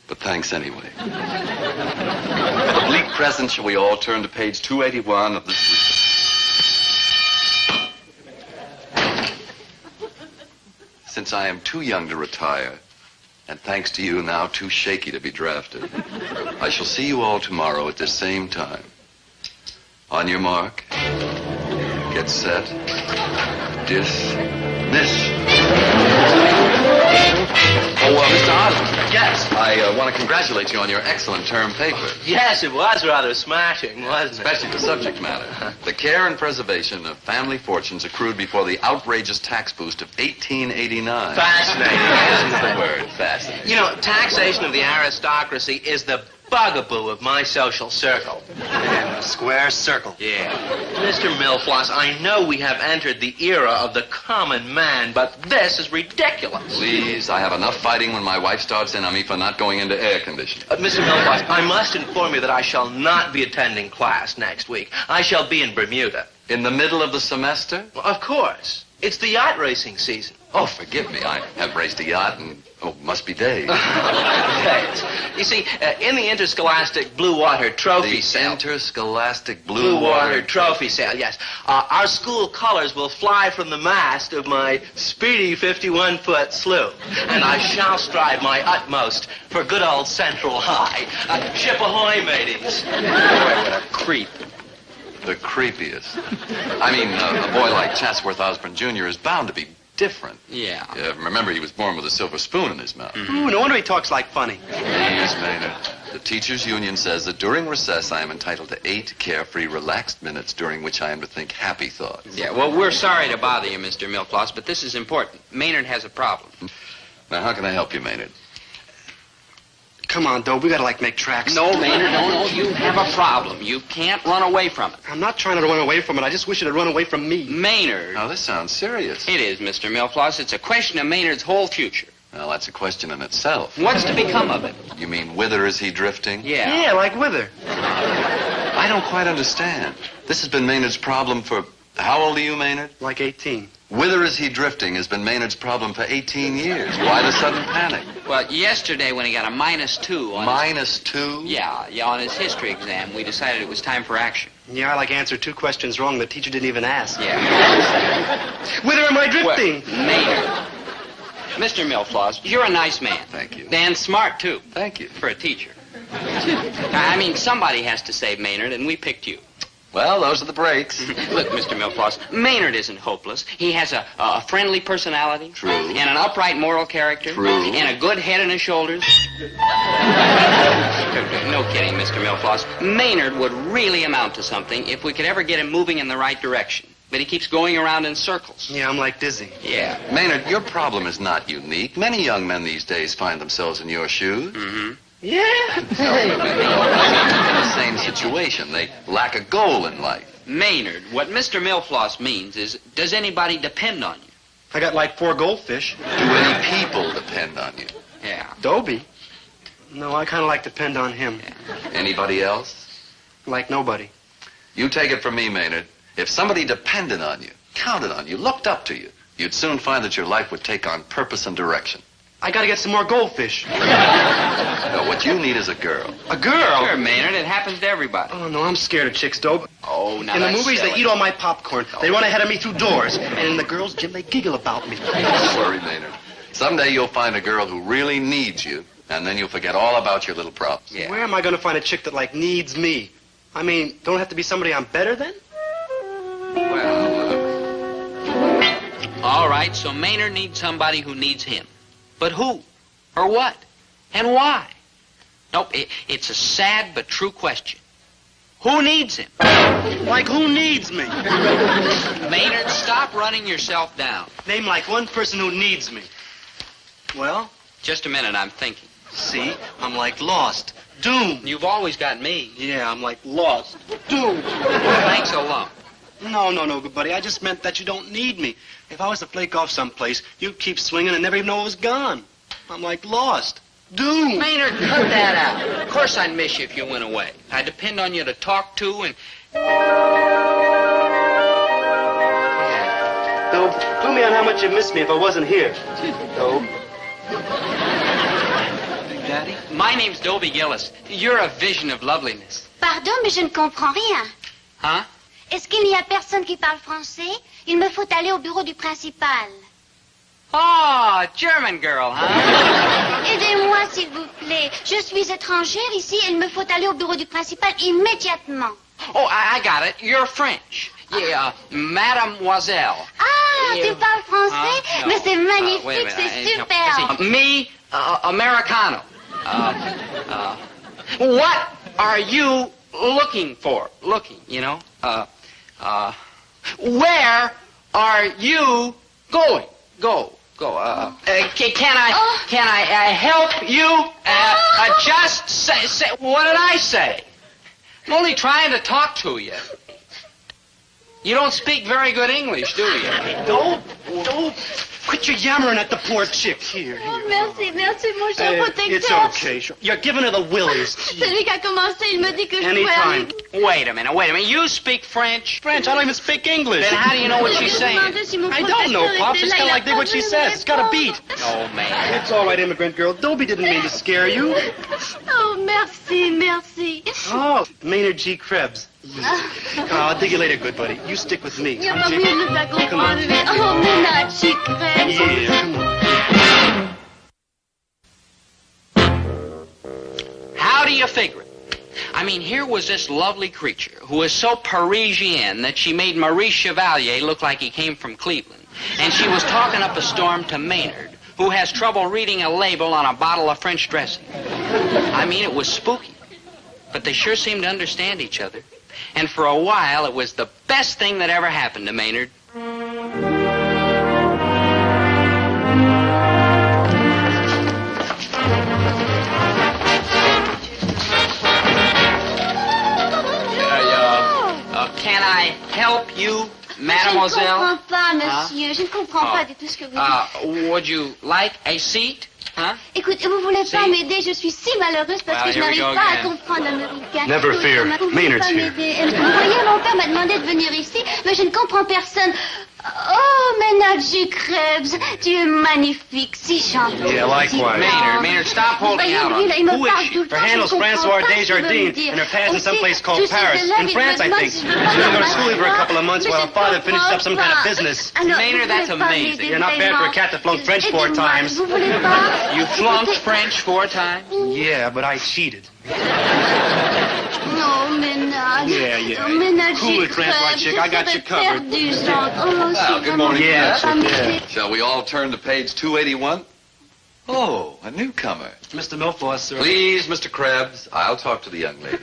[SPEAKER 6] But thanks anyway. For the bleak present, shall we all turn to page 281 of this week? Since I am too young to retire, and thanks to you now too shaky to be drafted, I shall see you all tomorrow at this same time. On your mark, get set, dismiss. Oh, Mr. Osborne.
[SPEAKER 12] Yes?
[SPEAKER 6] I want to congratulate you on your excellent term paper.
[SPEAKER 12] Yes, it was rather smashing, wasn't it?
[SPEAKER 6] Especially the subject matter. The care and preservation of family fortunes accrued before the outrageous tax boost of 1889.
[SPEAKER 12] Fascinating.
[SPEAKER 6] Isn't the word, fascinating.
[SPEAKER 12] You know, taxation of the aristocracy is the bugaboo of my social circle.
[SPEAKER 13] And a square circle.
[SPEAKER 12] Yeah. Mr. Milfloss, I know we have entered the era of the common man, but this is ridiculous.
[SPEAKER 6] Please, I have enough fighting when my wife starts in on me for not going into air conditioning.
[SPEAKER 12] Mr. Milfloss, I must inform you that I shall not be attending class next week. I shall be in Bermuda.
[SPEAKER 6] In the middle of the semester?
[SPEAKER 12] Well, of course. It's the yacht racing season.
[SPEAKER 6] Oh, forgive me. I have raced a yacht and, must be days.
[SPEAKER 12] Days. You see, in the interscholastic Blue Water Trophy sale...
[SPEAKER 6] Interscholastic
[SPEAKER 12] Blue Water Trophy sale, yes. Our school colors will fly from the mast of my speedy 51-foot sloop. And I shall strive my utmost for good old Central High. Ship ahoy, mateys.
[SPEAKER 6] Boy, what a creep. The creepiest. I mean, a boy like Chatsworth Osborne Jr. is bound to be different.
[SPEAKER 2] Yeah.
[SPEAKER 6] Remember, he was born with a silver spoon in his mouth.
[SPEAKER 13] Ooh, no wonder he talks like funny.
[SPEAKER 6] Please, Maynard. The teachers' union says that during recess, I am entitled to 8 carefree, relaxed minutes during which I am to think happy thoughts.
[SPEAKER 2] Yeah, well, we're sorry to bother you, Mr. Milfloss, but this is important. Maynard has a problem.
[SPEAKER 6] Now, how can I help you, Maynard?
[SPEAKER 13] Come on, Dobe. We gotta, make tracks.
[SPEAKER 2] No, Maynard, no. You have a problem. You can't run away from it.
[SPEAKER 13] I'm not trying to run away from it. I just wish it had run away from me.
[SPEAKER 2] Maynard.
[SPEAKER 6] Now, this sounds serious.
[SPEAKER 2] It is, Mr. Milfloss. It's a question of Maynard's whole future.
[SPEAKER 6] Well, that's a question in itself.
[SPEAKER 2] What's to become of it?
[SPEAKER 6] You mean whither is he drifting?
[SPEAKER 2] Yeah.
[SPEAKER 13] Yeah, like whither.
[SPEAKER 6] I don't quite understand. This has been Maynard's problem for... How old are you, Maynard?
[SPEAKER 13] Like 18.
[SPEAKER 6] Whither is he drifting has been Maynard's problem for 18 years. Why the sudden panic?
[SPEAKER 2] Well, yesterday when he got a -2 on
[SPEAKER 6] -2?
[SPEAKER 2] Yeah, on his history exam, we decided it was time for action.
[SPEAKER 13] Yeah, I answered 2 questions wrong. The teacher didn't even ask.
[SPEAKER 2] Yeah.
[SPEAKER 13] Whither am I drifting?
[SPEAKER 2] Well, Maynard. Mr. Milfloss, you're a nice man.
[SPEAKER 6] Thank you.
[SPEAKER 2] And smart, too.
[SPEAKER 6] Thank you.
[SPEAKER 2] For a teacher. I mean, somebody has to save Maynard, and we picked you.
[SPEAKER 6] Well, those are the breaks.
[SPEAKER 2] Look, Mr. Milfloss, Maynard isn't hopeless. He has a friendly personality.
[SPEAKER 6] True.
[SPEAKER 2] And an upright moral character.
[SPEAKER 6] True.
[SPEAKER 2] And a good head on his shoulders. No kidding, Mr. Milfloss. Maynard would really amount to something if we could ever get him moving in the right direction. But he keeps going around in circles.
[SPEAKER 13] Yeah, I'm like dizzy.
[SPEAKER 2] Yeah.
[SPEAKER 6] Maynard, your problem is not unique. Many young men these days find themselves in your shoes.
[SPEAKER 2] Mm-hmm.
[SPEAKER 13] Yeah.
[SPEAKER 6] In the same situation. They lack a goal in life.
[SPEAKER 2] Maynard, what Mr. Milfloss means is, does anybody depend on you?
[SPEAKER 13] I got 4 goldfish.
[SPEAKER 6] Do any people depend on you?
[SPEAKER 2] Yeah.
[SPEAKER 13] Dobie? No, I kind of depend on him.
[SPEAKER 6] Yeah. Anybody else?
[SPEAKER 13] Like nobody.
[SPEAKER 6] You take it from me, Maynard. If somebody depended on you, counted on you, looked up to you, you'd soon find that your life would take on purpose and direction.
[SPEAKER 13] I gotta get some more goldfish.
[SPEAKER 6] No, what you need is a girl.
[SPEAKER 13] A girl?
[SPEAKER 2] Sure, Maynard. It happens to everybody.
[SPEAKER 13] Oh, no, I'm scared of chicks, Dobe.
[SPEAKER 2] Oh, now
[SPEAKER 13] in the
[SPEAKER 2] that's
[SPEAKER 13] movies,
[SPEAKER 2] silly.
[SPEAKER 13] they eat all my popcorn. They run ahead of me through doors. And in the girls' gym, they giggle about me.
[SPEAKER 6] Don't worry, Maynard. Someday you'll find a girl who really needs you, and then you'll forget all about your little problems.
[SPEAKER 2] Yeah.
[SPEAKER 13] Where am I gonna find a chick that, needs me? I mean, don't it have to be somebody I'm better than?
[SPEAKER 6] Well,
[SPEAKER 2] All right, so Maynard needs somebody who needs him. But who? Or what? And why? Nope, it's a sad but true question. Who needs him?
[SPEAKER 13] Like who needs me?
[SPEAKER 2] Maynard, stop running yourself down.
[SPEAKER 13] Name one person who needs me. Well?
[SPEAKER 2] Just a minute, I'm thinking.
[SPEAKER 13] See? I'm lost. Doomed.
[SPEAKER 2] You've always got me.
[SPEAKER 13] Yeah, I'm lost. Doomed.
[SPEAKER 2] Thanks a lot.
[SPEAKER 13] No, good buddy. I just meant that you don't need me. If I was to flake off someplace, you'd keep swinging and never even know it was gone. I'm lost. Doomed.
[SPEAKER 2] Maynard, cut that out. Of course I'd miss you if you went away. I depend on you to talk to and...
[SPEAKER 13] Dobe, clue me on how much you missed me if I wasn't here. Dobe.
[SPEAKER 2] Daddy? My name's Dobie Gillis. You're a vision of loveliness.
[SPEAKER 16] Pardon, mais je ne comprends rien.
[SPEAKER 2] Huh?
[SPEAKER 16] Est-ce qu'il n'y a personne qui parle français? Il me faut aller au bureau du principal.
[SPEAKER 2] Oh, German girl, huh?
[SPEAKER 16] Aidez-moi, s'il vous plaît. Je suis étrangère ici et il me faut aller au bureau du principal immédiatement.
[SPEAKER 2] Oh, I got it. You're French. Yeah, mademoiselle.
[SPEAKER 16] Ah, tu parles français?
[SPEAKER 2] No.
[SPEAKER 16] Mais c'est
[SPEAKER 2] Wait a
[SPEAKER 16] magnifique,
[SPEAKER 2] minute.
[SPEAKER 16] c'est
[SPEAKER 2] No,
[SPEAKER 16] super.
[SPEAKER 2] me, Americano. What are you looking for? Looking, where are you going? Go. Can I help you? Just say, what did I say? I'm only trying to talk to you. You don't speak very good English, do you?
[SPEAKER 13] Dobe, quit your yammering at the poor chick. Here.
[SPEAKER 16] Oh, merci, mon cher protecteur.
[SPEAKER 13] It's okay. You're giving her the willies.
[SPEAKER 16] Celui qui a commencé, il me dit que je pourrais
[SPEAKER 13] Anytime.
[SPEAKER 16] aller...
[SPEAKER 2] Wait a minute. You speak French?
[SPEAKER 13] French, I don't even speak English.
[SPEAKER 2] Then how do you know what she's
[SPEAKER 16] Je
[SPEAKER 2] saying?
[SPEAKER 16] demandais si mon
[SPEAKER 13] I don't know,
[SPEAKER 16] protecteur
[SPEAKER 13] Pops.
[SPEAKER 16] était
[SPEAKER 13] It's
[SPEAKER 16] là,
[SPEAKER 13] kind
[SPEAKER 16] il
[SPEAKER 13] of
[SPEAKER 16] a
[SPEAKER 13] like dig what
[SPEAKER 16] pas
[SPEAKER 13] she
[SPEAKER 16] voulu
[SPEAKER 13] says. It's got a beat.
[SPEAKER 2] Oh, man.
[SPEAKER 13] It's all right, immigrant girl. Dobie didn't mean to scare you.
[SPEAKER 16] Oh, merci.
[SPEAKER 13] Oh, Maynard G. Krebs. I'll dig you later, good buddy. You stick with me.
[SPEAKER 16] Il va mieux ne pas comprendre. Oh, Ménard, j'y crève.
[SPEAKER 13] Yeah, come on.
[SPEAKER 2] How do you figure it? I mean, here was this lovely creature who was so Parisienne that she made Maurice Chevalier look like he came from Cleveland. And she was talking up a storm to Maynard, who has trouble reading a label on a bottle of French dressing. I mean, it was spooky. But they sure seemed to understand each other. And for a while, it was the best thing that ever happened to Maynard. help you, mademoiselle?
[SPEAKER 16] Je ne comprends pas, monsieur. Je ne comprends pas du tout ce que vous dites.
[SPEAKER 2] Would you like a seat? Huh?
[SPEAKER 16] Écoute, vous voulez pas m'aider? Je suis si malheureuse parce que je n'arrive pas à comprendre l'américain.
[SPEAKER 17] Never fear. Maynard's here.
[SPEAKER 16] Vous voyez, mon père m'a demandé de venir ici, mais je ne comprends personne. Oh, Maynard G. Krebs, tu es magnifique, si gentil.
[SPEAKER 13] Yeah, likewise.
[SPEAKER 2] Maynard, stop holding out on me.
[SPEAKER 13] Who is she? Her handle's Francois Desjardins, and her past is someplace called Paris. In France, I think. She's going to go to school for a couple of months while her father finishes up some kind of business.
[SPEAKER 2] Maynard, that's amazing.
[SPEAKER 13] You're not bad for a cat that flunked French 4 times.
[SPEAKER 2] You flunked French 4 times?
[SPEAKER 13] Yeah, but I cheated.
[SPEAKER 16] No, Maynard.
[SPEAKER 13] Yeah.
[SPEAKER 16] Maynard
[SPEAKER 13] Cool it, Francois chick. I got you covered.
[SPEAKER 6] Well, good morning.
[SPEAKER 13] Yeah.
[SPEAKER 6] Shall we all turn to page 281? Oh, a newcomer.
[SPEAKER 13] Mr. Milfoss, sir.
[SPEAKER 6] Please, Mr. Krebs, I'll talk to the young lady.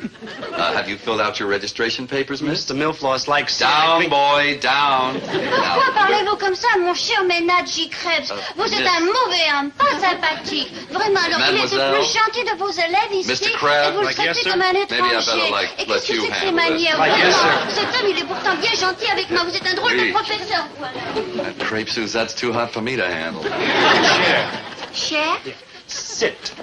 [SPEAKER 6] Have you filled out your registration papers, miss?
[SPEAKER 13] Mr. Milfoss likes...
[SPEAKER 6] Down, boy, down.
[SPEAKER 16] Pourquoi parlez-vous comme ça, mon cher Maynard G. Krebs? Vous êtes un mauvais homme, pas sympathique. Vraiment, alors il est le plus gentil de vos élèves ici.
[SPEAKER 6] Mr. Krebs,
[SPEAKER 16] et vous le traitez comme un étranger.
[SPEAKER 6] Maybe I better,
[SPEAKER 16] et
[SPEAKER 6] let
[SPEAKER 16] qu'est-ce que
[SPEAKER 6] you
[SPEAKER 16] c'est que ces
[SPEAKER 6] handle
[SPEAKER 16] manières?
[SPEAKER 6] it.
[SPEAKER 13] Like, yes, sir.
[SPEAKER 16] Cet homme, il est pourtant bien gentil avec moi. Vous êtes un drôle de professeur, voilà.
[SPEAKER 6] That crepe Suze, that's too hot for me to handle.
[SPEAKER 16] Cher?
[SPEAKER 13] Sit.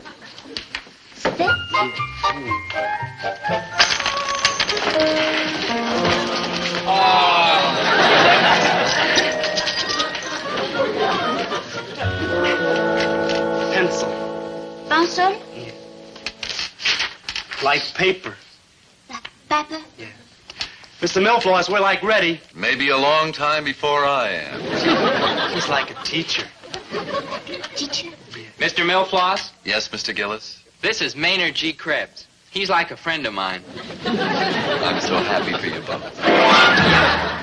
[SPEAKER 13] Pencil.
[SPEAKER 16] Pencil?
[SPEAKER 13] Like paper.
[SPEAKER 16] Paper?
[SPEAKER 13] Yeah. Mr. Milfoss, we're like ready.
[SPEAKER 6] Maybe a long time before I am.
[SPEAKER 13] He's like a teacher.
[SPEAKER 16] Teacher?
[SPEAKER 2] Mr. Milfoss?
[SPEAKER 6] Yes, Mr. Gillis?
[SPEAKER 2] This is Maynard G. Krebs. He's like a friend of mine.
[SPEAKER 6] I'm so happy for you both.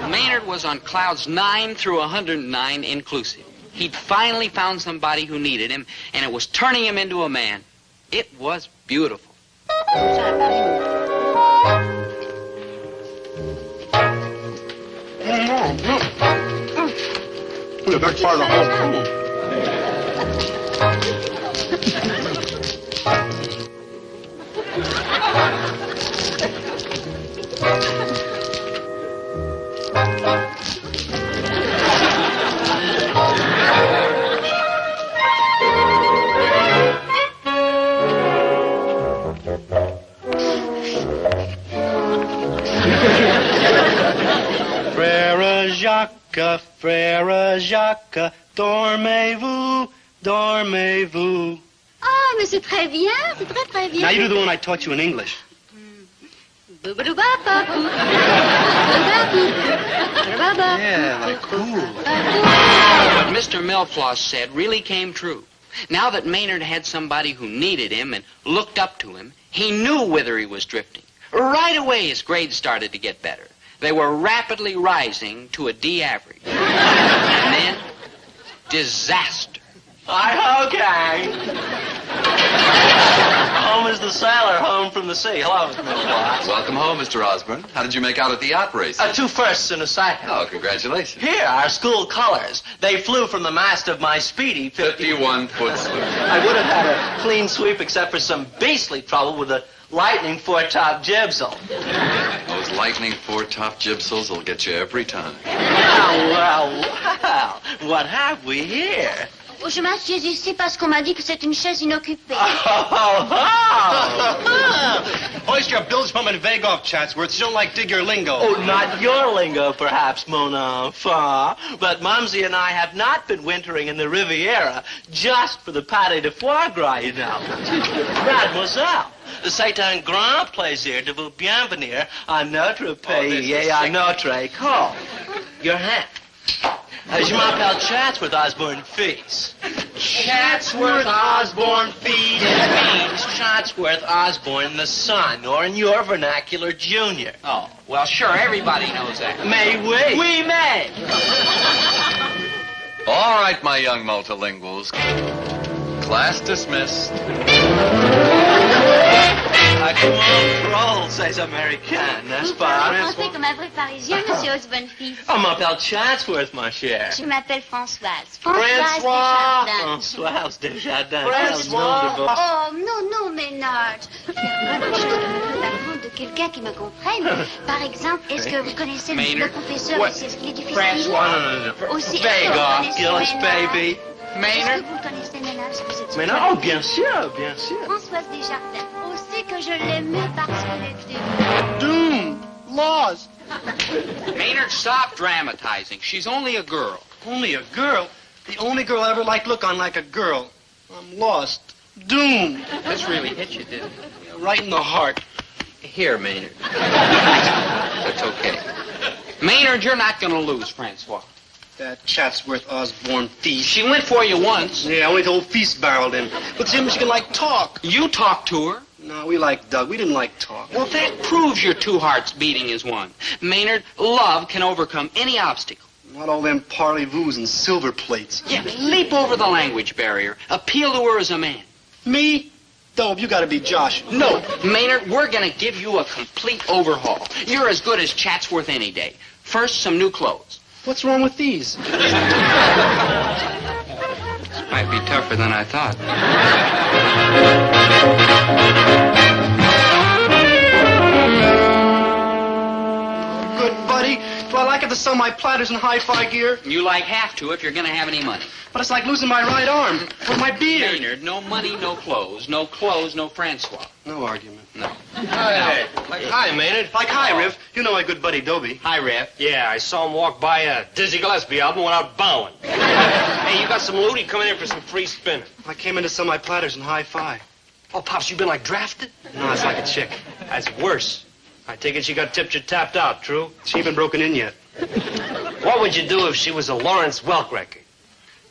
[SPEAKER 2] Maynard was on clouds 9 through 109 inclusive. He'd finally found somebody who needed him, and it was turning him into a man. It was beautiful.
[SPEAKER 10] The next part of the whole.
[SPEAKER 13] Frère Jacques, dormez-vous, dormez-vous.
[SPEAKER 16] Oh, mais c'est très bien, c'est très très bien.
[SPEAKER 13] Now you do the one I taught you in English. Yeah, like cool.
[SPEAKER 2] What Mr. Milfoss said really came true. Now that Maynard had somebody who needed him and looked up to him, he knew whither he was drifting. Right away, his grades started to get better. They were rapidly rising to a D average. And then, disaster.
[SPEAKER 12] Hi-ho, gang. Home is the sailor, home from the sea. Hello, Mr. Milfoss.
[SPEAKER 6] Welcome home, Mr. Osborne. How did you make out at the yacht race?
[SPEAKER 12] 2 firsts and a second.
[SPEAKER 6] Oh, congratulations.
[SPEAKER 12] Here, our school colors. They flew from the mast of my speedy
[SPEAKER 6] 51-foot sloop.
[SPEAKER 12] I would have had a clean sweep except for some beastly trouble with the lightning foretop jibsail.
[SPEAKER 6] Those lightning foretop jibsails will get you every time.
[SPEAKER 12] Well. What have we here?
[SPEAKER 16] Je m'assieds ici parce qu'on m'a dit que c'est une chaise inoccupée.
[SPEAKER 13] Hoist your bilge from and vague off, Chatsworth. You don't like dig your lingo.
[SPEAKER 12] Oh, not your lingo, perhaps, mon enfant. But Mumsy and I have not been wintering in the Riviera just for the pâté de foie gras, you know. Mademoiselle, c'est un grand plaisir de vous bienvenir à notre pays et à notre école. Your hand. Je m'appelle Chatsworth Osborne Feast. Chatsworth Osborne Feast means Chatsworth Osborne the son, or in your vernacular, Junior.
[SPEAKER 2] Oh, well, sure, everybody knows that.
[SPEAKER 12] May we? We may.
[SPEAKER 6] All right, my young multilinguals. Class dismissed.
[SPEAKER 12] Comment ces Américains, n'est-ce pas?
[SPEAKER 16] Vous parlez comme un vrai Parisien, monsieur Osborne Fils.
[SPEAKER 12] On m'appelle Chatsworth, ma chère.
[SPEAKER 16] Je m'appelle Françoise.
[SPEAKER 12] Françoise Desjardins.
[SPEAKER 16] Oh, non, Maynard. Je te demande de quelle quelqu'un qui me comprenne. Par exemple, est-ce que vous connaissez le
[SPEAKER 2] Maynard.
[SPEAKER 16] professeur
[SPEAKER 2] What?
[SPEAKER 16] de les difficiles?
[SPEAKER 2] Francois.
[SPEAKER 16] Aussi,
[SPEAKER 12] Vague
[SPEAKER 16] est-ce que vous
[SPEAKER 12] off,
[SPEAKER 16] connaissez
[SPEAKER 12] Gillis,
[SPEAKER 16] Maynard?
[SPEAKER 12] baby.
[SPEAKER 2] Maynard.
[SPEAKER 16] Est-ce que vous le connaissez, Maynard? Est-ce que vous êtes
[SPEAKER 12] Maynard, oh, bien sûr, bien sûr.
[SPEAKER 16] Françoise Desjardins. Aussi que je l'aimais parce qu'elle était...
[SPEAKER 13] Doom. Lost.
[SPEAKER 2] Maynard, stop dramatizing. She's only a girl.
[SPEAKER 13] Only a girl? The only girl I ever liked look on like a girl. I'm lost. Doomed.
[SPEAKER 2] This really hit you, didn't it?
[SPEAKER 13] Right in the heart.
[SPEAKER 2] Here, Maynard. That's okay. Maynard, you're not going to lose, Francois.
[SPEAKER 13] That Chatsworth Osborne thief.
[SPEAKER 2] She went for you once.
[SPEAKER 13] Yeah, only the old feast barreled in. But Jim, she can like talk.
[SPEAKER 2] You talked to her.
[SPEAKER 13] No, we like Doug. We didn't like talk.
[SPEAKER 2] Well, that proves your two hearts beating as one. Maynard, love can overcome any obstacle.
[SPEAKER 13] Not all them parley-voos and silver plates.
[SPEAKER 2] Yeah, leap over the language barrier. Appeal to her as a man.
[SPEAKER 13] Me? Dobe, you gotta be Josh.
[SPEAKER 2] No, Maynard, we're going to give you a complete overhaul. You're as good as Chatsworth any day. First, some new clothes.
[SPEAKER 13] What's wrong with these?
[SPEAKER 2] Might be tougher than I thought.
[SPEAKER 13] Good buddy. Do I like it to sell my platters in hi-fi gear?
[SPEAKER 2] You like have to if you're going to have any money.
[SPEAKER 13] But it's like losing my right arm with my beard.
[SPEAKER 2] Maynard, no money, no clothes. No clothes, no Francois.
[SPEAKER 13] No argument.
[SPEAKER 2] No.
[SPEAKER 3] Hey, like, hi, Maynard.
[SPEAKER 13] Like, hi, Riv. You know my good buddy, Dobie.
[SPEAKER 2] Hi, Rev.
[SPEAKER 3] Yeah, I saw him walk by a Dizzy Gillespie album without bowing. Hey, you got some loot? Come in here for some free spinning.
[SPEAKER 13] I came in to sell my platters in hi-fi.
[SPEAKER 3] Oh, Pops, you been, like, drafted?
[SPEAKER 13] No, it's like a chick.
[SPEAKER 3] That's worse. I take it she got tipped you tapped out, true?
[SPEAKER 13] She ain't been broken in yet.
[SPEAKER 3] What would you do if she was a Lawrence Welk record?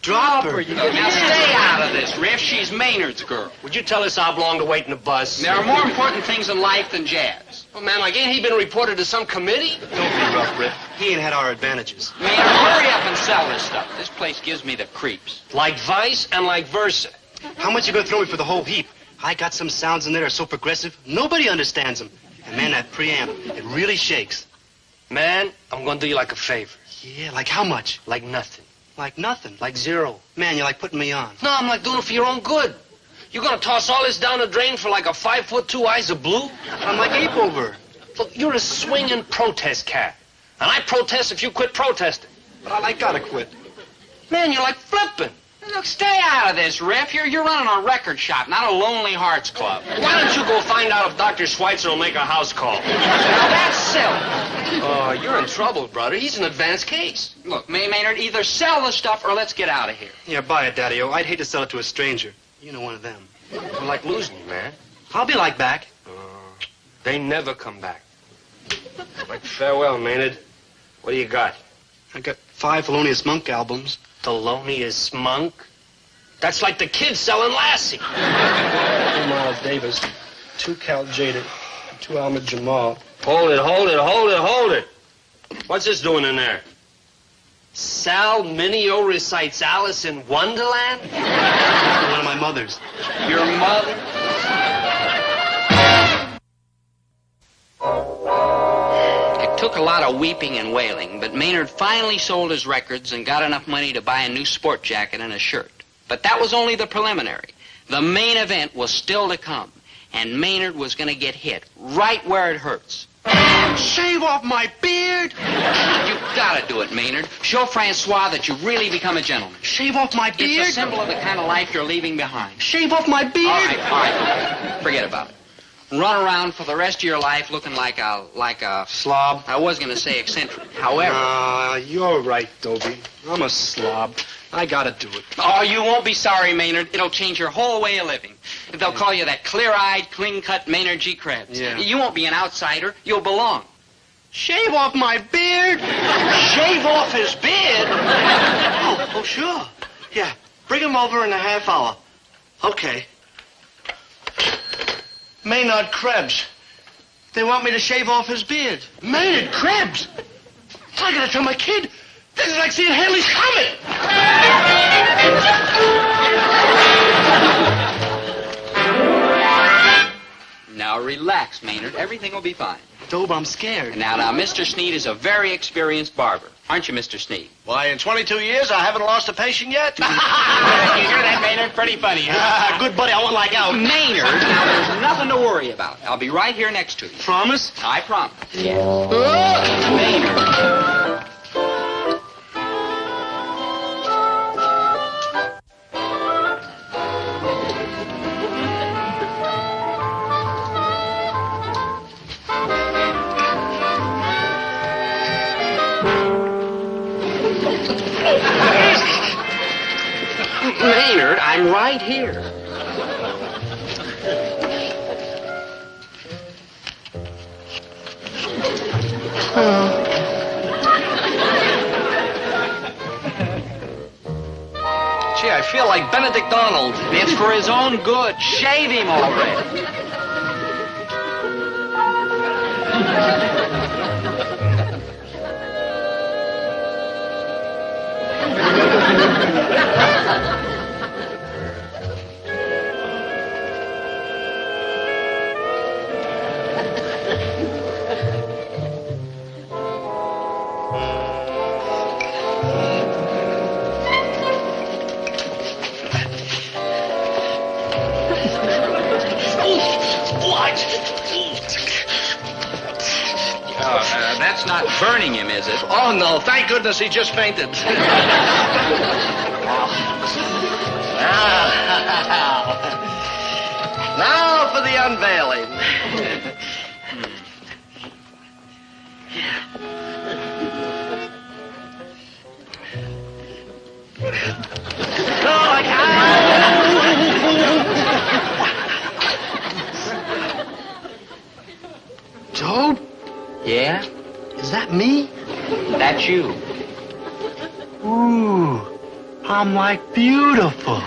[SPEAKER 13] Drop her.
[SPEAKER 2] Now stay out of this, Riff. She's Maynard's girl.
[SPEAKER 3] Would you tell us how long to wait in the bus?
[SPEAKER 2] There are more important things in life than jazz.
[SPEAKER 3] Oh, man, like, ain't he been reported to some committee?
[SPEAKER 13] Don't be rough, Riff. He ain't had our advantages.
[SPEAKER 2] Maynard, hurry up and sell this stuff. This place gives me the creeps.
[SPEAKER 3] Like Vice and like Versa.
[SPEAKER 13] How much you gonna throw me for the whole heap? I got some sounds in there that are so progressive, nobody understands them. And, man, that preamp, it really shakes.
[SPEAKER 3] Man, I'm gonna do you like a favor.
[SPEAKER 13] Yeah, like how much?
[SPEAKER 3] Like nothing.
[SPEAKER 13] Like nothing.
[SPEAKER 3] Like zero.
[SPEAKER 13] Man, you're like putting me on.
[SPEAKER 3] No, I'm like doing it for your own good. You gonna toss all this down the drain for like a 5'2" eyes of blue?
[SPEAKER 13] I'm like ape over.
[SPEAKER 3] Look, you're a swinging protest cat. And I protest if you quit protesting.
[SPEAKER 13] But I gotta quit.
[SPEAKER 3] Man, you're like flipping.
[SPEAKER 2] Look, stay out of this, Riff. You're running a record shop, not a Lonely Hearts Club.
[SPEAKER 3] Why don't you go find out if Dr. Schweitzer will make a house call?
[SPEAKER 2] Now, that's silly.
[SPEAKER 3] Oh, you're in trouble, brother. He's an advanced case.
[SPEAKER 2] Look, Maynard, either sell the stuff or let's get out of here.
[SPEAKER 13] Yeah, buy it, Daddy-O. I'd hate to sell it to a stranger. You know, one of them.
[SPEAKER 3] I like losing you, man.
[SPEAKER 13] I'll be like back.
[SPEAKER 3] They never come back. Like, farewell, Maynard. What do you got?
[SPEAKER 13] I got 5 Thelonious Monk albums.
[SPEAKER 3] Thelonious Monk? That's like the kid selling Lassie.
[SPEAKER 13] 2 Miles Davis, 2 Cal Jaded, 2 Ahmed Jamal.
[SPEAKER 3] Hold it. What's this doing in there? Sal Mineo recites Alice in Wonderland?
[SPEAKER 13] One of my mothers.
[SPEAKER 2] Your mother? It took a lot of weeping and wailing, but Maynard finally sold his records and got enough money to buy a new sport jacket and a shirt. But that was only the preliminary. The main event was still to come, and Maynard was going to get hit right where it hurts.
[SPEAKER 13] Shave off my beard?
[SPEAKER 2] You've got to do it, Maynard. Show Francois that you've really become a gentleman.
[SPEAKER 13] Shave off my beard?
[SPEAKER 2] It's a symbol of the kind of life you're leaving behind.
[SPEAKER 13] Shave off my beard?
[SPEAKER 2] All right. Forget about it. Run around for the rest of your life looking like a
[SPEAKER 13] slob.
[SPEAKER 2] I was going to say eccentric. However...
[SPEAKER 13] you're right, Dobie. I'm a slob. I gotta do it.
[SPEAKER 2] Oh, you won't be sorry, Maynard. It'll change your whole way of living. They'll call you that clear-eyed, clean-cut Maynard G. Krebs.
[SPEAKER 13] Yeah.
[SPEAKER 2] You won't be an outsider. You'll belong.
[SPEAKER 13] Shave off my beard?
[SPEAKER 15] Shave off his beard? Oh, sure. Yeah, bring him over in a half hour. Okay. Maynard Krebs. They want me to shave off his beard.
[SPEAKER 13] Maynard Krebs? I gotta tell my kid. This is like seeing Haley's Comet.
[SPEAKER 2] Now, relax, Maynard. Everything will be fine.
[SPEAKER 13] Dobe, I'm scared.
[SPEAKER 2] Now, Mr. Sneed is a very experienced barber. Aren't you, Mr. Sneed?
[SPEAKER 13] Why, in 22 years, I haven't lost a patient yet.
[SPEAKER 2] You hear that, Maynard? Pretty funny, huh?
[SPEAKER 13] Good buddy, I won't like out.
[SPEAKER 2] Maynard, now there's nothing to worry about. I'll be right here next to you.
[SPEAKER 13] Promise?
[SPEAKER 2] I promise. Yes. Maynard. Maynard, I'm right here. Gee, I feel like Benedict Arnold. It's for his own good. Shave him already. That's not burning him, is it?
[SPEAKER 13] Oh, no. Thank goodness he just fainted.
[SPEAKER 12] Now for the unveiling.
[SPEAKER 13] Job?
[SPEAKER 2] Yeah?
[SPEAKER 13] Is that me?
[SPEAKER 2] That's you.
[SPEAKER 13] Ooh, I'm like beautiful.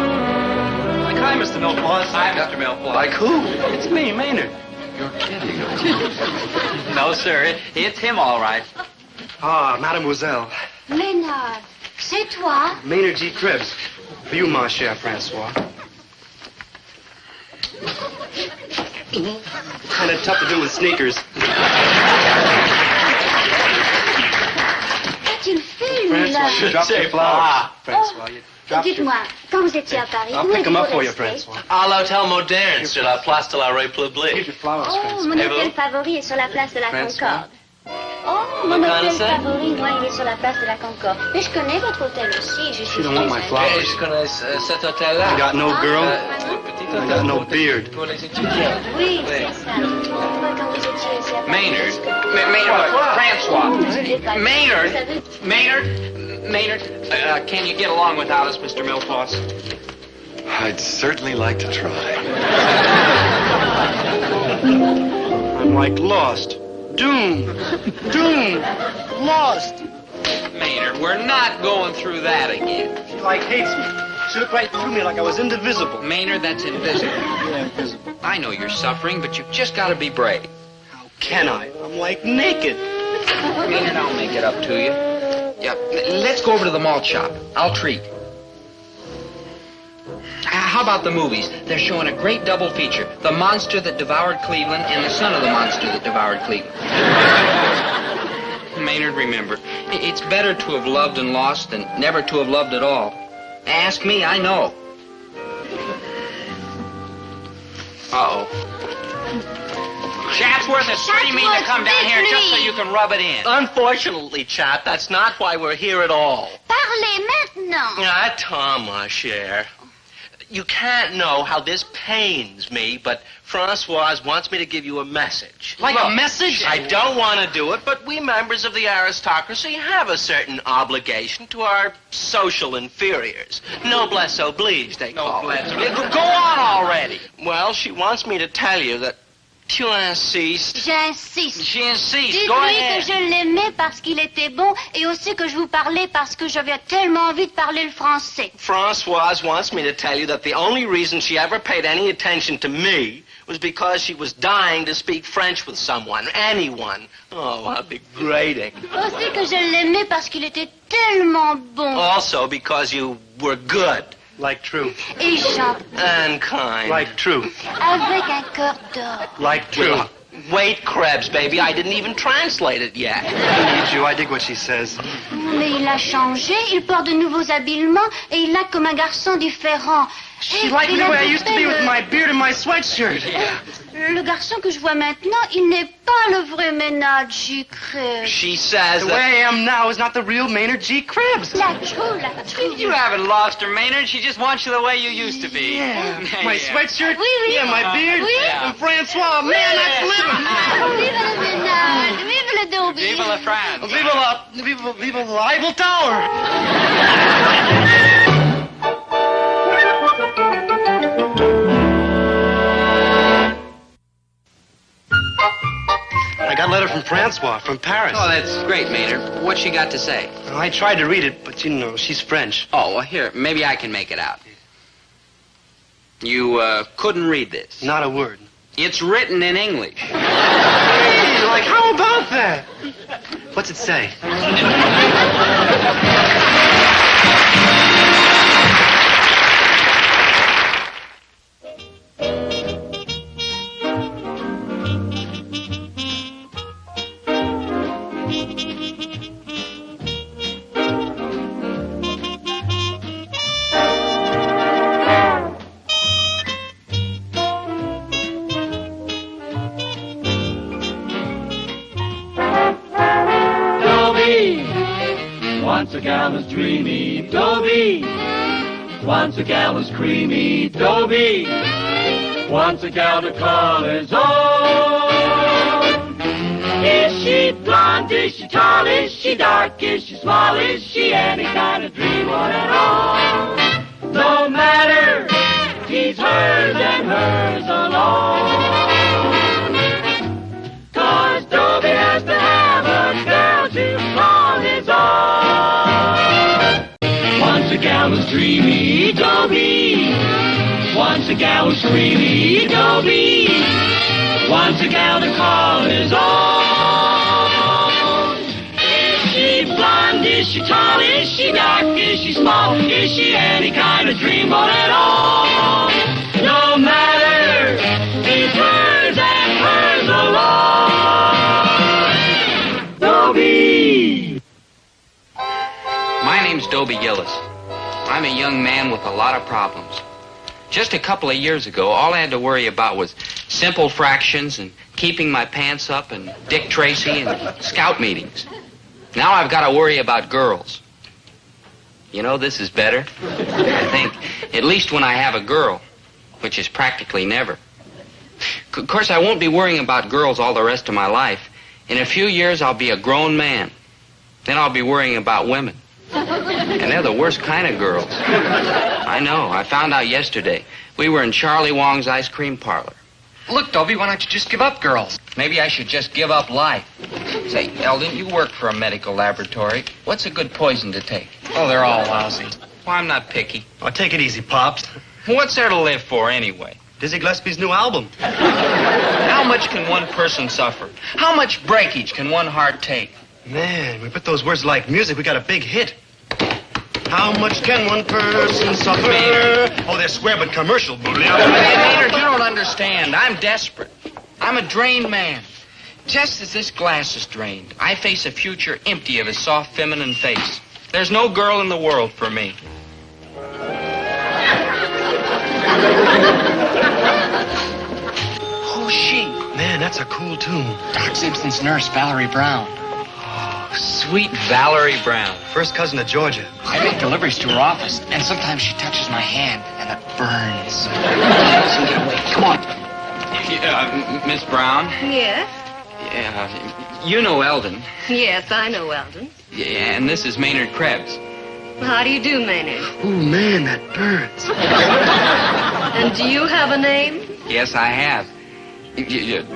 [SPEAKER 13] Hi, Mr. Milflaws.
[SPEAKER 2] Hi, Mr. Milflaws.
[SPEAKER 13] Like who?
[SPEAKER 2] It's me, Maynard.
[SPEAKER 6] You're kidding.
[SPEAKER 2] No, sir. It's him, all right.
[SPEAKER 13] Ah, mademoiselle.
[SPEAKER 16] Maynard, c'est toi?
[SPEAKER 13] Maynard G. Krebs. For you, mon cher Francois. Kind of tough to do with sneakers.
[SPEAKER 16] Qu'as-tu fait, lui,
[SPEAKER 13] Francois,
[SPEAKER 16] là?
[SPEAKER 13] you dropped your flowers. Francois, you dropped your...
[SPEAKER 16] Dites-moi, quand vous étiez à Paris,
[SPEAKER 13] I'll
[SPEAKER 16] où
[SPEAKER 13] pick them up
[SPEAKER 16] êtes-vous
[SPEAKER 13] for you,
[SPEAKER 16] resté?
[SPEAKER 13] Francois.
[SPEAKER 12] À l'hôtel moderne sur la place de la République.
[SPEAKER 13] Here's your flowers,
[SPEAKER 16] Oh,
[SPEAKER 13] Francois.
[SPEAKER 16] mon hôtel favori est sur la place de la
[SPEAKER 13] François.
[SPEAKER 16] Concorde. Oh, mon
[SPEAKER 12] Vous
[SPEAKER 16] hôtel
[SPEAKER 12] connaissez?
[SPEAKER 16] favori, moi, il est sur la place de la Concorde. Mais je connais votre hôtel aussi, je suis
[SPEAKER 13] You don't want my
[SPEAKER 16] très
[SPEAKER 13] flowers.
[SPEAKER 2] Je connais cet hôtel-là.
[SPEAKER 13] I got no girl.
[SPEAKER 2] Petit
[SPEAKER 13] I got no beard.
[SPEAKER 2] pour les étudiants.
[SPEAKER 16] Oui, c'est ça. Moi, quand vous étiez ici à Paris,
[SPEAKER 2] Maynard. François. Maynard, can you get along without us, Mr. Milflaws?
[SPEAKER 6] I'd certainly like to try.
[SPEAKER 13] I'm like lost. Doomed. Doomed. Lost.
[SPEAKER 2] Maynard, we're not going through that again.
[SPEAKER 13] She like hates me. She looked right through me like I was indivisible.
[SPEAKER 2] Maynard, that's invisible.
[SPEAKER 13] Yeah, invisible.
[SPEAKER 2] I know you're suffering, but you've just got to be brave.
[SPEAKER 13] How can I? I'm like naked.
[SPEAKER 2] Maynard, I'll make it up to you. Yeah, let's go over to the malt shop. I'll treat. How about the movies? They're showing a great double feature. The Monster That Devoured Cleveland and The Son of the Monster That Devoured Cleveland. Maynard, remember, it's better to have loved and lost than never to have loved at all. Ask me, I know. Uh-oh. Chatsworth is pretty mean to come down here just so you can rub it in.
[SPEAKER 12] Unfortunately, chap, that's not why we're here at all.
[SPEAKER 16] Parlez maintenant.
[SPEAKER 12] Attends, ma chère. You can't know how this pains me, but Francoise wants me to give you a message.
[SPEAKER 2] Like a message?
[SPEAKER 12] I don't want to do it, but we members of the aristocracy have a certain obligation to our social inferiors. Noblesse oblige, they call it.
[SPEAKER 2] Go on already.
[SPEAKER 12] Well, she wants me to tell you that tu insistes.
[SPEAKER 16] J'insiste.
[SPEAKER 2] J'insiste. Go
[SPEAKER 16] Dites-lui
[SPEAKER 2] ahead.
[SPEAKER 16] que je l'aimais parce qu'il était bon et aussi que je vous parlais parce que j'avais tellement envie de parler le français.
[SPEAKER 12] Françoise wants me to tell you that the only reason she ever paid any attention to me was because she was dying to speak French with someone, anyone. Oh, how degrading.
[SPEAKER 16] Aussi que je l'aimais parce qu'il était tellement bon.
[SPEAKER 12] Also because you were good.
[SPEAKER 13] Like truth.
[SPEAKER 16] Et chante
[SPEAKER 12] Unkind.
[SPEAKER 13] Like truth.
[SPEAKER 16] avec un cœur d'or.
[SPEAKER 13] Like truth.
[SPEAKER 12] Wait, Krebs, baby. I didn't even translate it yet.
[SPEAKER 13] Joe, I dig what she says.
[SPEAKER 16] Mais il a changé, il porte de nouveaux habillements et il acte comme un garçon différent.
[SPEAKER 13] She liked me the way I used to be with my beard and my sweatshirt.
[SPEAKER 16] Le garçon que je vois maintenant, il n'est pas le vrai Maynard G. Krebs.
[SPEAKER 12] She says
[SPEAKER 13] The way I am now is not the real Maynard G. Krebs.
[SPEAKER 16] La trou, la trou.
[SPEAKER 2] You haven't lost her, Maynard. She just wants you the way you used to be.
[SPEAKER 13] Yeah. My sweatshirt.
[SPEAKER 16] Oui, oui.
[SPEAKER 13] Yeah, my beard.
[SPEAKER 16] Oui.
[SPEAKER 13] And Francois. Man, that's living.
[SPEAKER 16] Vive le Maynard. Vive le Dobie.
[SPEAKER 2] Vive la France.
[SPEAKER 13] Vive the Eiffel Tower. I got a letter from Francois, from Paris.
[SPEAKER 2] Oh, that's great, Maynard. What's she got to say?
[SPEAKER 13] I tried to read it, but, you know, she's French.
[SPEAKER 2] Oh, well, here, maybe I can make it out. You, couldn't read this.
[SPEAKER 13] Not a word.
[SPEAKER 2] It's written in English.
[SPEAKER 13] Hey, like, how about that? What's it say?
[SPEAKER 1] Once a gal was dreamy, Dobie. Once a gal was creamy, Dobie. Once a gal to call his own. Is she blonde? Is she tall? Is she dark? Is she small? Is she any kind of dream one at all? No matter, he's hers and hers alone. 'Cause Dobie has to have a girl to call his own. Once a gal was dreamy, Dobie. Once a gal was creamy, Dobie. Once a gal to call his own. Is she blonde? Is she tall? Is she dark? Is she small? Is she any kind of dreamboat at all? No matter, it's hers and hers alone. Dobie!
[SPEAKER 2] My name's Dobie Gillis. I'm a young man with a lot of problems. Just a couple of years ago, all I had to worry about was simple fractions and keeping my pants up and Dick Tracy and scout meetings. Now I've got to worry about girls. You know, this is better, I think. At least when I have a girl, which is practically never. Of course, I won't be worrying about girls all the rest of my life. In a few years, I'll be a grown man. Then I'll be worrying about women. And they're the worst kind of girls. I know. I found out yesterday. We were in Charlie Wong's ice cream parlor.
[SPEAKER 19] Look, Dobie, why don't you just give up girls?
[SPEAKER 2] Maybe I should just give up life. Say, Eldon, you work for a medical laboratory. What's a good poison to take?
[SPEAKER 19] Oh, they're all lousy.
[SPEAKER 2] Well, I'm not picky.
[SPEAKER 13] Oh, take it easy, Pops.
[SPEAKER 2] What's there to live for, anyway?
[SPEAKER 13] Dizzy Gillespie's new album.
[SPEAKER 2] How much can one person suffer? How much breakage can one heart take?
[SPEAKER 13] Man, we put those words like music, we got a big hit. How much can one person suffer?
[SPEAKER 2] Maynard.
[SPEAKER 13] Oh, they're square but commercial.
[SPEAKER 2] Maynard, you don't understand. I'm desperate. I'm a drained man. Just as this glass is drained, I face a future empty of a soft, feminine face. There's no girl in the world for me.
[SPEAKER 19] Who's she?
[SPEAKER 13] Man, that's a cool tune.
[SPEAKER 19] Doc Simpson's nurse, Valerie Brown.
[SPEAKER 2] Sweet Valerie Brown.
[SPEAKER 13] First cousin to Georgia.
[SPEAKER 19] I make deliveries to her office, and sometimes she touches my hand, and it burns. Listen, get away. Come on.
[SPEAKER 2] Miss Brown?
[SPEAKER 9] Yes?
[SPEAKER 2] You know Eldon.
[SPEAKER 9] Yes, I know Eldon.
[SPEAKER 2] Yeah, and this is Maynard Krebs.
[SPEAKER 9] How do you do, Maynard?
[SPEAKER 13] Oh, man, that burns.
[SPEAKER 9] And do you have a name?
[SPEAKER 2] Yes, I have.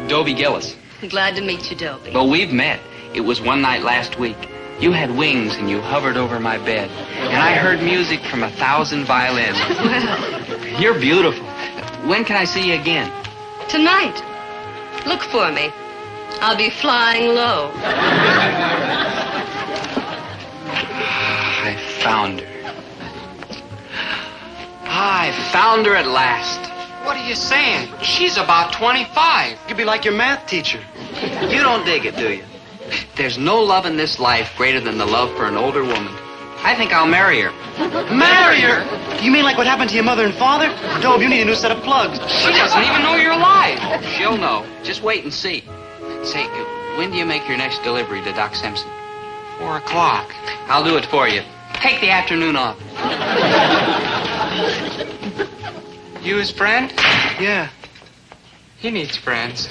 [SPEAKER 2] Dobie Gillis.
[SPEAKER 9] Glad to meet you, Dobie.
[SPEAKER 2] Well, we've met. It was one night last week. You had wings and you hovered over my bed. And I heard music from 1,000 violins.
[SPEAKER 9] Well,
[SPEAKER 2] You're beautiful. When can I see you again?
[SPEAKER 9] tonight. Look for me. I'll be flying low.
[SPEAKER 2] I found her. I found her at last. What are you saying? She's about 25.
[SPEAKER 13] You'd be like your math teacher.
[SPEAKER 2] You don't dig it, do you? There's no love in this life greater than the love for an older woman. I think I'll marry her.
[SPEAKER 13] Marry her? You mean like what happened to your mother and father? Dobe, you need a new set of plugs.
[SPEAKER 2] She doesn't even know you're alive. She'll know. Just wait and see. Say, when do you make your next delivery to Doc Simpson? 4 o'clock. I'll do it for you. Take the afternoon off. You his friend?
[SPEAKER 13] Yeah.
[SPEAKER 2] He needs friends.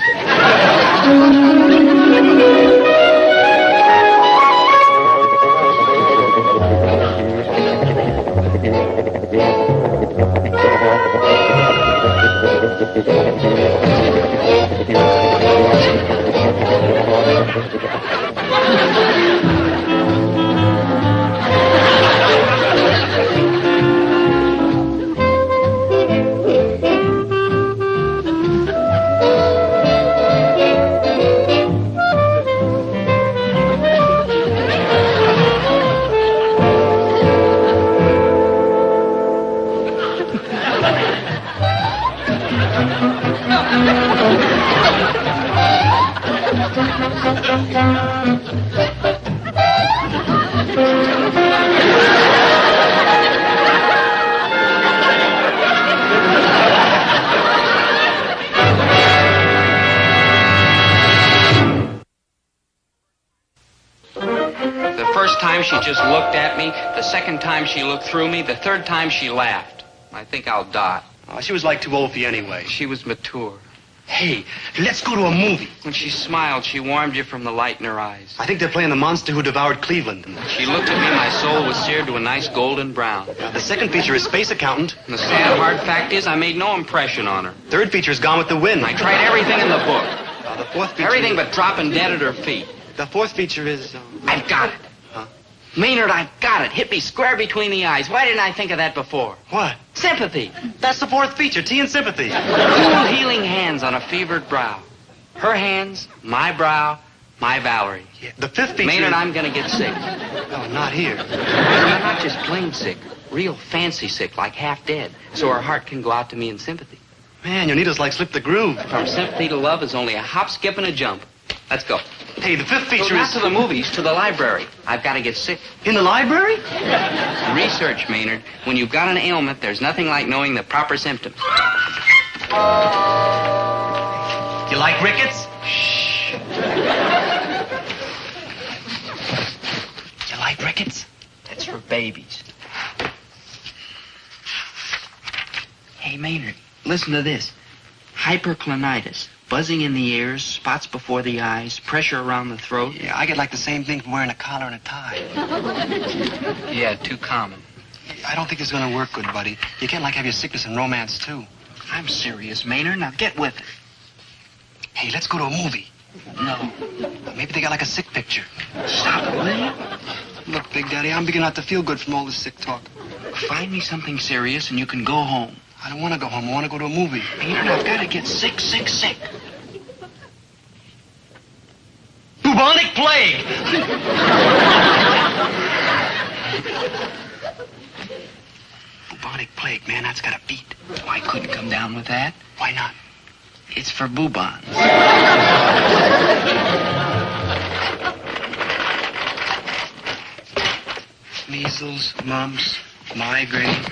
[SPEAKER 2] She just looked at me. The second time she looked through me. The third time she laughed. I think I'll die.
[SPEAKER 13] Oh, she was like too old for you anyway.
[SPEAKER 2] She was mature.
[SPEAKER 13] Hey, let's go to a movie.
[SPEAKER 2] When she smiled, she warmed you from the light in her eyes.
[SPEAKER 13] I think they're playing The Monster Who Devoured Cleveland.
[SPEAKER 2] She looked at me, my soul was seared to a nice golden brown.
[SPEAKER 13] The second feature is Space Accountant.
[SPEAKER 2] And the sad, hard fact is I made no impression on her.
[SPEAKER 13] Third feature is Gone with the Wind.
[SPEAKER 2] I tried everything in the book.
[SPEAKER 13] The fourth feature...
[SPEAKER 2] Everything but dropping dead at her feet.
[SPEAKER 13] The fourth feature is...
[SPEAKER 2] I've got it. Maynard, I've got it. Hit me square between the eyes. Why didn't I think of that before?
[SPEAKER 13] What?
[SPEAKER 2] Sympathy.
[SPEAKER 13] That's the fourth feature, Tea and Sympathy.
[SPEAKER 2] Cool, healing hands on a fevered brow. Her hands, my brow, my Valerie.
[SPEAKER 13] Yeah, the fifth feature...
[SPEAKER 2] Maynard, I'm going to get sick.
[SPEAKER 13] Oh, not here.
[SPEAKER 2] I'm not just plain sick. Real fancy sick, like half dead. So her heart can go out to me in sympathy.
[SPEAKER 13] Man, your needle's like Slip the Groove.
[SPEAKER 2] From sympathy to love is only a hop, skip, and a jump. Let's go.
[SPEAKER 13] Hey, the fifth feature
[SPEAKER 2] not
[SPEAKER 13] is...
[SPEAKER 2] to the movies, to the library. I've got to get sick.
[SPEAKER 13] In the library?
[SPEAKER 2] Research, Maynard. When you've got an ailment, there's nothing like knowing the proper symptoms.
[SPEAKER 13] You like rickets?
[SPEAKER 2] Shh.
[SPEAKER 13] You like rickets?
[SPEAKER 2] That's for babies. Hey, Maynard, listen to this. Hyperclinitis. Buzzing in the ears, spots before the eyes, pressure around the throat.
[SPEAKER 13] Yeah, I get like the same thing from wearing a collar and a tie.
[SPEAKER 2] Yeah, too common.
[SPEAKER 13] I don't think this is going to work good, buddy. You can't, like, have your sickness and romance, too.
[SPEAKER 2] I'm serious, Maynard. Now get with it.
[SPEAKER 13] Hey, let's go to a movie.
[SPEAKER 2] No.
[SPEAKER 13] Maybe they got, like, a sick picture.
[SPEAKER 2] Stop it, will you?
[SPEAKER 13] Look, Big Daddy, I'm beginning not to feel good from all this sick talk.
[SPEAKER 2] Find me something serious and you can go home.
[SPEAKER 13] I don't want to go home. I want to go to a movie.
[SPEAKER 2] Maynard, I've got to get sick.
[SPEAKER 13] Bubonic plague! Bubonic plague, man, that's got a beat.
[SPEAKER 2] I couldn't come down with that.
[SPEAKER 13] Why not?
[SPEAKER 2] It's for bubons.
[SPEAKER 13] Measles, mumps, migraine,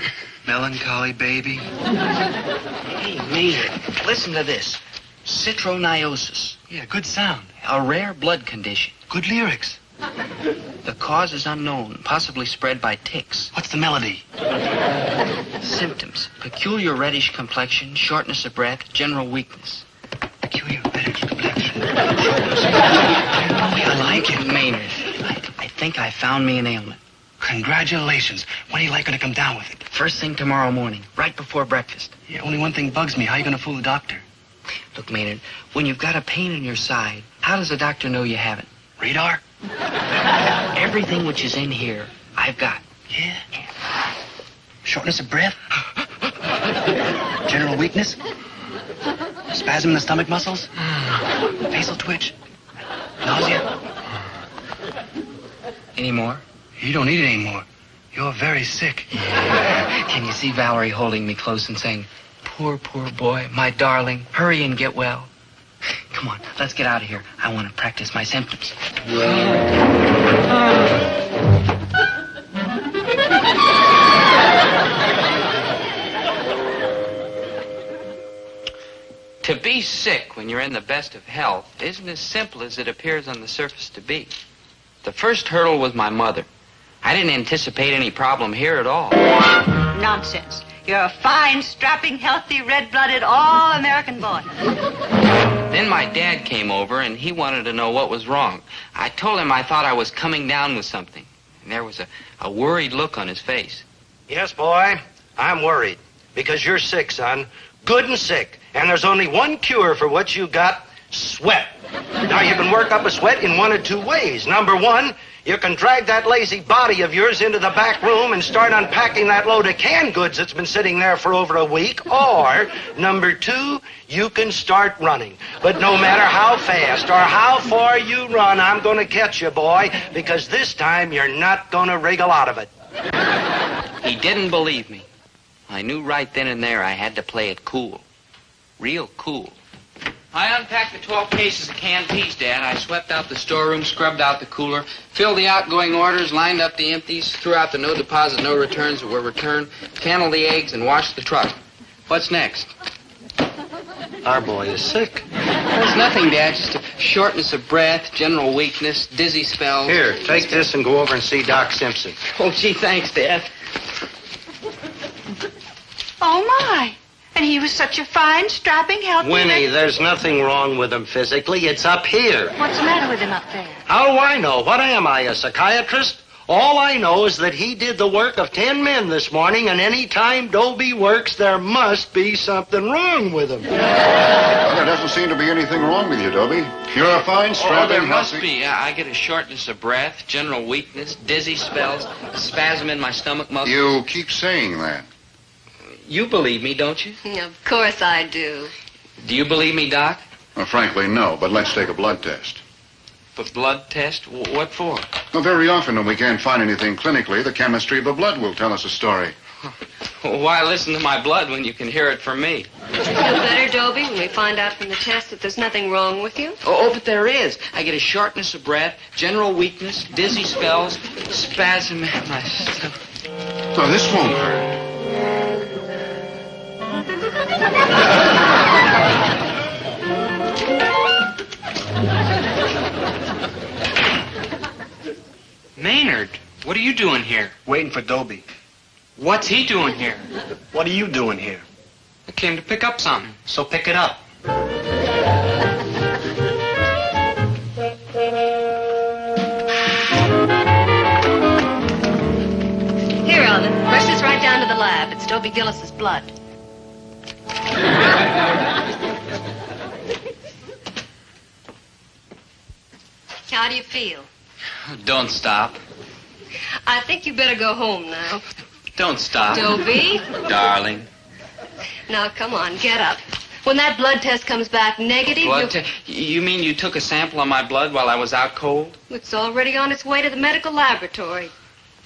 [SPEAKER 13] melancholy baby.
[SPEAKER 2] Hey, Maynard, listen to this. Citroniosis.
[SPEAKER 13] Yeah, good sound.
[SPEAKER 2] A rare blood condition.
[SPEAKER 13] Good lyrics.
[SPEAKER 2] The cause is unknown, possibly spread by ticks.
[SPEAKER 13] What's the melody?
[SPEAKER 2] Symptoms. Peculiar reddish complexion, shortness of breath, general weakness.
[SPEAKER 13] Peculiar reddish complexion. I like it.
[SPEAKER 2] Maynard, I think I found me an ailment.
[SPEAKER 13] Congratulations. When are you like going to come down with it?
[SPEAKER 2] First thing tomorrow morning, right before breakfast.
[SPEAKER 13] Yeah, only one thing bugs me. How are you going to fool the doctor?
[SPEAKER 2] Look, Maynard, when you've got a pain in your side, how does the doctor know you have it?
[SPEAKER 13] Radar?
[SPEAKER 2] Everything which is in here, I've got.
[SPEAKER 13] Yeah? Shortness of breath? General weakness? Spasm in the stomach muscles? Facial twitch? Nausea?
[SPEAKER 2] Any more?
[SPEAKER 13] You don't need it anymore.
[SPEAKER 17] You're very sick.
[SPEAKER 2] Can you see Valerie holding me close and saying, poor, poor boy, my darling, hurry and get well. Come on, let's get out of here. I want to practice my symptoms. To be sick when you're in the best of health isn't as simple as it appears on the surface to be. The first hurdle was my mother. I didn't anticipate any problem here at all.
[SPEAKER 5] Nonsense. You're a fine, strapping, healthy, red-blooded, all-American boy.
[SPEAKER 2] Then my dad came over, and he wanted to know what was wrong. I told him I thought I was coming down with something, and there was a worried look on his face.
[SPEAKER 3] Yes, boy, I'm worried. Because you're sick, son. Good and sick. And there's only one cure for what you got, sweat. Now, you can work up a sweat in one of two ways. Number one, you can drag that lazy body of yours into the back room and start unpacking that load of canned goods that's been sitting there for over a week. Or, number two, you can start running. But no matter how fast or how far you run, I'm going to catch you, boy, because this time you're not going to wriggle out of it.
[SPEAKER 2] He didn't believe me. I knew right then and there I had to play it cool. Real cool. I unpacked the 12 cases of canned peas, Dad. I swept out the storeroom, scrubbed out the cooler, filled the outgoing orders, lined up the empties, threw out the no deposit, no returns that were returned, canned the eggs, and washed the truck. What's next?
[SPEAKER 3] Our boy is sick.
[SPEAKER 2] There's nothing, Dad. Just a shortness of breath, general weakness, dizzy spells.
[SPEAKER 3] Here, take this and go over and see Doc Simpson.
[SPEAKER 2] Oh, gee, thanks, Dad.
[SPEAKER 5] Oh, my. And he was such a fine, strapping, healthy...
[SPEAKER 3] Winnie, there's nothing wrong with him physically. It's up here.
[SPEAKER 5] What's the matter with him up there?
[SPEAKER 3] How do I know? What am I, a psychiatrist? All I know is that he did the work of 10 men this morning, and any time Dobie works, there must be something wrong with him.
[SPEAKER 20] Well, there doesn't seem to be anything wrong with you, Dobie. You're a fine, strapping,
[SPEAKER 2] there must
[SPEAKER 20] healthy...
[SPEAKER 2] be. I get a shortness of breath, general weakness, dizzy spells, a spasm in my stomach muscles.
[SPEAKER 20] You keep saying that.
[SPEAKER 2] You believe me, don't you?
[SPEAKER 21] Of course I do.
[SPEAKER 2] Do you believe me, Doc?
[SPEAKER 20] Well, frankly, no, but let's take a blood test.
[SPEAKER 2] A blood test? What for?
[SPEAKER 20] Well, very often when we can't find anything clinically, the chemistry of the blood will tell us a story.
[SPEAKER 2] Why listen to my blood when you can hear it from me?
[SPEAKER 21] Feel better, Dobie, when we find out from the test that there's nothing wrong with you?
[SPEAKER 2] Oh, but there is. I get a shortness of breath, general weakness, dizzy spells, spasm in my stomach.
[SPEAKER 20] Oh, this won't hurt.
[SPEAKER 19] Maynard, what are you doing here?
[SPEAKER 13] Waiting for Dobie.
[SPEAKER 19] What's he doing here?
[SPEAKER 13] What are you doing here?
[SPEAKER 19] I came to pick up something.
[SPEAKER 13] So pick it up.
[SPEAKER 21] Here, Alvin. Rush this right down to the lab. It's Dobie Gillis's blood. How do you feel?
[SPEAKER 2] Don't stop.
[SPEAKER 21] I think you better go home now.
[SPEAKER 2] Don't stop.
[SPEAKER 21] Dobie?
[SPEAKER 2] Darling.
[SPEAKER 21] Now, come on, get up. When that blood test comes back negative,
[SPEAKER 2] You mean you took a sample of my blood while I was out cold?
[SPEAKER 21] It's already on its way to the medical laboratory.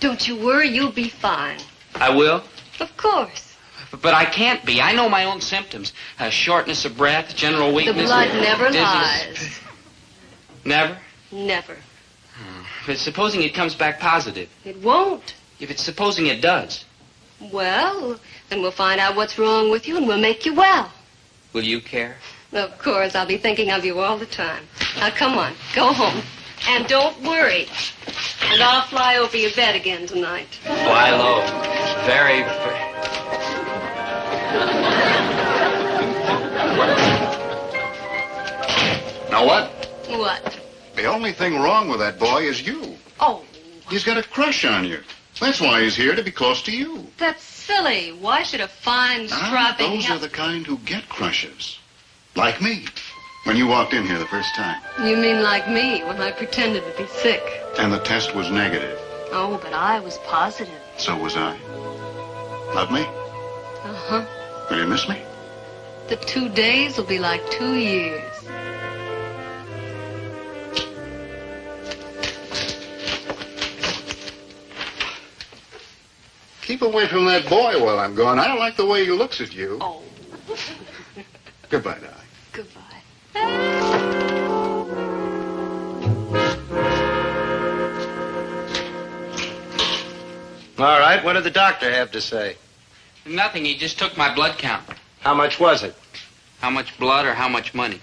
[SPEAKER 21] Don't you worry, you'll be fine.
[SPEAKER 2] I will?
[SPEAKER 21] Of course.
[SPEAKER 2] But I can't be. I know my own symptoms. Shortness of breath, general weakness.
[SPEAKER 21] The blood never
[SPEAKER 2] dizziness.
[SPEAKER 21] lies.
[SPEAKER 2] Never?
[SPEAKER 21] Never.
[SPEAKER 2] But supposing it comes back positive.
[SPEAKER 21] It won't.
[SPEAKER 2] If it's supposing it does.
[SPEAKER 21] Well, then we'll find out what's wrong with you and we'll make you well.
[SPEAKER 2] Will you care?
[SPEAKER 21] Of course, I'll be thinking of you all the time. Now, come on, go home. And don't worry. And I'll fly over your bed again tonight.
[SPEAKER 2] Fly low. Very...
[SPEAKER 20] Now what?
[SPEAKER 21] What?
[SPEAKER 20] The only thing wrong with that boy is you.
[SPEAKER 21] Oh.
[SPEAKER 20] He's got a crush on you. That's why he's here, to be close to you.
[SPEAKER 21] That's silly. Why should a fine, strapping...
[SPEAKER 20] Those are the kind who get crushes. Like me, when you walked in here the first time.
[SPEAKER 21] You mean like me, when I pretended to be sick?
[SPEAKER 20] And the test was negative.
[SPEAKER 21] Oh, but I was positive.
[SPEAKER 20] So was I. Love me?
[SPEAKER 21] Uh-huh.
[SPEAKER 20] Will you miss me?
[SPEAKER 21] The 2 days will be like 2 years.
[SPEAKER 20] Keep away from that boy while I'm gone. I don't like the way he looks at you.
[SPEAKER 5] Oh.
[SPEAKER 20] Goodbye, darling.
[SPEAKER 3] All right, what did the doctor have to say?
[SPEAKER 2] Nothing. He just took my blood count.
[SPEAKER 3] How much was it?
[SPEAKER 2] How much blood or how much money?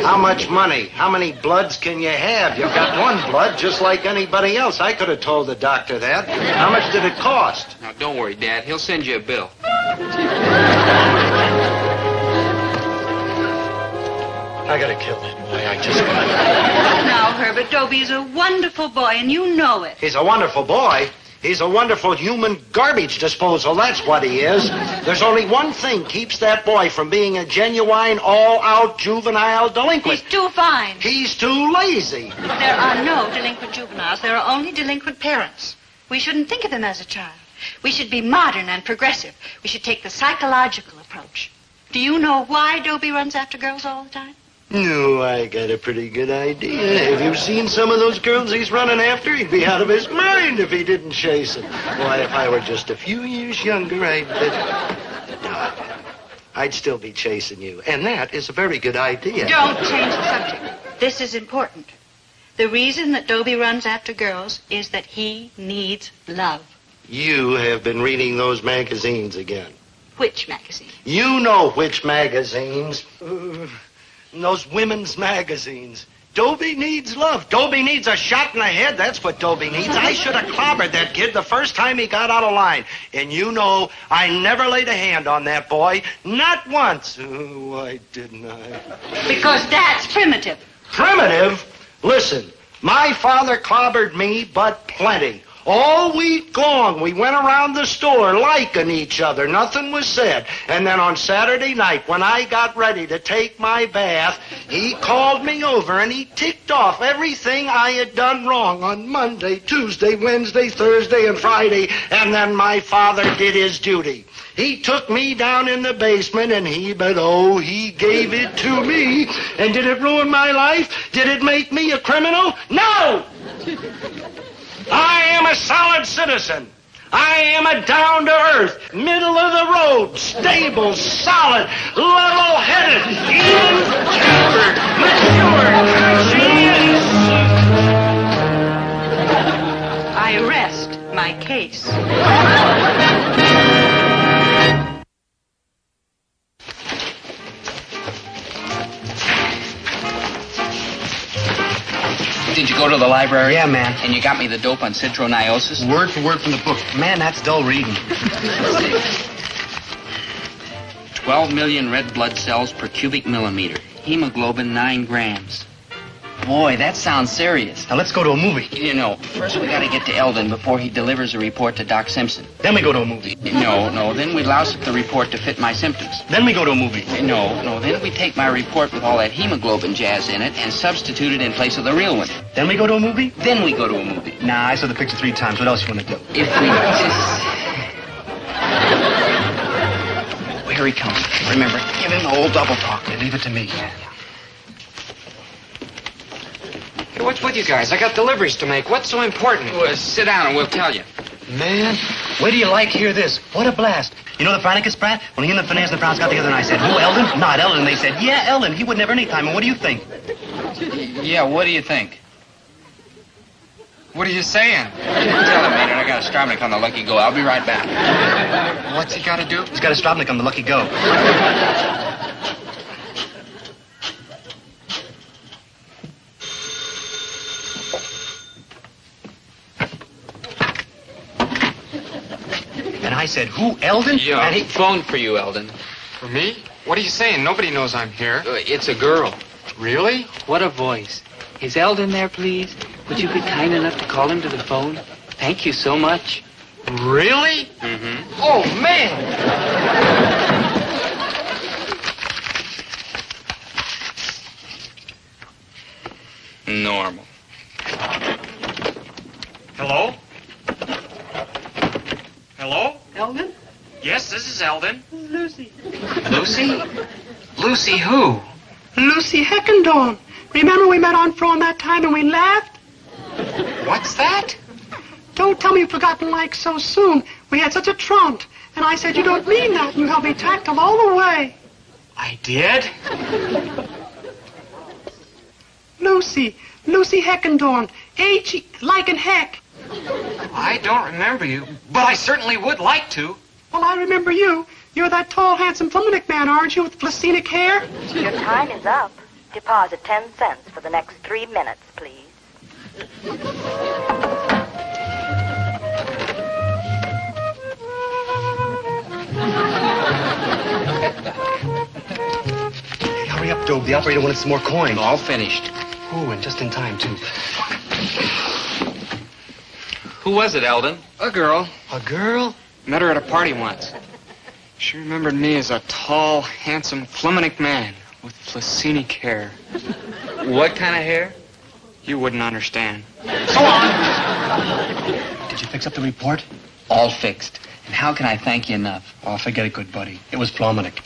[SPEAKER 3] How much money? How many bloods can you have? You've got one blood just like anybody else. I could have told the doctor that. How much did it cost?
[SPEAKER 2] Now, don't worry, Dad. He'll send you a bill.
[SPEAKER 3] I gotta kill that boy. I just got
[SPEAKER 5] Now, Herbert, Dobie's a wonderful boy, and you know it.
[SPEAKER 3] He's a wonderful boy. He's a wonderful human garbage disposal. That's what he is. There's only one thing keeps that boy from being a genuine, all-out juvenile delinquent.
[SPEAKER 5] He's too fine.
[SPEAKER 3] He's too lazy.
[SPEAKER 5] There are no delinquent juveniles. There are only delinquent parents. We shouldn't think of him as a child. We should be modern and progressive. We should take the psychological approach. Do you know why Dobie runs after girls all the time?
[SPEAKER 3] No, I got a pretty good idea. Have you seen some of those girls he's running after? He'd be out of his mind if he didn't chase them. Why, if I were just a few years younger, I'd still be chasing you. And that is a very good idea.
[SPEAKER 5] Don't change the subject. This is important. The reason that Dobie runs after girls is that he needs love.
[SPEAKER 3] You have been reading those magazines again.
[SPEAKER 5] Which magazine?
[SPEAKER 3] You know which magazines. Those women's magazines. Dobie needs love. Dobie needs a shot in the head. That's what Dobie needs. I should have clobbered that kid the first time he got out of line. And you know, I never laid a hand on that boy. Not once. Oh, why didn't I?
[SPEAKER 5] Because that's primitive.
[SPEAKER 3] Primitive? Listen, my father clobbered me, but plenty. All week long, we went around the store liking each other. Nothing was said. And then on Saturday night, when I got ready to take my bath, he called me over and he ticked off everything I had done wrong on Monday, Tuesday, Wednesday, Thursday, and Friday. And then my father did his duty. He took me down in the basement and he gave it to me. And did it ruin my life? Did it make me a criminal? No! I am a solid citizen. I am a down-to-earth, middle-of-the-road, stable, solid, level-headed, even-tempered, mature, conscientious.
[SPEAKER 5] I rest my case.
[SPEAKER 2] Did you go to the library? Yeah, man. And you got me the dope on citroniosis?
[SPEAKER 19] Word for word from the book. Man, that's dull reading.
[SPEAKER 2] 12 million red blood cells per cubic millimeter. Hemoglobin 9 grams. Boy, that sounds serious.
[SPEAKER 19] Now let's go to a movie.
[SPEAKER 2] You know, first we gotta get to Eldon before he delivers a report to Doc Simpson.
[SPEAKER 19] Then we go to a movie.
[SPEAKER 2] No, then we louse up the report to fit my symptoms.
[SPEAKER 19] Then we go to a movie.
[SPEAKER 2] No, then we take my report with all that hemoglobin jazz in it and substitute it in place of the real one.
[SPEAKER 19] Then we go to a movie?
[SPEAKER 2] Then we go to a movie.
[SPEAKER 19] Nah, I saw the picture 3 times. What else you want to do?
[SPEAKER 2] If we just... Here he comes. Remember, give him the whole double talk.
[SPEAKER 19] Leave it to me.
[SPEAKER 4] Hey, what's with you guys? I got deliveries to make. What's so important?
[SPEAKER 2] Well, sit down and we'll tell you.
[SPEAKER 19] Man, wait till you hear this. What a blast. You know the Franticus Pratt? When he and the Finance and the Browns got together and I said, who, Eldon? Not Eldon. They said, yeah, Eldon. He would never any time. And what do you think?
[SPEAKER 2] Yeah, what do you think?
[SPEAKER 4] What are you saying?
[SPEAKER 2] Tell him, Maynard, I got a Stravnik on the Lucky Go. I'll be right back.
[SPEAKER 4] What's he got to do?
[SPEAKER 19] He's got a Stravnik on the Lucky Go. I said, who, Eldon?
[SPEAKER 2] Yeah,
[SPEAKER 19] and
[SPEAKER 2] he phoned for you, Eldon.
[SPEAKER 4] For me? What are you saying? Nobody knows I'm here.
[SPEAKER 2] It's a girl.
[SPEAKER 4] Really?
[SPEAKER 2] What a voice. Is Eldon there, please? Would you be kind enough to call him to the phone? Thank you so much.
[SPEAKER 4] Really?
[SPEAKER 2] Mm-hmm.
[SPEAKER 4] Oh, man!
[SPEAKER 2] Normal.
[SPEAKER 4] Hello? Hello?
[SPEAKER 21] Eldon?
[SPEAKER 4] Yes, this is Eldon.
[SPEAKER 21] Lucy.
[SPEAKER 2] Lucy? Lucy who?
[SPEAKER 22] Lucy Heckendorn. Remember we met on phone that time and we laughed?
[SPEAKER 4] What's that?
[SPEAKER 22] Don't tell me you've forgotten like so soon. We had such a truant. And I said, you don't mean that. And you held me tactile all the way.
[SPEAKER 12] I did?
[SPEAKER 22] Lucy Heckendorn. H like in heck.
[SPEAKER 4] I don't remember you, but I certainly would like to.
[SPEAKER 22] Well, I remember you. You're that tall, handsome Fleminick man, aren't you, with Flacenic hair?
[SPEAKER 8] Your time is up. Deposit 10 cents for the next 3 minutes, please.
[SPEAKER 19] Hey, hurry up, Dobe. The operator wanted some more coins.
[SPEAKER 2] All finished.
[SPEAKER 19] Oh, and just in time, too.
[SPEAKER 2] Who was it, Eldon?
[SPEAKER 4] A girl.
[SPEAKER 19] A girl?
[SPEAKER 4] Met her at a party once. She remembered me as a tall, handsome Fleminick man with Flacenic hair.
[SPEAKER 2] What kind of hair?
[SPEAKER 4] You wouldn't understand.
[SPEAKER 19] So on! Did you fix up the report?
[SPEAKER 2] All fixed. And how can I thank you enough?
[SPEAKER 19] Oh, forget it, good buddy. It was Flominick.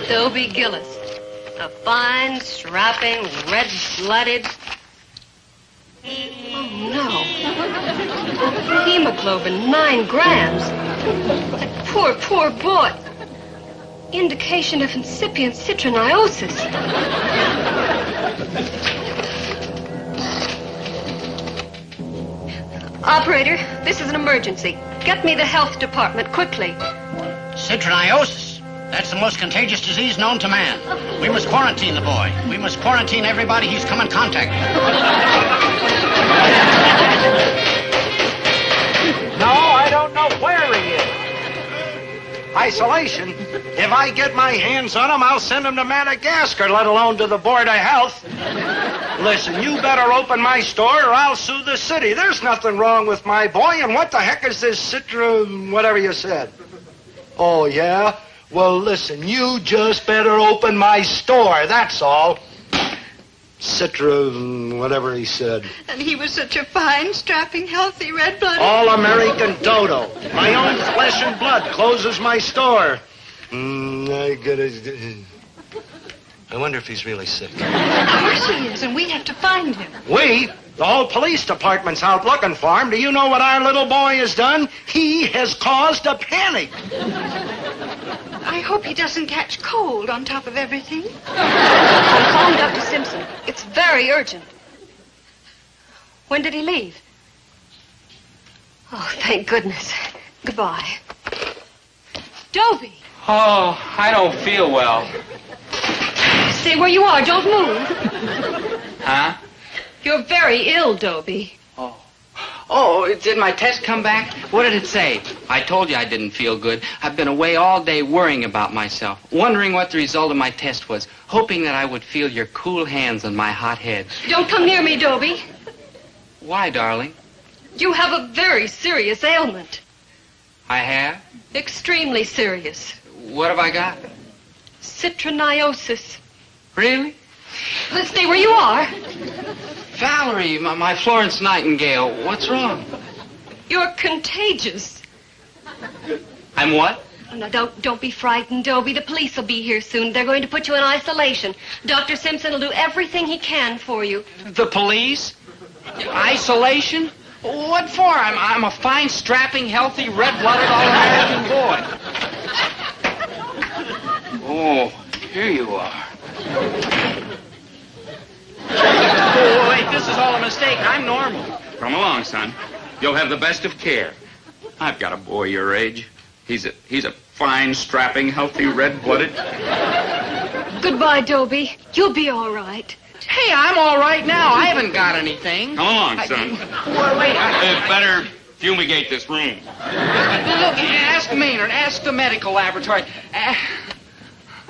[SPEAKER 21] Dobie Gillis. A fine, strapping, red-blooded... Oh, no. Hemoglobin, 9 grams. That poor boy. Indication of incipient citroniosis. Operator, this is an emergency. Get me the health department, quickly.
[SPEAKER 14] Citroniosis. That's the most contagious disease known to man. We must quarantine the boy. We must quarantine everybody he's come in contact with.
[SPEAKER 3] No, I don't know where he is. Isolation? If I get my hands on him, I'll send him to Madagascar, let alone to the Board of Health. Listen, you better open my store or I'll sue the city. There's nothing wrong with my boy, and what the heck is this whatever you said? Oh, yeah? Well, listen, you just better open my store, that's all. Whatever he said.
[SPEAKER 5] And he was such a fine, strapping, healthy, red-blooded...
[SPEAKER 3] All-American dodo. My own flesh and blood closes my store. I wonder if he's really sick.
[SPEAKER 5] Of course he is, and we have to find him.
[SPEAKER 3] We? The whole police department's out looking for him. Do you know what our little boy has done? He has caused a panic.
[SPEAKER 5] I hope he doesn't catch cold on top of everything.
[SPEAKER 21] I'm calling Dr. Simpson. It's very urgent. When did he leave? Oh, thank goodness. Goodbye. Dobie!
[SPEAKER 2] Oh, I don't feel well.
[SPEAKER 21] Stay where you are. Don't move.
[SPEAKER 2] Huh?
[SPEAKER 21] You're very ill, Dobie.
[SPEAKER 2] Oh, did my test come back? What did it say? I told you I didn't feel good. I've been away all day worrying about myself, wondering what the result of my test was, hoping that I would feel your cool hands on my hot head.
[SPEAKER 21] Don't come near me, Dobie.
[SPEAKER 2] Why, darling?
[SPEAKER 21] You have a very serious ailment.
[SPEAKER 2] I have?
[SPEAKER 21] Extremely serious.
[SPEAKER 2] What have I got?
[SPEAKER 21] Citroniosis.
[SPEAKER 2] Really?
[SPEAKER 21] Let's stay where you are.
[SPEAKER 2] Valerie, my Florence Nightingale, what's wrong?
[SPEAKER 21] You're contagious.
[SPEAKER 2] I'm what?
[SPEAKER 21] Oh, now, don't be frightened, Dobie. The police will be here soon. They're going to put you in isolation. Dr. Simpson will do everything he can for you.
[SPEAKER 2] The police? Isolation? What for? I'm a fine, strapping, healthy, red-blooded, all-American boy. Oh, here you are. Oh, wait, this is all a mistake. I'm normal.
[SPEAKER 23] Come along, son. You'll have the best of care. I've got a boy your age. He's a fine, strapping, healthy, red-blooded.
[SPEAKER 21] Goodbye, Dobie. You'll be all right.
[SPEAKER 2] Hey, I'm all right now. I haven't got anything.
[SPEAKER 23] Come along, son.
[SPEAKER 2] Wait,
[SPEAKER 23] better fumigate this room.
[SPEAKER 2] Look, ask Maynard. Ask the medical laboratory.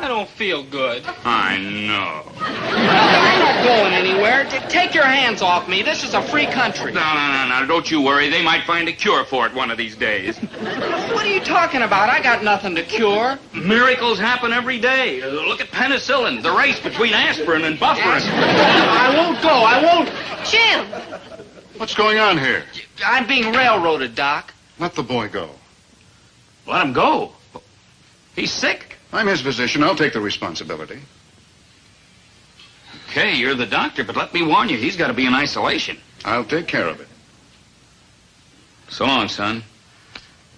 [SPEAKER 2] I don't feel good.
[SPEAKER 23] I know.
[SPEAKER 2] I'm not going anywhere. Take your hands off me. This is a free country.
[SPEAKER 23] No. Don't you worry. They might find a cure for it one of these days.
[SPEAKER 2] What are you talking about? I got nothing to cure.
[SPEAKER 23] Miracles happen every day. Look at penicillin, the race between aspirin and bufferin.
[SPEAKER 2] I won't go. I won't.
[SPEAKER 21] Jim!
[SPEAKER 20] What's going on here?
[SPEAKER 2] I'm being railroaded, Doc.
[SPEAKER 20] Let the boy go.
[SPEAKER 23] Let him go. He's sick.
[SPEAKER 20] I'm his physician. I'll take the responsibility.
[SPEAKER 23] Okay, you're the doctor, but let me warn you, he's got to be in isolation.
[SPEAKER 20] I'll take care of it.
[SPEAKER 23] So long, son.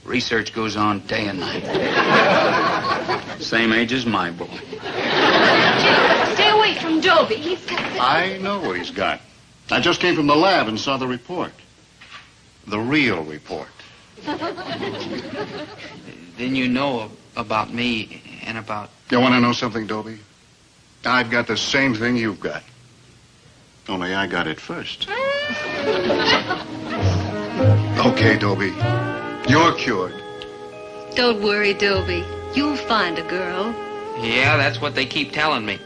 [SPEAKER 23] Research goes on day and night. Same age as my boy.
[SPEAKER 21] Stay away from Dobie. He's got...
[SPEAKER 20] I know what he's got. I just came from the lab and saw the report. The real report.
[SPEAKER 2] Then you know about me and about...
[SPEAKER 20] You want to know something, Dobie? I've got the same thing you've got. Only I got it first. Okay, Dobie. You're cured.
[SPEAKER 21] Don't worry, Dobie. You'll find a girl.
[SPEAKER 2] Yeah, that's what they keep telling me.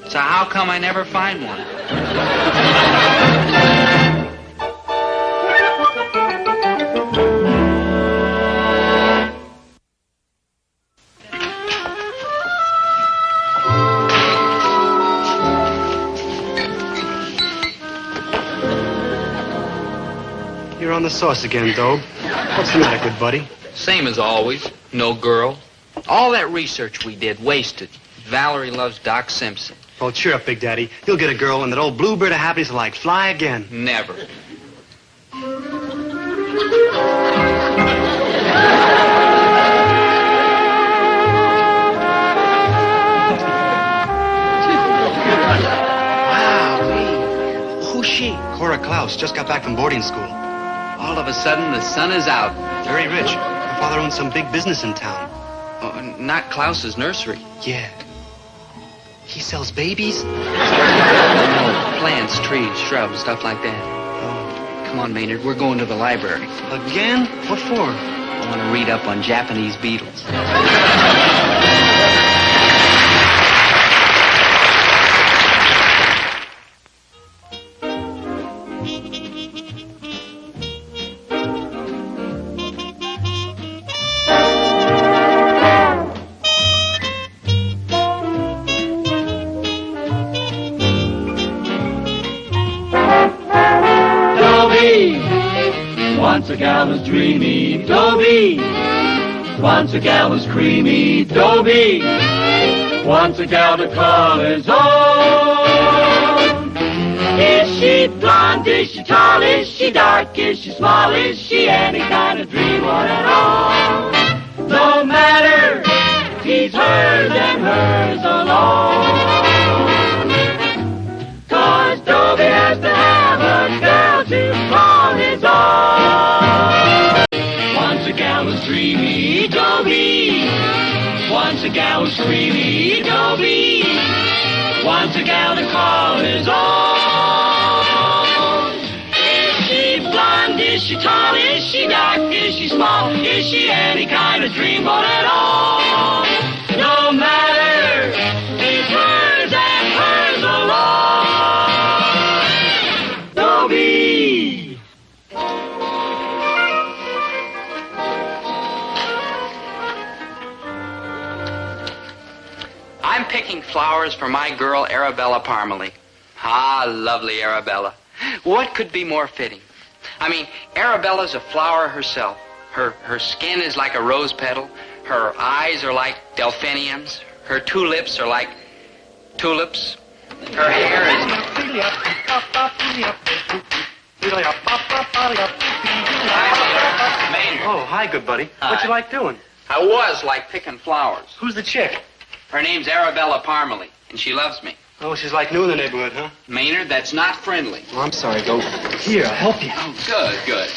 [SPEAKER 2] So how come I never find one?
[SPEAKER 13] You're on the sauce again, Dobe. What's the matter, good buddy?
[SPEAKER 2] Same as always. No girl. All that research we did, wasted. Valerie loves Doc Simpson.
[SPEAKER 13] Oh, cheer up, Big Daddy. You'll get a girl, and that old bluebird of happiness will, like, fly again.
[SPEAKER 2] Never.
[SPEAKER 13] Wow, who's she? Cora Klaus, just got back from boarding school.
[SPEAKER 2] All of a sudden, the sun is out.
[SPEAKER 13] Very rich. Her father owns some big business in town.
[SPEAKER 2] Oh, not Klaus's nursery.
[SPEAKER 13] Yeah. He sells babies?
[SPEAKER 2] No, plants, trees, shrubs, stuff like that. Oh. Come on, Maynard. We're going to the library.
[SPEAKER 13] Again? What for?
[SPEAKER 2] I want to read up on Japanese beetles.
[SPEAKER 1] Once a gal was dreamy, Dobie. Once a gal was creamy, Dobie. Once a gal to call his own. Is she blonde? Is she tall? Is she dark? Is she small? Is she any kind of dream one at all? No matter, he's hers and hers alone. 'Cause Dobie has to have a girl to call his own. Once a gal was dreamy, Dobie. Once a gal was creamy, Dobie. Once a gal to call his own. Is she blonde? Is she tall? Is she dark? Is she small? Is she any kind of dreamboat at all? No matter, it's hers and hers alone. Dobie.
[SPEAKER 2] I'm picking flowers for my girl, Arabella Parmalee. Ah, lovely Arabella. What could be more fitting? I mean, Arabella's a flower herself. Her skin is like a rose petal. Her eyes are like delphiniums. Her two lips are like tulips. Her hair is...
[SPEAKER 13] Oh, hi, good buddy. What you like doing?
[SPEAKER 2] I was like picking flowers.
[SPEAKER 13] Who's the chick?
[SPEAKER 2] Her name's Arabella Parmalee, and she loves me.
[SPEAKER 13] Oh, she's like new in the neighborhood, huh?
[SPEAKER 2] Maynard, that's not friendly.
[SPEAKER 13] Oh, I'm sorry, Dope. Here, I'll help you.
[SPEAKER 2] Oh, good, good.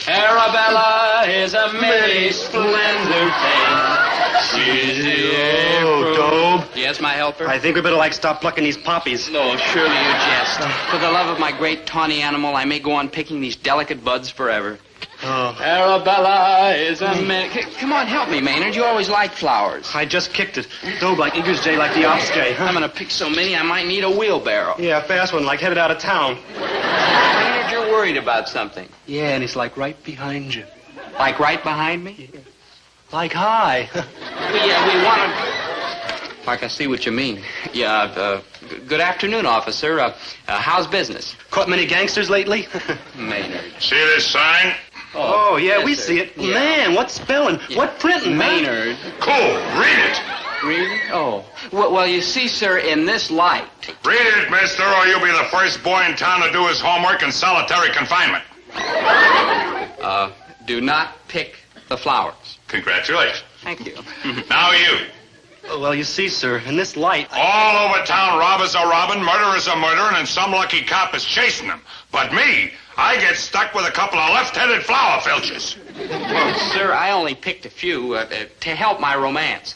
[SPEAKER 2] Arabella is a merry, splendid thing. She's the
[SPEAKER 13] Dope.
[SPEAKER 2] Yes, my helper?
[SPEAKER 13] I think we better, like, stop plucking these poppies.
[SPEAKER 2] No, surely you jest. For the love of my great tawny animal, I may go on picking these delicate buds forever.
[SPEAKER 13] Oh.
[SPEAKER 2] Arabella is a Come on, help me, Maynard. You always like flowers.
[SPEAKER 13] I just kicked it. Dope like Eagles J like the Ops J.
[SPEAKER 2] I'm going to pick so many I might need a wheelbarrow.
[SPEAKER 13] Yeah, a fast one, like headed out of town.
[SPEAKER 2] Maynard, you're worried about something.
[SPEAKER 13] Yeah, and it's like right behind you.
[SPEAKER 2] Like right behind me?
[SPEAKER 13] Yeah. Like hi.
[SPEAKER 2] Yeah, we want to... Like, I see what you mean. Yeah, good afternoon, officer. How's business?
[SPEAKER 13] Caught many gangsters lately?
[SPEAKER 2] Maynard.
[SPEAKER 10] See this sign?
[SPEAKER 13] Oh, yeah,
[SPEAKER 2] yes,
[SPEAKER 13] we
[SPEAKER 2] sir.
[SPEAKER 13] see it.
[SPEAKER 2] Yeah.
[SPEAKER 13] Man, what spelling?
[SPEAKER 2] Yeah.
[SPEAKER 13] What printing?
[SPEAKER 2] Maynard.
[SPEAKER 10] Cool. Read it.
[SPEAKER 2] Read it? Oh. Well, you see, sir, in this light...
[SPEAKER 10] Read it, mister, or you'll be the first boy in town to do his homework in solitary confinement.
[SPEAKER 2] Do not pick the flowers.
[SPEAKER 7] Congratulations.
[SPEAKER 2] Thank you.
[SPEAKER 7] Now you.
[SPEAKER 13] Well, you see, sir, in this light...
[SPEAKER 7] All over town, robbers are robbing, murderers are murdering, and some lucky cop is chasing them. But me, I get stuck with a couple of left-headed flower filches.
[SPEAKER 2] Well, sir, I only picked a few to help my romance.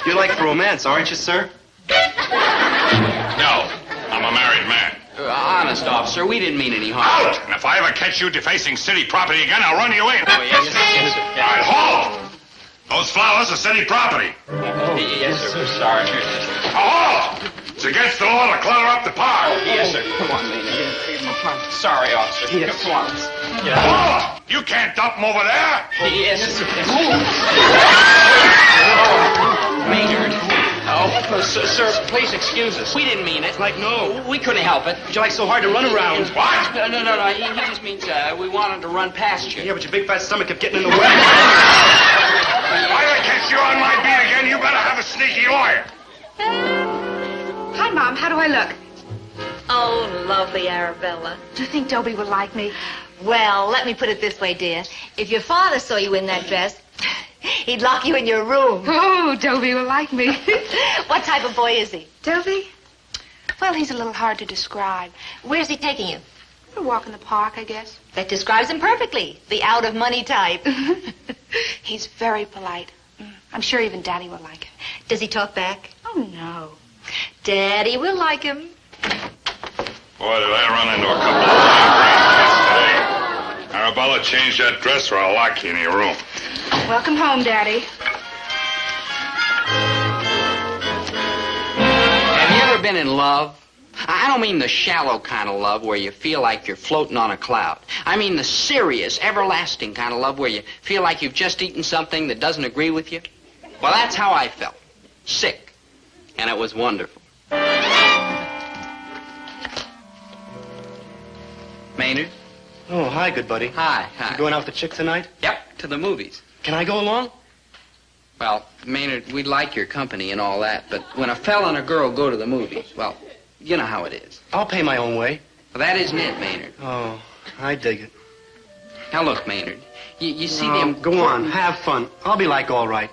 [SPEAKER 13] You like romance, aren't you, sir?
[SPEAKER 7] No, I'm a married man.
[SPEAKER 2] Honest, officer, we didn't mean any harm.
[SPEAKER 7] Out! And if I ever catch you defacing city property again, I'll run you in.
[SPEAKER 2] Oh, yes, yes,
[SPEAKER 7] All right, halt! Those flowers are city property.
[SPEAKER 2] Oh, yes, sir. Sorry.
[SPEAKER 7] Halt! It's against the law to clutter up the park.
[SPEAKER 2] Yes, sir. Come on, Maynard. Sorry, officer.
[SPEAKER 13] Yes.
[SPEAKER 2] Come on.
[SPEAKER 7] Halt! You can't dump them over there.
[SPEAKER 2] Yes, sir. Maynard. Oh, sir, please excuse us. We didn't mean it.
[SPEAKER 13] Like, no.
[SPEAKER 2] We couldn't help it.
[SPEAKER 13] But you like so hard to run around.
[SPEAKER 7] What?
[SPEAKER 2] No. He just means we wanted to run past you.
[SPEAKER 13] Yeah, but your big fat stomach kept getting in the way.
[SPEAKER 7] If I catch you on my beat again, you better have a sneaky lawyer.
[SPEAKER 5] Hi, Mom. How do I look?
[SPEAKER 11] Oh, lovely Arabella.
[SPEAKER 5] Do you think Dobie will like me?
[SPEAKER 11] Well, let me put it this way, dear. If your father saw you in that dress, he'd lock you in your room.
[SPEAKER 5] Oh, Dobie will like me.
[SPEAKER 11] What type of boy is he?
[SPEAKER 5] Dobie? Well, he's a little hard to describe.
[SPEAKER 11] Where's he taking you?
[SPEAKER 5] A walk in the park, I guess.
[SPEAKER 11] That describes him perfectly. The out-of-money type.
[SPEAKER 5] He's very polite. I'm sure even Daddy will like him.
[SPEAKER 11] Does he talk back?
[SPEAKER 5] Oh, no.
[SPEAKER 11] Daddy will like him.
[SPEAKER 7] Boy, did I run into a couple of lame brains yesterday. Arabella, change that dress or I'll lock you in your room.
[SPEAKER 5] Welcome home, Daddy.
[SPEAKER 2] Have you ever been in love? I don't mean the shallow kind of love where you feel like you're floating on a cloud. I mean the serious, everlasting kind of love where you feel like you've just eaten something that doesn't agree with you. Well, that's how I felt. Sick. And it was wonderful. Maynard?
[SPEAKER 13] Oh, hi, good buddy.
[SPEAKER 2] Hi.
[SPEAKER 13] You going out with the chick tonight?
[SPEAKER 2] Yep, to the movies.
[SPEAKER 13] Can I go along?
[SPEAKER 2] Well, Maynard, we'd like your company and all that, but when a fella and a girl go to the movies, well, you know how it is.
[SPEAKER 13] I'll pay my own way.
[SPEAKER 2] Well, that isn't it, Maynard.
[SPEAKER 13] Oh, I dig it.
[SPEAKER 2] Now, look, Maynard, you see them...
[SPEAKER 13] Go on, have fun. I'll be like all right.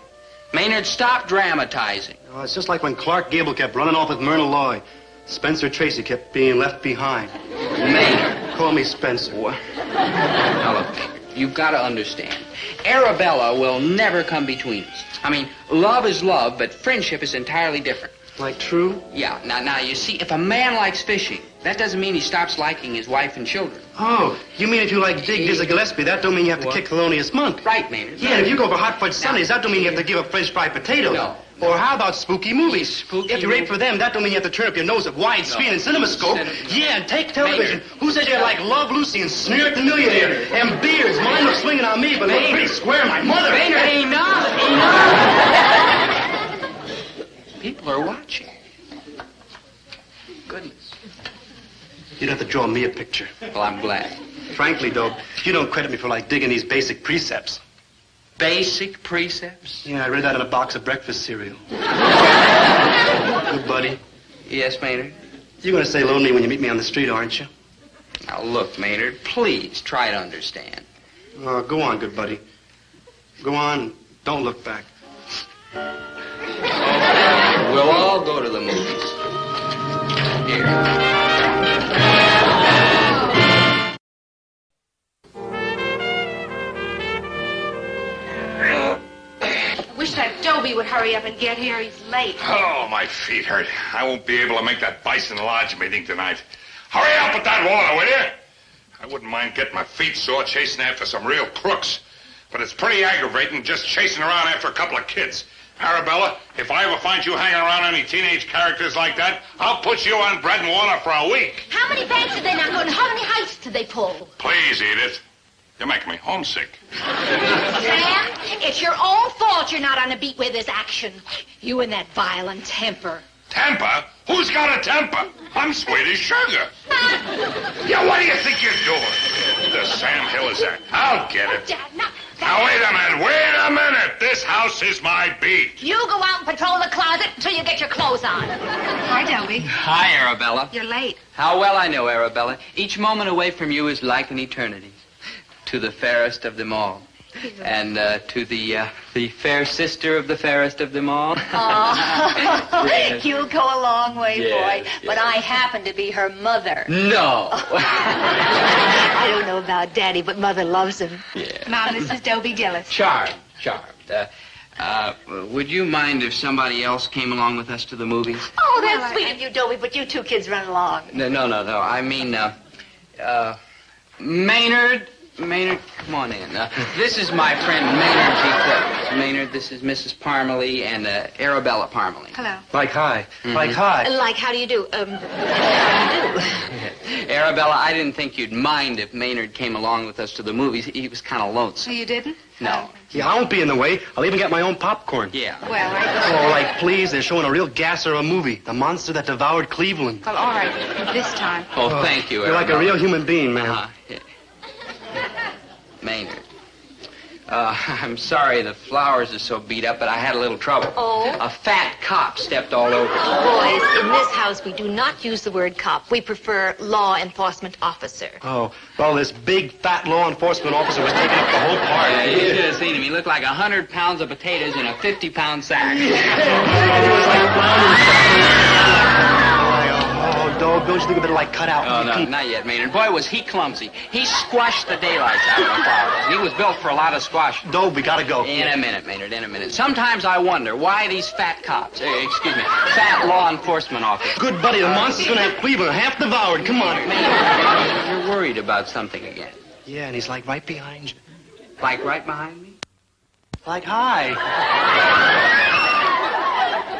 [SPEAKER 2] Maynard, stop dramatizing.
[SPEAKER 13] Oh, it's just like when Clark Gable kept running off with Myrna Loy. Spencer Tracy kept being left behind.
[SPEAKER 2] Maynard.
[SPEAKER 13] Call me Spencer.
[SPEAKER 2] What? Now, look, Maynard, you've got to understand. Arabella will never come between us. I mean, love is love, but friendship is entirely different.
[SPEAKER 13] Like true?
[SPEAKER 2] Yeah. Now, you see, if a man likes fishing, that doesn't mean he stops liking his wife and children.
[SPEAKER 13] Oh, you mean if you like Dig Dizzy Gillespie, that don't mean you have to kick Thelonious Monk.
[SPEAKER 2] Right, Maynard.
[SPEAKER 13] Yeah, and if you go for hot fudge Sundays, that don't mean you have to give up French fried potatoes.
[SPEAKER 2] No.
[SPEAKER 13] Or how about spooky movies?
[SPEAKER 2] Spooky
[SPEAKER 13] if you rate for them, that don't mean you have to turn up your nose at widescreen and CinemaScope. Yeah, and take television.
[SPEAKER 2] Maynard.
[SPEAKER 13] Who said you like Love Lucy and Sneer at the Millionaire? And beards, mine look swinging on me, but look pretty square, my mother.
[SPEAKER 2] Maynard, enough! People are watching. Goodness.
[SPEAKER 13] You'd have to draw me a picture.
[SPEAKER 2] Well, I'm glad.
[SPEAKER 13] Frankly, though, you don't credit me for, like, digging these basic precepts.
[SPEAKER 2] Basic precepts?
[SPEAKER 13] Yeah, I read that in a box of breakfast cereal. Good buddy.
[SPEAKER 2] Yes, Maynard?
[SPEAKER 13] You're going to say hello to me when you meet me on the street, aren't you?
[SPEAKER 2] Now, look, Maynard, please try to understand.
[SPEAKER 13] Go on, good buddy. Go on. Don't look back.
[SPEAKER 2] We'll all go to the movies. Here.
[SPEAKER 5] Wish that Dobie would hurry up and get here. He's late.
[SPEAKER 7] Oh, my feet hurt. I won't be able to make that Bison Lodge meeting tonight. Hurry up with that water, will you? I wouldn't mind getting my feet sore chasing after some real crooks. But it's pretty aggravating just chasing around after a couple of kids. Arabella, if I ever find you hanging around any teenage characters like that, I'll put you on bread and water for a week.
[SPEAKER 16] How many banks did they knock on? How many heists did they pull?
[SPEAKER 7] Please, Edith. You're making me homesick.
[SPEAKER 16] Sam, it's your own fault you're not on a beat with this action. You and that violent temper.
[SPEAKER 7] Temper? Who's got a temper? I'm sweet as sugar. Yeah, what do you think you're doing? The Sam Hill is that? I'll get it.
[SPEAKER 16] Dad, no.
[SPEAKER 7] Now, wait a minute. This house is my beat.
[SPEAKER 16] You go out and patrol the closet until you get your clothes on.
[SPEAKER 5] Hi, Dobie.
[SPEAKER 2] Hi, Arabella.
[SPEAKER 5] You're late.
[SPEAKER 2] How well I know, Arabella. Each moment away from you is like an eternity. to the fairest of them all. And to the fair sister of the fairest of them all.
[SPEAKER 11] Oh, you'll go a long way,
[SPEAKER 2] Yes,
[SPEAKER 11] boy. But I happen to be her mother.
[SPEAKER 2] No.
[SPEAKER 11] I don't know about Daddy, but Mother loves him.
[SPEAKER 2] Yeah.
[SPEAKER 11] Mom, this is Dobie Gillis.
[SPEAKER 2] Charmed. Would you mind if somebody else came along with us to the movies?
[SPEAKER 11] Oh, that's sweet of you, Dobie, but you two kids run along.
[SPEAKER 2] No. I mean, Maynard, come on in. This is my friend Maynard G. Krebs. Maynard, this is Mrs. Parmalee and Arabella Parmalee.
[SPEAKER 11] Hello.
[SPEAKER 13] Like hi.
[SPEAKER 2] Mhm.
[SPEAKER 13] Like hi.
[SPEAKER 11] Like, how do you do? How do you do?
[SPEAKER 2] Arabella, I didn't think you'd mind if Maynard came along with us to the movies. He was kind of lonesome.
[SPEAKER 11] You didn't?
[SPEAKER 2] No.
[SPEAKER 13] Yeah, I won't be in the way. I'll even get my own popcorn.
[SPEAKER 2] Yeah.
[SPEAKER 11] Well,
[SPEAKER 13] Oh, like, please, they're showing a real gasser of a movie. The monster that devoured Cleveland.
[SPEAKER 11] Well, all right. This time.
[SPEAKER 2] Oh, thank you,
[SPEAKER 13] You're like a
[SPEAKER 2] Arabella.
[SPEAKER 13] real human being, man.
[SPEAKER 2] Yeah. Maynard. I'm sorry the flowers are so beat up, but I had a little trouble.
[SPEAKER 11] Oh?
[SPEAKER 2] A fat cop stepped all over them.
[SPEAKER 11] Boys, in this house, we do not use the word cop. We prefer law enforcement officer.
[SPEAKER 13] Oh, well, this big, fat law enforcement officer was taking up the whole part.
[SPEAKER 2] Yeah, you should have seen him. He looked like 100 pounds of potatoes in a 50-pound sack.
[SPEAKER 13] Oh, dog, don't you think we better, like, cut out?
[SPEAKER 2] Oh, no, not yet, Maynard. Boy, was he clumsy. He squashed the daylights out of the flowers. He was built for a lot of squash.
[SPEAKER 13] Dog, we gotta go.
[SPEAKER 2] In a minute, Maynard, in a minute. Sometimes I wonder why these fat cops, fat law enforcement officers.
[SPEAKER 13] Good buddy, the monster's gonna have Cleveland half devoured. Come on.
[SPEAKER 2] Maynard, you're worried about something again.
[SPEAKER 13] Yeah, and he's, like, right behind you.
[SPEAKER 2] Like right behind me?
[SPEAKER 13] Like, hi.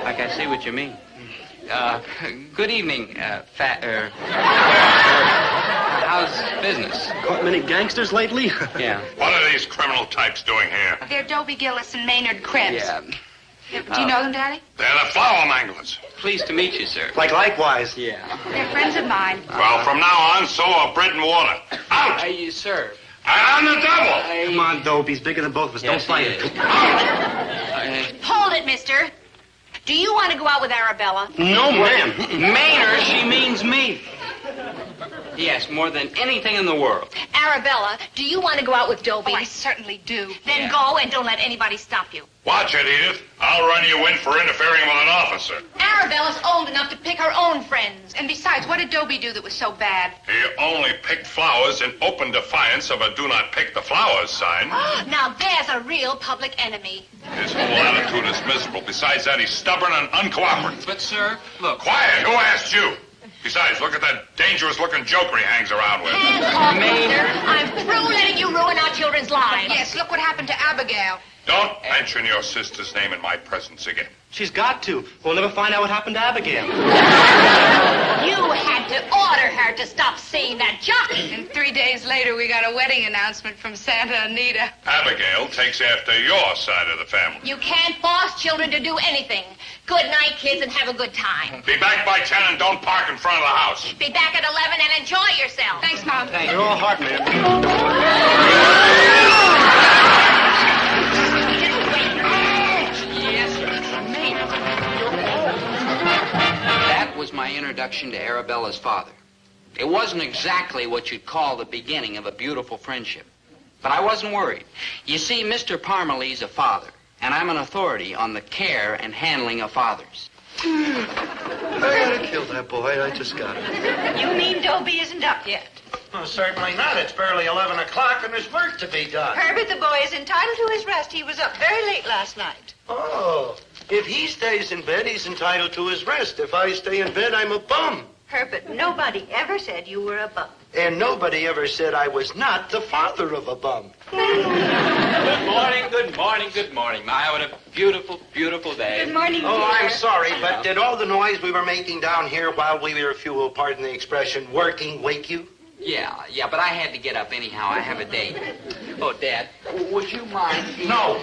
[SPEAKER 2] Like I see what you mean. Good evening, how's business?
[SPEAKER 13] Caught many gangsters lately?
[SPEAKER 2] Yeah.
[SPEAKER 7] What are these criminal types doing here?
[SPEAKER 5] They're Dobie Gillis and Maynard Krebs.
[SPEAKER 2] Yeah.
[SPEAKER 5] Do you know them, Daddy?
[SPEAKER 7] They're the flower manglers.
[SPEAKER 2] Pleased to meet you, sir.
[SPEAKER 13] Like, likewise.
[SPEAKER 2] Yeah.
[SPEAKER 5] They're friends of mine.
[SPEAKER 7] Well, from now on, so are bread and water. Out!
[SPEAKER 2] You, sir.
[SPEAKER 7] And on the double!
[SPEAKER 13] Come on, Dope. He's bigger than both of us.
[SPEAKER 2] Yes,
[SPEAKER 13] Don't fight
[SPEAKER 2] he
[SPEAKER 13] it.
[SPEAKER 11] Hold it, mister. Do you want to go out with Arabella?
[SPEAKER 13] No, ma'am.
[SPEAKER 2] Maynard, she means me. Yes, more than anything in the world.
[SPEAKER 11] Arabella, do you want to go out with Dobie?
[SPEAKER 5] Oh, I certainly do.
[SPEAKER 11] Then go and don't let anybody stop you.
[SPEAKER 7] Watch it, Edith. I'll run you in for interfering with an officer.
[SPEAKER 11] Arabella's old enough to pick her own friends.
[SPEAKER 5] And besides, what did Dobie do that was so bad?
[SPEAKER 7] He only picked flowers in open defiance of a do not pick the flowers sign.
[SPEAKER 11] Now there's a real public enemy.
[SPEAKER 7] His whole attitude is miserable. Besides that, he's stubborn and uncooperative.
[SPEAKER 2] But, sir, look.
[SPEAKER 7] Quiet! Who asked you? Besides, look at that dangerous-looking joker he hangs around with.
[SPEAKER 11] Hands off, Maynard. I'm through letting you ruin our children's lives.
[SPEAKER 5] Yes, look what happened to Abigail.
[SPEAKER 7] Don't mention your sister's name in my presence again.
[SPEAKER 13] She's got to. We'll never find out what happened to Abigail.
[SPEAKER 11] You had to order her to stop seeing that jockey.
[SPEAKER 5] And 3 days later, we got a wedding announcement from Santa Anita.
[SPEAKER 7] Abigail takes after your side of the family.
[SPEAKER 11] You can't force children to do anything. Good night, kids, and have a good time.
[SPEAKER 7] Be back by 10 and don't park in front of the house.
[SPEAKER 11] Be back at 11 and enjoy yourself.
[SPEAKER 5] Thanks, Mom.
[SPEAKER 2] Thank
[SPEAKER 13] You're all heart, man.
[SPEAKER 2] That was my introduction to Arabella's father. It wasn't exactly what you'd call the beginning of a beautiful friendship. But I wasn't worried. You see, Mr. Parmalee's a father, and I'm an authority on the care and handling of fathers.
[SPEAKER 17] I gotta kill that boy. I just got it.
[SPEAKER 5] You mean Dobie isn't up yet?
[SPEAKER 3] Oh, certainly not. It's barely 11 o'clock and there's work to be done.
[SPEAKER 5] Herbert, the boy is entitled to his rest. He was up very late last night.
[SPEAKER 3] Oh, if he stays in bed, he's entitled to his rest. If I stay in bed, I'm a bum.
[SPEAKER 5] Herbert, nobody ever said you were a bum.
[SPEAKER 3] And nobody ever said I was not the father of a bum.
[SPEAKER 23] Good morning, good morning, good morning. My, what a beautiful, beautiful day.
[SPEAKER 5] Good morning,
[SPEAKER 3] Oh,
[SPEAKER 5] dear.
[SPEAKER 3] I'm sorry, but did all the noise we were making down here while we were, if you will pardon the expression, working, wake you?
[SPEAKER 2] Yeah, but I had to get up anyhow. I have a date. Oh, Dad, would you mind?
[SPEAKER 3] No.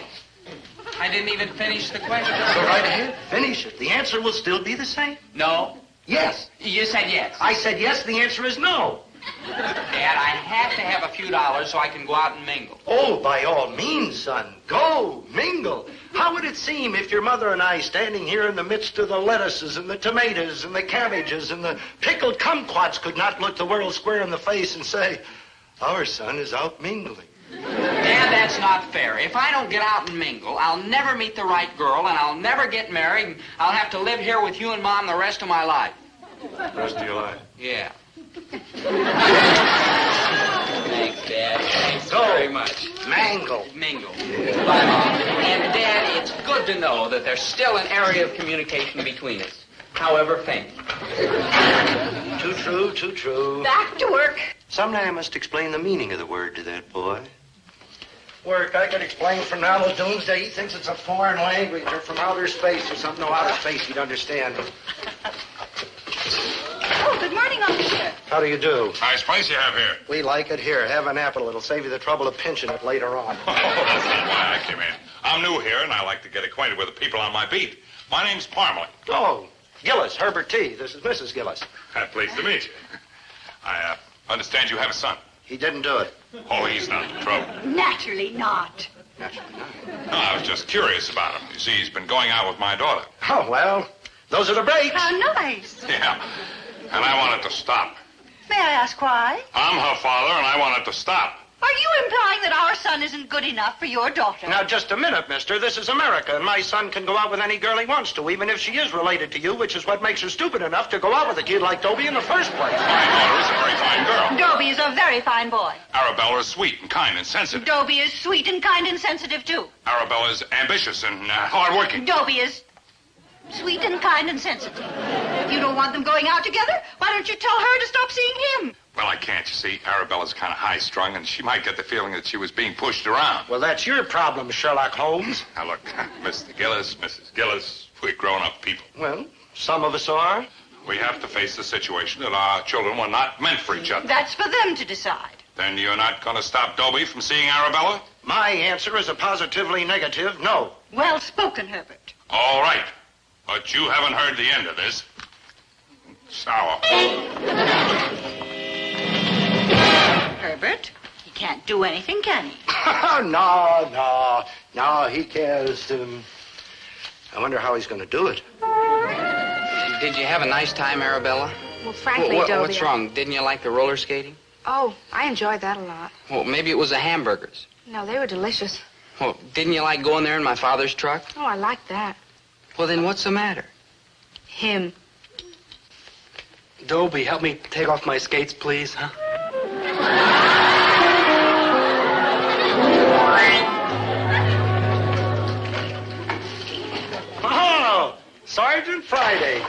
[SPEAKER 2] I didn't even finish the question.
[SPEAKER 3] Go right ahead. Finish it. The answer will still be the same.
[SPEAKER 2] No?
[SPEAKER 3] Yes.
[SPEAKER 2] You said yes.
[SPEAKER 3] I said yes. The answer is no.
[SPEAKER 2] Dad, I have to have a few dollars so I can go out and mingle.
[SPEAKER 3] Oh, by all means, son. Go, mingle. How would it seem if your mother and I, standing here in the midst of the lettuces and the tomatoes and the cabbages and the pickled kumquats, could not look the world square in the face and say, our son is out mingling?
[SPEAKER 2] Dad, that's not fair. If I don't get out and mingle, I'll never meet the right girl, and I'll never get married, and I'll have to live here with you and Mom the rest of my life.
[SPEAKER 10] The rest of your life?
[SPEAKER 2] Yeah. Thanks, Dad. Thanks very much.
[SPEAKER 3] Mingle.
[SPEAKER 2] Mingle. And, Dad, it's good to know that there's still an area of communication between us, however faint.
[SPEAKER 3] Too true, too true.
[SPEAKER 11] Back to work.
[SPEAKER 3] Someday I must explain the meaning of the word to that boy. Work, I could explain from now till doomsday. He thinks it's a foreign language or from outer space or something. No, outer space, he'd understand.
[SPEAKER 5] Oh, good morning, officer.
[SPEAKER 3] How do you do?
[SPEAKER 7] Nice place you have here.
[SPEAKER 3] We like it here. Have an apple. It'll save you the trouble of pinching it later on.
[SPEAKER 7] Oh, that's not why I came in. I'm new here, and I like to get acquainted with the people on my beat. My name's Parmalee.
[SPEAKER 3] Oh, Gillis, Herbert T. This is Mrs. Gillis.
[SPEAKER 7] Pleased to meet you. I understand you have a son.
[SPEAKER 3] He didn't do it.
[SPEAKER 7] Oh, he's not in trouble.
[SPEAKER 5] Naturally not.
[SPEAKER 7] No, I was just curious about him. You see, he's been going out with my daughter.
[SPEAKER 3] Oh, well, those are the breaks.
[SPEAKER 5] How nice.
[SPEAKER 7] Yeah, and I want it to stop.
[SPEAKER 5] May I ask why?
[SPEAKER 7] I'm her father, and I want it to stop.
[SPEAKER 5] Are you implying that our son isn't good enough for your daughter?
[SPEAKER 3] Now, just a minute, mister. This is America, and my son can go out with any girl he wants to, even if she is related to you, which is what makes her stupid enough to go out with a kid like Dobie in the first place.
[SPEAKER 7] My daughter is a very fine girl.
[SPEAKER 5] Dobie is a very fine boy.
[SPEAKER 7] Arabella is sweet and kind and sensitive.
[SPEAKER 5] Dobie is sweet and kind and sensitive, too.
[SPEAKER 7] Arabella is ambitious and hardworking.
[SPEAKER 5] Dobie is sweet and kind and sensitive. If you don't want them going out together, why don't you tell her to stop seeing him?
[SPEAKER 7] Well, I can't, you see. Arabella's kind of high-strung, and she might get the feeling that she was being pushed around.
[SPEAKER 3] Well, that's your problem, Sherlock Holmes.
[SPEAKER 7] Now, look, Mr. Gillis, Mrs. Gillis, we're grown-up people.
[SPEAKER 3] Well, some of us are.
[SPEAKER 7] We have to face the situation that our children were not meant for each other.
[SPEAKER 5] That's for them to decide.
[SPEAKER 7] Then you're not going to stop Dobie from seeing Arabella?
[SPEAKER 3] My answer is a positively negative no.
[SPEAKER 5] Well spoken, Herbert.
[SPEAKER 7] All right. But you haven't heard the end of this. Sour.
[SPEAKER 5] Herbert, he can't do anything, can he?
[SPEAKER 3] No, he cares. I wonder how he's going to do it.
[SPEAKER 2] Did you have a nice time, Arabella?
[SPEAKER 11] Well, frankly, Dobie.
[SPEAKER 2] What's wrong? Didn't you like the roller skating?
[SPEAKER 11] Oh, I enjoyed that a lot.
[SPEAKER 2] Well, maybe it was the hamburgers.
[SPEAKER 11] No, they were delicious.
[SPEAKER 2] Well, didn't you like going there in my father's truck?
[SPEAKER 11] Oh, I liked that.
[SPEAKER 2] Well, then what's the matter?
[SPEAKER 11] Him.
[SPEAKER 6] Dobie, help me take off my skates, please, huh?
[SPEAKER 3] Oh, Sergeant Friday.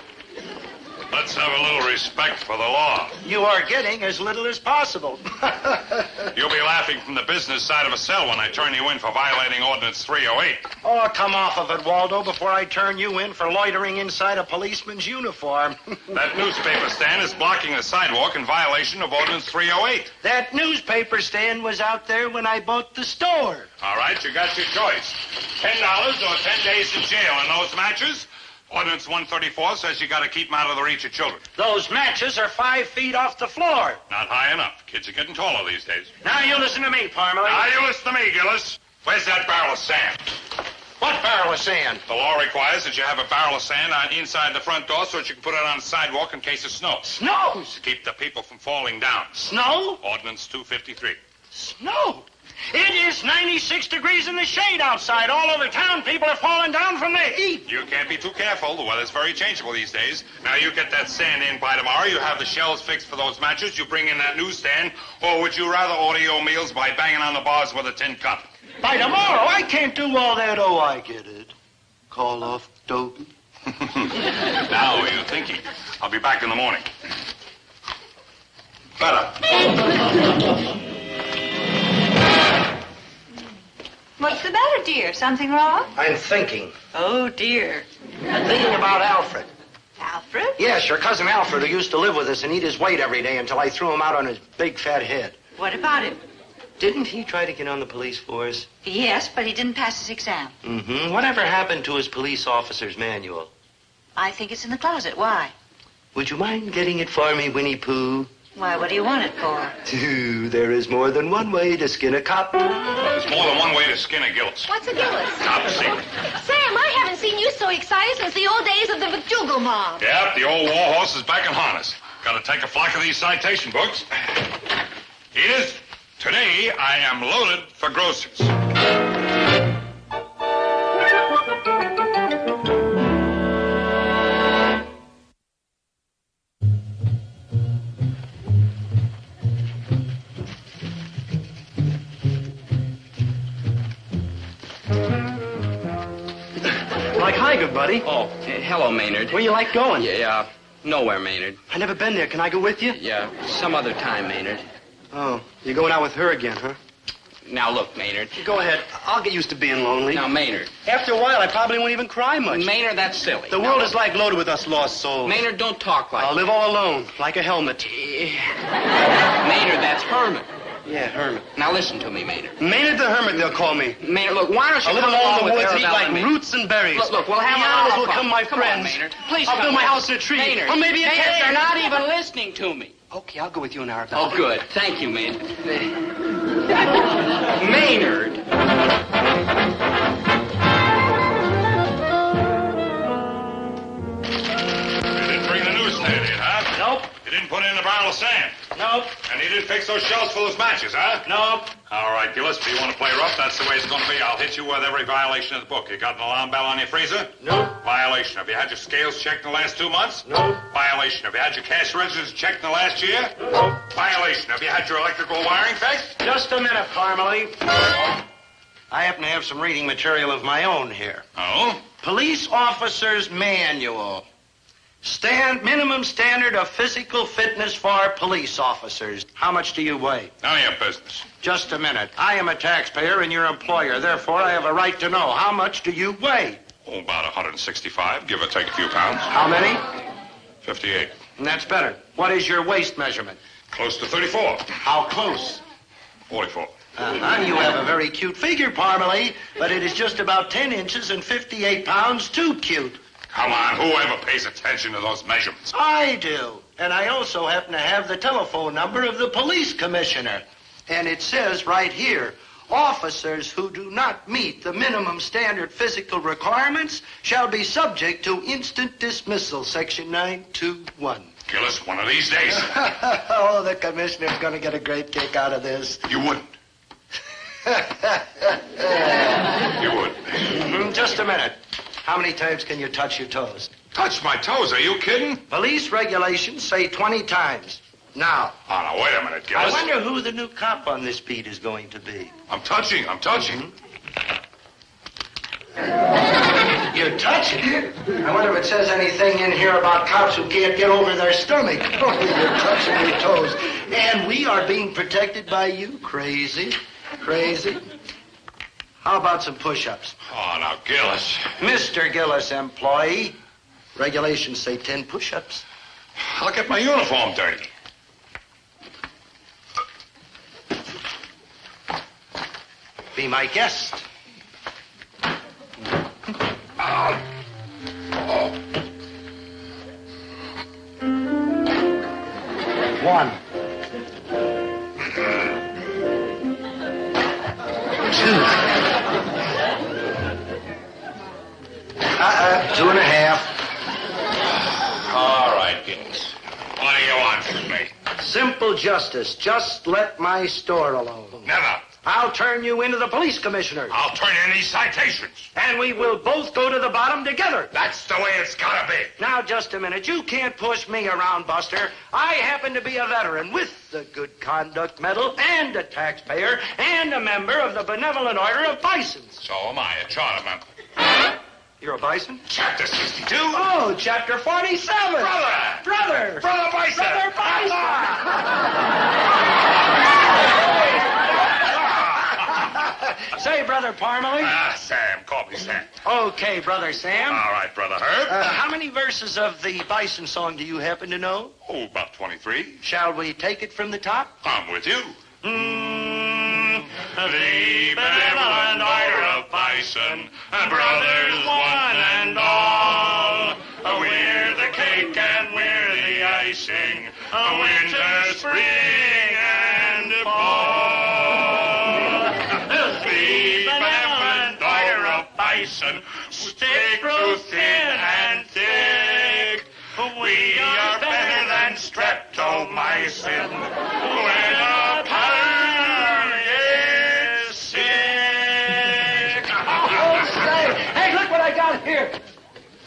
[SPEAKER 7] Let's have a little respect for the law.
[SPEAKER 3] You are getting as little as possible.
[SPEAKER 7] You'll be laughing from the business side of a cell when I turn you in for violating Ordinance 308.
[SPEAKER 3] Oh, come off of it, Waldo, before I turn you in for loitering inside a policeman's uniform.
[SPEAKER 7] That newspaper stand is blocking the sidewalk in violation of Ordinance 308.
[SPEAKER 3] That newspaper stand was out there when I bought the store.
[SPEAKER 7] All right, you got your choice. $10 or 10 days in jail on those matches. Ordinance 134 says you got to keep them out of the reach of children.
[SPEAKER 3] Those matches are 5 feet off the floor.
[SPEAKER 7] Not high enough. Kids are getting taller these days.
[SPEAKER 3] Now you listen to me, Parmalee.
[SPEAKER 7] Now you listen to me, Gillis. Where's that barrel of sand?
[SPEAKER 3] What barrel of sand?
[SPEAKER 7] The law requires that you have a barrel of sand inside the front door so that you can put it on the sidewalk in case of snow.
[SPEAKER 3] Snows?
[SPEAKER 7] To keep the people from falling down.
[SPEAKER 3] Snow?
[SPEAKER 7] Ordinance 253.
[SPEAKER 3] Snow? It is 96 degrees in the shade outside. All over town, people are falling down from the heat.
[SPEAKER 7] You can't be too careful. The weather's very changeable these days. Now, you get that sand in by tomorrow. You have the shelves fixed for those matches. You bring in that newsstand. Or would you rather order your meals by banging on the bars with a tin cup?
[SPEAKER 3] By tomorrow? I can't do all that. Oh, I get it. Call off Dobie.
[SPEAKER 7] Now you're thinking. I'll be back in the morning. Better.
[SPEAKER 5] What's the matter, dear? Something wrong?
[SPEAKER 3] I'm thinking.
[SPEAKER 5] Oh, dear.
[SPEAKER 3] Thinking about Alfred.
[SPEAKER 5] Alfred?
[SPEAKER 3] Yes, your cousin Alfred, who used to live with us and eat his weight every day until I threw him out on his big fat head.
[SPEAKER 5] What about him?
[SPEAKER 3] Didn't he try to get on the police force?
[SPEAKER 5] Yes, but he didn't pass his exam.
[SPEAKER 3] Mm-hmm. Whatever happened to his police officer's manual?
[SPEAKER 5] I think it's in the closet. Why?
[SPEAKER 3] Would you mind getting it for me, Winnie Pooh?
[SPEAKER 5] Why, what do you want it for?
[SPEAKER 3] There is more than one way to skin a cop.
[SPEAKER 7] There's more than one way to skin a Gillis.
[SPEAKER 11] What's a Gillis?
[SPEAKER 7] Top secret.
[SPEAKER 11] Sam, I haven't seen you so excited since the old days of the McDougal mob.
[SPEAKER 7] Yep, the old war horse is back in harness. Got to take a flock of these citation books. Edith, Today, I am loaded for groceries.
[SPEAKER 13] Like, hi, good buddy.
[SPEAKER 2] Oh, hello, Maynard.
[SPEAKER 13] Where you like going?
[SPEAKER 2] Yeah, nowhere, Maynard.
[SPEAKER 13] I never been there. Can I go with you?
[SPEAKER 2] Yeah, some other time, Maynard.
[SPEAKER 13] Oh, you're going out with her again, huh?
[SPEAKER 2] Now, look, Maynard.
[SPEAKER 13] Go ahead. I'll get used to being lonely.
[SPEAKER 2] Now, Maynard.
[SPEAKER 13] After a while, I probably won't even cry much.
[SPEAKER 2] Maynard, that's silly.
[SPEAKER 13] The world is like loaded with us lost souls.
[SPEAKER 2] Maynard, don't talk like
[SPEAKER 13] I'll live all alone, like a helmet.
[SPEAKER 2] Maynard, that's Herman.
[SPEAKER 13] Yeah, Herman.
[SPEAKER 2] Now, listen to me, Maynard.
[SPEAKER 13] Maynard the Hermit, they'll call me.
[SPEAKER 2] Maynard, look, why don't you
[SPEAKER 13] I'll live
[SPEAKER 2] come
[SPEAKER 13] along
[SPEAKER 2] along
[SPEAKER 13] the
[SPEAKER 2] with
[SPEAKER 13] woods and eat
[SPEAKER 2] Arabella
[SPEAKER 13] like
[SPEAKER 2] and me?
[SPEAKER 13] roots and berries.
[SPEAKER 2] Look, we'll have
[SPEAKER 13] the
[SPEAKER 2] a
[SPEAKER 13] animals
[SPEAKER 2] lot
[SPEAKER 13] will
[SPEAKER 2] of fun.
[SPEAKER 13] come my
[SPEAKER 2] Come
[SPEAKER 13] friends.
[SPEAKER 2] on, Maynard. Please
[SPEAKER 13] I'll
[SPEAKER 2] come
[SPEAKER 13] build my
[SPEAKER 2] with
[SPEAKER 13] house
[SPEAKER 2] me.
[SPEAKER 13] in a tree.
[SPEAKER 2] Maynard.
[SPEAKER 13] Or maybe a
[SPEAKER 2] Maynard,
[SPEAKER 13] cave.
[SPEAKER 2] they're not even listening to me.
[SPEAKER 13] Okay, I'll go with you and Arabella.
[SPEAKER 2] Oh, good. Thank you, Maynard. Maynard.
[SPEAKER 7] You didn't bring the newsstand in, huh?
[SPEAKER 3] Nope.
[SPEAKER 7] You didn't put it in the barrel of sand?
[SPEAKER 3] Nope.
[SPEAKER 7] And you didn't fix those shelves for those matches, huh?
[SPEAKER 3] Nope.
[SPEAKER 7] All right, Gillis, if you want to play rough, that's the way it's going to be. I'll hit you with every violation of the book. You got an alarm bell on your freezer?
[SPEAKER 3] Nope.
[SPEAKER 7] Violation. Have you had your scales checked in the last 2 months?
[SPEAKER 3] Nope.
[SPEAKER 7] Violation. Have you had your cash registers checked in the last year?
[SPEAKER 3] Nope.
[SPEAKER 7] Violation. Have you had your electrical wiring fixed?
[SPEAKER 3] Just a minute, Parmalee. I happen to have some reading material of my own here.
[SPEAKER 7] Oh?
[SPEAKER 3] Police Officer's Manual. Minimum standard of physical fitness for police officers. How much do you weigh?
[SPEAKER 7] None of your business.
[SPEAKER 3] Just a minute. I am a taxpayer and your employer. Therefore, I have a right to know. How much do you weigh?
[SPEAKER 7] Oh, about 165, give or take a few pounds.
[SPEAKER 3] How many?
[SPEAKER 7] 58.
[SPEAKER 3] And that's better. What is your waist measurement?
[SPEAKER 7] Close to 34.
[SPEAKER 3] How close?
[SPEAKER 7] 44.
[SPEAKER 3] You have a very cute figure, Parmalee, but it is just about 10 inches and 58 pounds too cute.
[SPEAKER 7] Come on, whoever pays attention to those measurements?
[SPEAKER 3] I do. And I also happen to have the telephone number of the police commissioner. And it says right here, officers who do not meet the minimum standard physical requirements shall be subject to instant dismissal, section 921.
[SPEAKER 7] Gillis, one of these days.
[SPEAKER 3] Oh, the commissioner's going to get a great kick out of this.
[SPEAKER 7] You wouldn't. You would.
[SPEAKER 3] Just a minute. How many times can you touch your toes?
[SPEAKER 7] Touch my toes, are you kidding?
[SPEAKER 3] Police regulations say 20 times. Now.
[SPEAKER 7] Oh, now, wait a minute, Gillis.
[SPEAKER 3] I wonder who the new cop on this beat is going to be.
[SPEAKER 7] I'm touching.
[SPEAKER 3] You're touching? I wonder if it says anything in here about cops who can't get over their stomach. Oh, you're touching your toes. And we are being protected by you. Crazy. How about some push-ups?
[SPEAKER 7] Oh, now, Gillis.
[SPEAKER 3] Mr. Gillis, employee. Regulations say 10 push-ups.
[SPEAKER 7] I'll get my uniform dirty.
[SPEAKER 3] Be my guest. One. Two. 2.5.
[SPEAKER 7] All right, Gillis. What do you want from me?
[SPEAKER 3] Simple justice. Just let my store alone.
[SPEAKER 7] Never.
[SPEAKER 3] I'll turn you into the police commissioner.
[SPEAKER 7] I'll turn in these citations.
[SPEAKER 3] And we will both go to the bottom together.
[SPEAKER 7] That's the way it's gotta be.
[SPEAKER 3] Now, just a minute. You can't push me around, Buster. I happen to be a veteran with the Good Conduct Medal and a taxpayer and a member of the Benevolent Order of Bisons.
[SPEAKER 7] So am I, a charter member.
[SPEAKER 3] You're a bison?
[SPEAKER 7] Chapter 62.
[SPEAKER 3] Oh, chapter 47.
[SPEAKER 7] Brother Bison.
[SPEAKER 3] Brother Bison. Say, Brother Parmalee.
[SPEAKER 7] Sam. Call me Sam.
[SPEAKER 3] Okay, Brother Sam.
[SPEAKER 7] All right, Brother Herb.
[SPEAKER 3] How many verses of the Bison song do you happen to know?
[SPEAKER 7] Oh, about 23.
[SPEAKER 3] Shall we take it from the top?
[SPEAKER 7] I'm with you.
[SPEAKER 1] The benevolent order of bison, brothers one and all. We're the cake and we're the icing, winter, spring, and fall. The benevolent order of bison, stick through thin and thick. We are better than streptomycin. We're a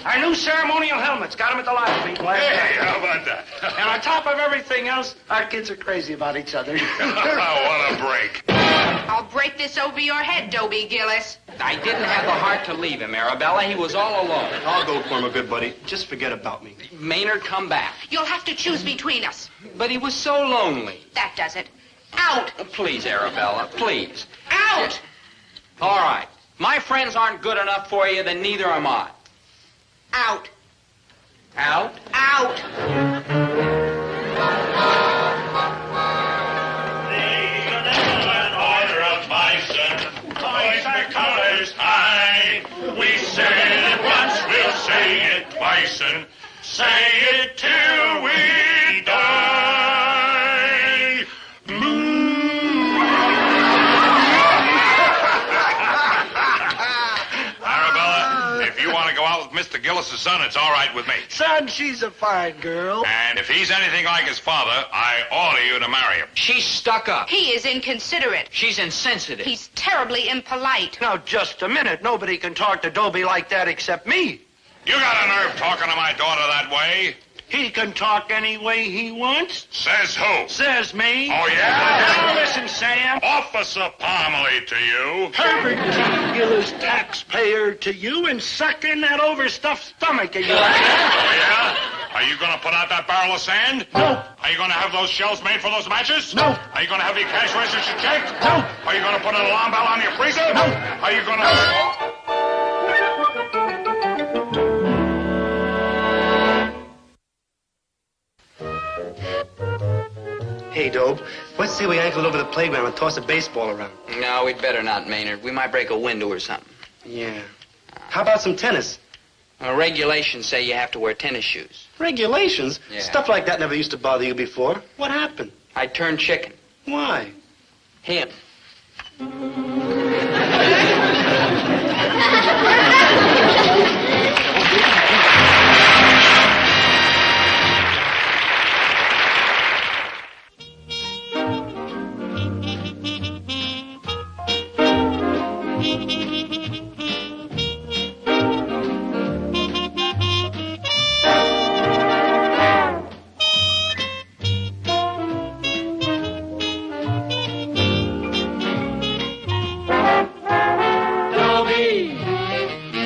[SPEAKER 3] Our new ceremonial helmets. Got them at the live feed last night.
[SPEAKER 7] Hey, how about that?
[SPEAKER 3] And on top of everything else, our kids are crazy about each other.
[SPEAKER 7] What a break.
[SPEAKER 9] I'll break this over your head, Dobie Gillis.
[SPEAKER 2] I didn't have the heart to leave him, Arabella. He was all alone.
[SPEAKER 13] I'll go for him, a good buddy. Just forget about me.
[SPEAKER 2] Maynard, come back.
[SPEAKER 9] You'll have to choose between us.
[SPEAKER 2] But he was so lonely.
[SPEAKER 9] That does it. Out!
[SPEAKER 2] Please, Arabella, please.
[SPEAKER 9] Out!
[SPEAKER 2] All right. My friends aren't good enough for you, then neither am I.
[SPEAKER 9] Out!
[SPEAKER 2] Out?
[SPEAKER 9] Out!
[SPEAKER 1] Order of bison, boys the colors high. We said it once, we'll say it twice, and say it till we die.
[SPEAKER 7] Arabella, if you want to go out with Mr. Gillis' son, it's all right with me.
[SPEAKER 3] Son, she's a fine girl.
[SPEAKER 7] And if he's anything like his father, I order you to marry him.
[SPEAKER 2] She's stuck up.
[SPEAKER 9] He is inconsiderate.
[SPEAKER 2] She's insensitive.
[SPEAKER 9] He's terribly impolite.
[SPEAKER 3] Now, just a minute. Nobody can talk to Dobie like that except me.
[SPEAKER 7] You got a nerve talking to my daughter that way?
[SPEAKER 3] He can talk any way he wants.
[SPEAKER 7] Says who?
[SPEAKER 3] Says me.
[SPEAKER 7] Oh, yeah?
[SPEAKER 3] Now listen, Sam.
[SPEAKER 7] Officer Parmalee to you.
[SPEAKER 3] Herbert T. Gillis, taxpayer to you, and suck in that overstuffed stomach of yours.
[SPEAKER 7] Oh, yeah? Are you going to put out that barrel of sand?
[SPEAKER 3] No.
[SPEAKER 7] Are you going to have those shells made for those matches?
[SPEAKER 3] No.
[SPEAKER 7] Are you going to have your cash register checked?
[SPEAKER 3] No.
[SPEAKER 7] Are you going to put an alarm bell on your freezer?
[SPEAKER 3] No.
[SPEAKER 7] Are you going to...
[SPEAKER 13] Hey, Dobe, let's say we ankle it over the playground and toss a baseball around.
[SPEAKER 2] No, we'd better not, Maynard. We might break a window or something.
[SPEAKER 13] Yeah. How about some tennis?
[SPEAKER 2] Regulations say you have to wear tennis shoes.
[SPEAKER 13] Regulations?
[SPEAKER 2] Yeah.
[SPEAKER 13] Stuff like that never used to bother you before. What happened?
[SPEAKER 2] I turned chicken.
[SPEAKER 13] Why?
[SPEAKER 2] Him.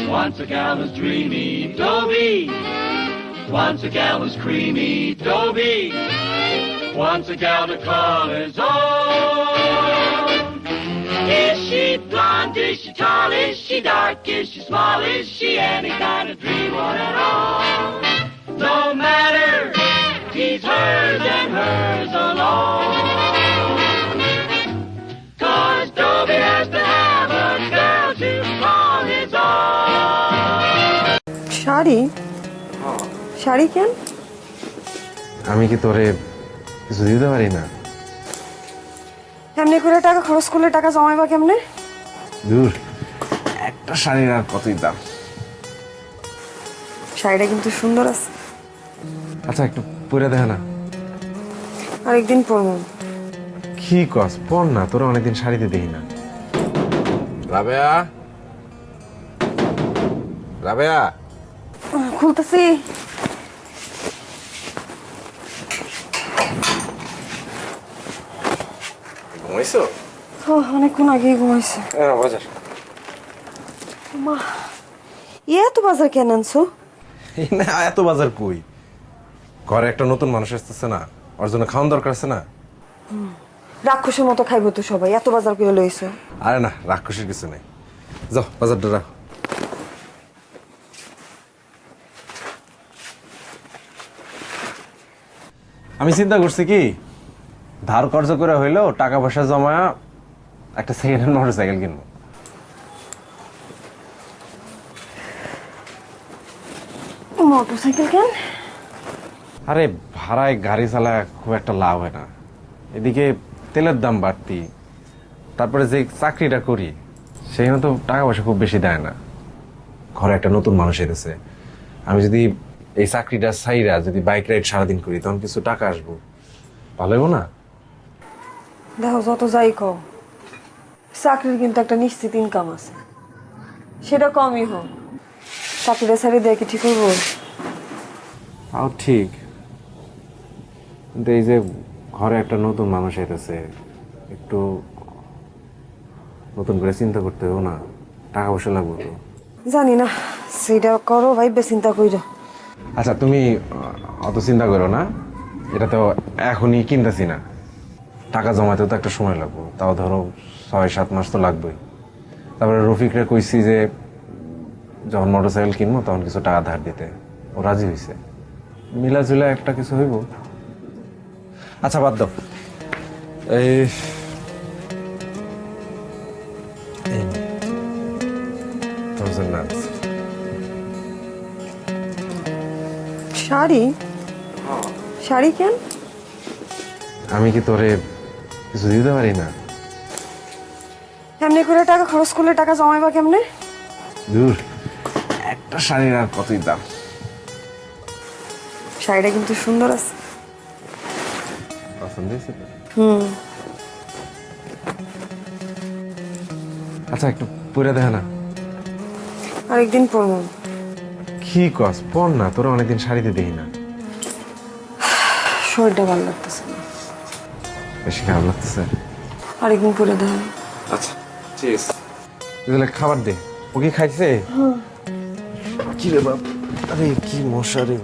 [SPEAKER 1] Once a gal is dreamy, Dobie. Once a gal is creamy, Dobie. Once a gal to call his own. Is she blonde? Is she tall? Is she dark? Is she small? Is she any kind of dream one at all? No matter, he's hers and hers alone. 'Cause Dobie has to have a girl to call his own.
[SPEAKER 15] Sari sari কেন?
[SPEAKER 18] আমি কি তোরে কিছু দিতে পারি না?
[SPEAKER 15] এমনি করে টাকা খরচ করলে টাকা জমাইবা কেমনে?
[SPEAKER 18] দূর, একটা শাড়ির আর কতই দাম।
[SPEAKER 15] শাড়িটা কিন্তু সুন্দর আছে।
[SPEAKER 18] আচ্ছা, একটু পরে দেখা না।
[SPEAKER 15] আরেকদিন পরবো।
[SPEAKER 18] কি কস? পর না, তোরা অনেকদিন শাড়িতে দেখি না। রাবেয়া, রাবেয়া,
[SPEAKER 15] খুলতেছি।
[SPEAKER 18] ঘুমাইছো?
[SPEAKER 15] অনেকক্ষণ আগেই ঘুমাইছে।
[SPEAKER 18] বাজার।
[SPEAKER 15] মা, এত বাজার কেন আনছো?
[SPEAKER 18] না, এত বাজার কই? ঘরে একটা নতুন মানুষ আসতেছে না, ওর জন্য খাওয়ান দরকার আছে না।
[SPEAKER 15] রাক্ষসের মতো খাইবো তো সবাই, এত বাজার করে লইছো।
[SPEAKER 18] আরে না, রাক্ষসের কিছু নেই। যাও, বাজারটা রাখ। আমি চিন্তা করছি কি, ধার কর্জ করে হইলেও টাকা পয়সা জমা একটা সেকেন্ড হ্যান্ড মোটরসাইকেল কিনবো।
[SPEAKER 15] মোটরসাইকেল কেন?
[SPEAKER 18] আরে ভাড়ায় গাড়ি চালা খুব একটা লাভ হয় না, এদিকে তেলের দাম বাড়তি, তারপরে যে চাকরিটা করি সেখানে তো টাকা পয়সা খুব বেশি দেয় না। ঘরে একটা নতুন মানুষ এসেছে, আমি যদি এই চাকরিটা ছাইরা যদি বাইক রাইড সারাদিন করি তখন কিছু টাকা আসবো, ভালো হবো না?
[SPEAKER 15] দেখো, যত যাই কও, চাকরির কিন্তু একটা নিশ্চিত ইনকাম আছে, সেটা কমই হোক। চাকরিটা ছেড়ে দেয় কি ঠিক হইব?
[SPEAKER 18] তাও ঠিক, কিন্তু এই যে ঘরে একটা নতুন মানুষ এসেছে, একটু নতুন করে চিন্তা করতে হবে না? টাকা পয়সা লাগবে তো।
[SPEAKER 15] জানি না, সেটা করো ভাইবে চিন্তা কইরো।
[SPEAKER 18] আচ্ছা তুমি অত চিন্তা করো না, এটা তো এখনই কিনতেছি না, টাকা জমাতেও তো একটা সময় লাগবে, তাও ধরো 6-7 মাস তো লাগবেই। তারপরে রফিকরে কইছি যে যখন মোটরসাইকেল কিনবো তখন কিছু টাকা ধার দিতে, ও রাজি হয়েছে, মিলাজুলা একটা কিছু হইব। আচ্ছা বাদ দাও, এই
[SPEAKER 15] শাড়ি? শাড়ি কেন?
[SPEAKER 18] আমি কি তোরে কিছু দিতে পারি না?
[SPEAKER 15] এমনি করে টাকা খরচ করলে টাকা জমাইবা কেমনে?
[SPEAKER 18] দূর, একটা শাড়ির আর কতই দাম।
[SPEAKER 15] শাড়িটা কিন্তু সুন্দর আছে।
[SPEAKER 18] পছন্দ হয়েছে তো? আচ্ছা একটু পরে দেখা না।
[SPEAKER 15] আরেকদিন পরবো।
[SPEAKER 18] কি কস, পর না, তোরা অনেকদিন শাড়িতে দেখি না।
[SPEAKER 15] শরীরটা ভালো লাগতেছে না।
[SPEAKER 18] বেশি খারাপ লাগতেছে?
[SPEAKER 15] আরেকদিন পরে দেখা।
[SPEAKER 18] আচ্ছা ঠিক আছে, তাহলে খাবার দে। ও কি খাইছে? কি রে বাপ, আরে কি মশা রে।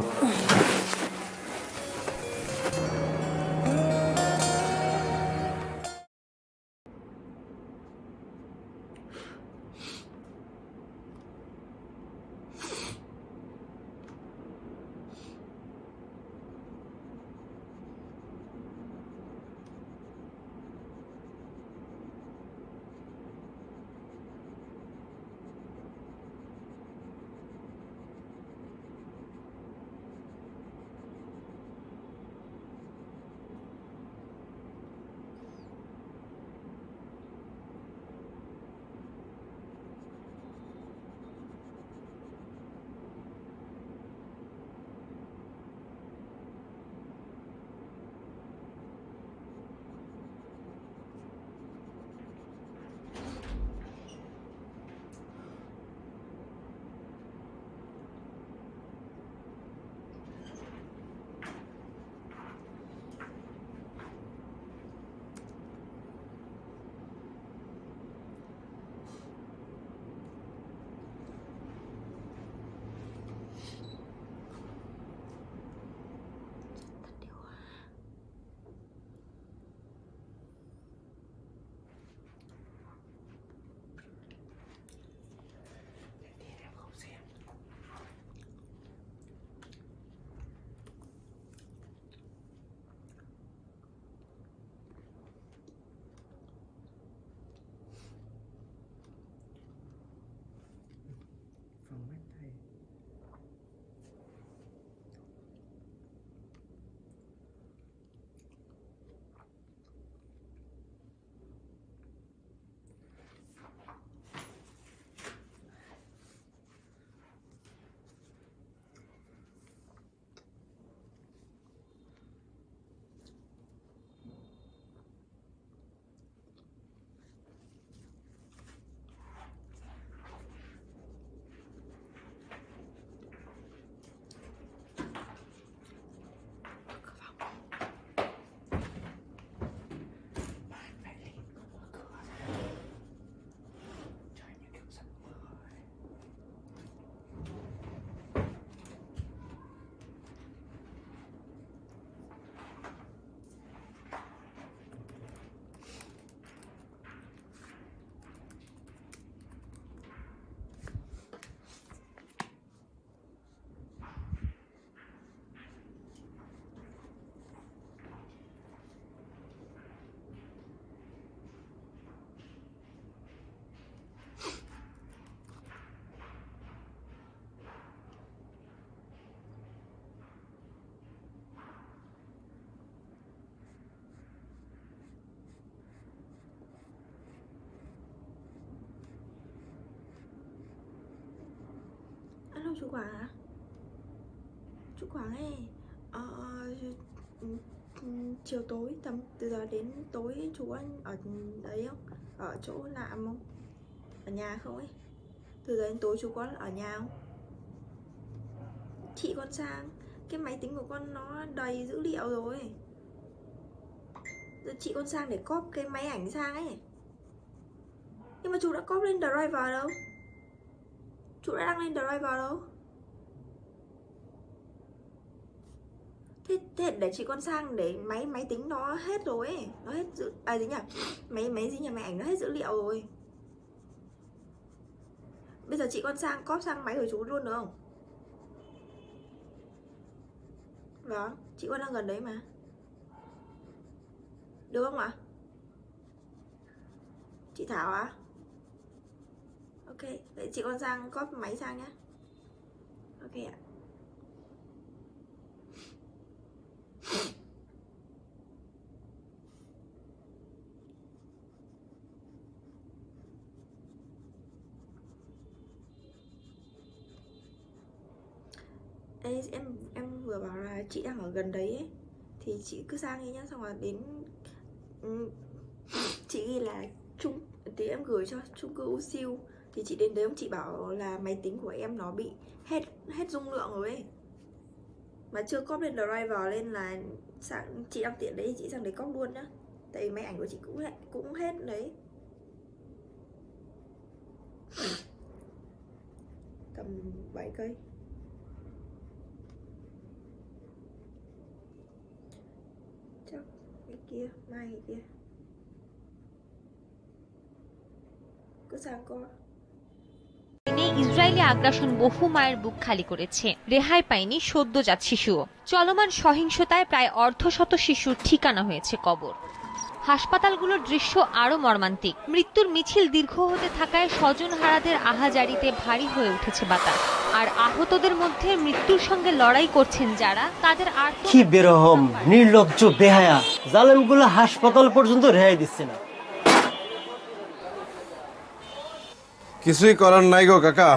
[SPEAKER 8] Alo chú Quảng à? Chú Quảng ơi, chiều tối tầm từ giờ đến tối chú anh ở đấy không? Ở chỗ làm không? Ở nhà không ấy? Từ giờ đến tối chú có ở nhà không? chị con sang, cái máy tính của con nó đầy dữ liệu rồi. Giờ chị con sang để cóp cái máy ảnh sang ấy. Nhưng mà chú đã cóp lên driver đâu? Chú đã đăng lên driver đâu? Thế để chị con sang để máy tính nó hết rồi ấy. Nó hết gì nhỉ? Máy gì nhỉ? Máy ảnh nó hết dữ liệu rồi. Bây giờ chị con sang cóp sang máy của chú luôn được không? Vâng, chị con đang gần đấy mà. Được không ạ? Chị Thảo á? Ok, vậy chị con sang cóp máy sang nhá. Ok ạ. Ê, em vừa bảo là chị đang ở gần đấy ấy. Thì chị cứ sang đi nhá, xong rồi đến chị ghi là tí em gửi cho chung cư U Siêu. Thì chị đến đấy ông chị bảo là máy tính của em nó bị hết dung lượng rồi ấy. Mà chưa cóp lên driver lên là chị đang tiện đấy, chị sang đấy cóp luôn nhá. Tại vì máy ảnh của chị cũng hết đấy. Tầm 7 cây. Chắc cái kia, mai cái kia. Cứ sang coi.
[SPEAKER 4] Israeli আগ্রাসন বহু মায়ের বুক খালি করেছে। রেহাই পায়নি সদ্যজাত শিশুও। চলমান সহিংসতায় প্রায় অর্ধশত শিশুর ঠিকানা হয়েছে কবর। হাসপাতালগুলোর দৃশ্য আরো মর্মান্তিক। মৃত্যুর মিছিল দীর্ঘ হতে থাকায় স্বজনহারাদের আহাজারিতে ভারী হয়ে উঠেছে বাতাস। আর আহতদের মধ্যে মৃত্যুর সঙ্গে লড়াই করছেন যারা, তাদের আর
[SPEAKER 12] কি বেরহম, নির্লজ্জ, বেহায়া জালেমগুলো হাসপাতাল পর্যন্ত রেহাই দিচ্ছে না।
[SPEAKER 18] কিছুই করার নাই গো কাকা।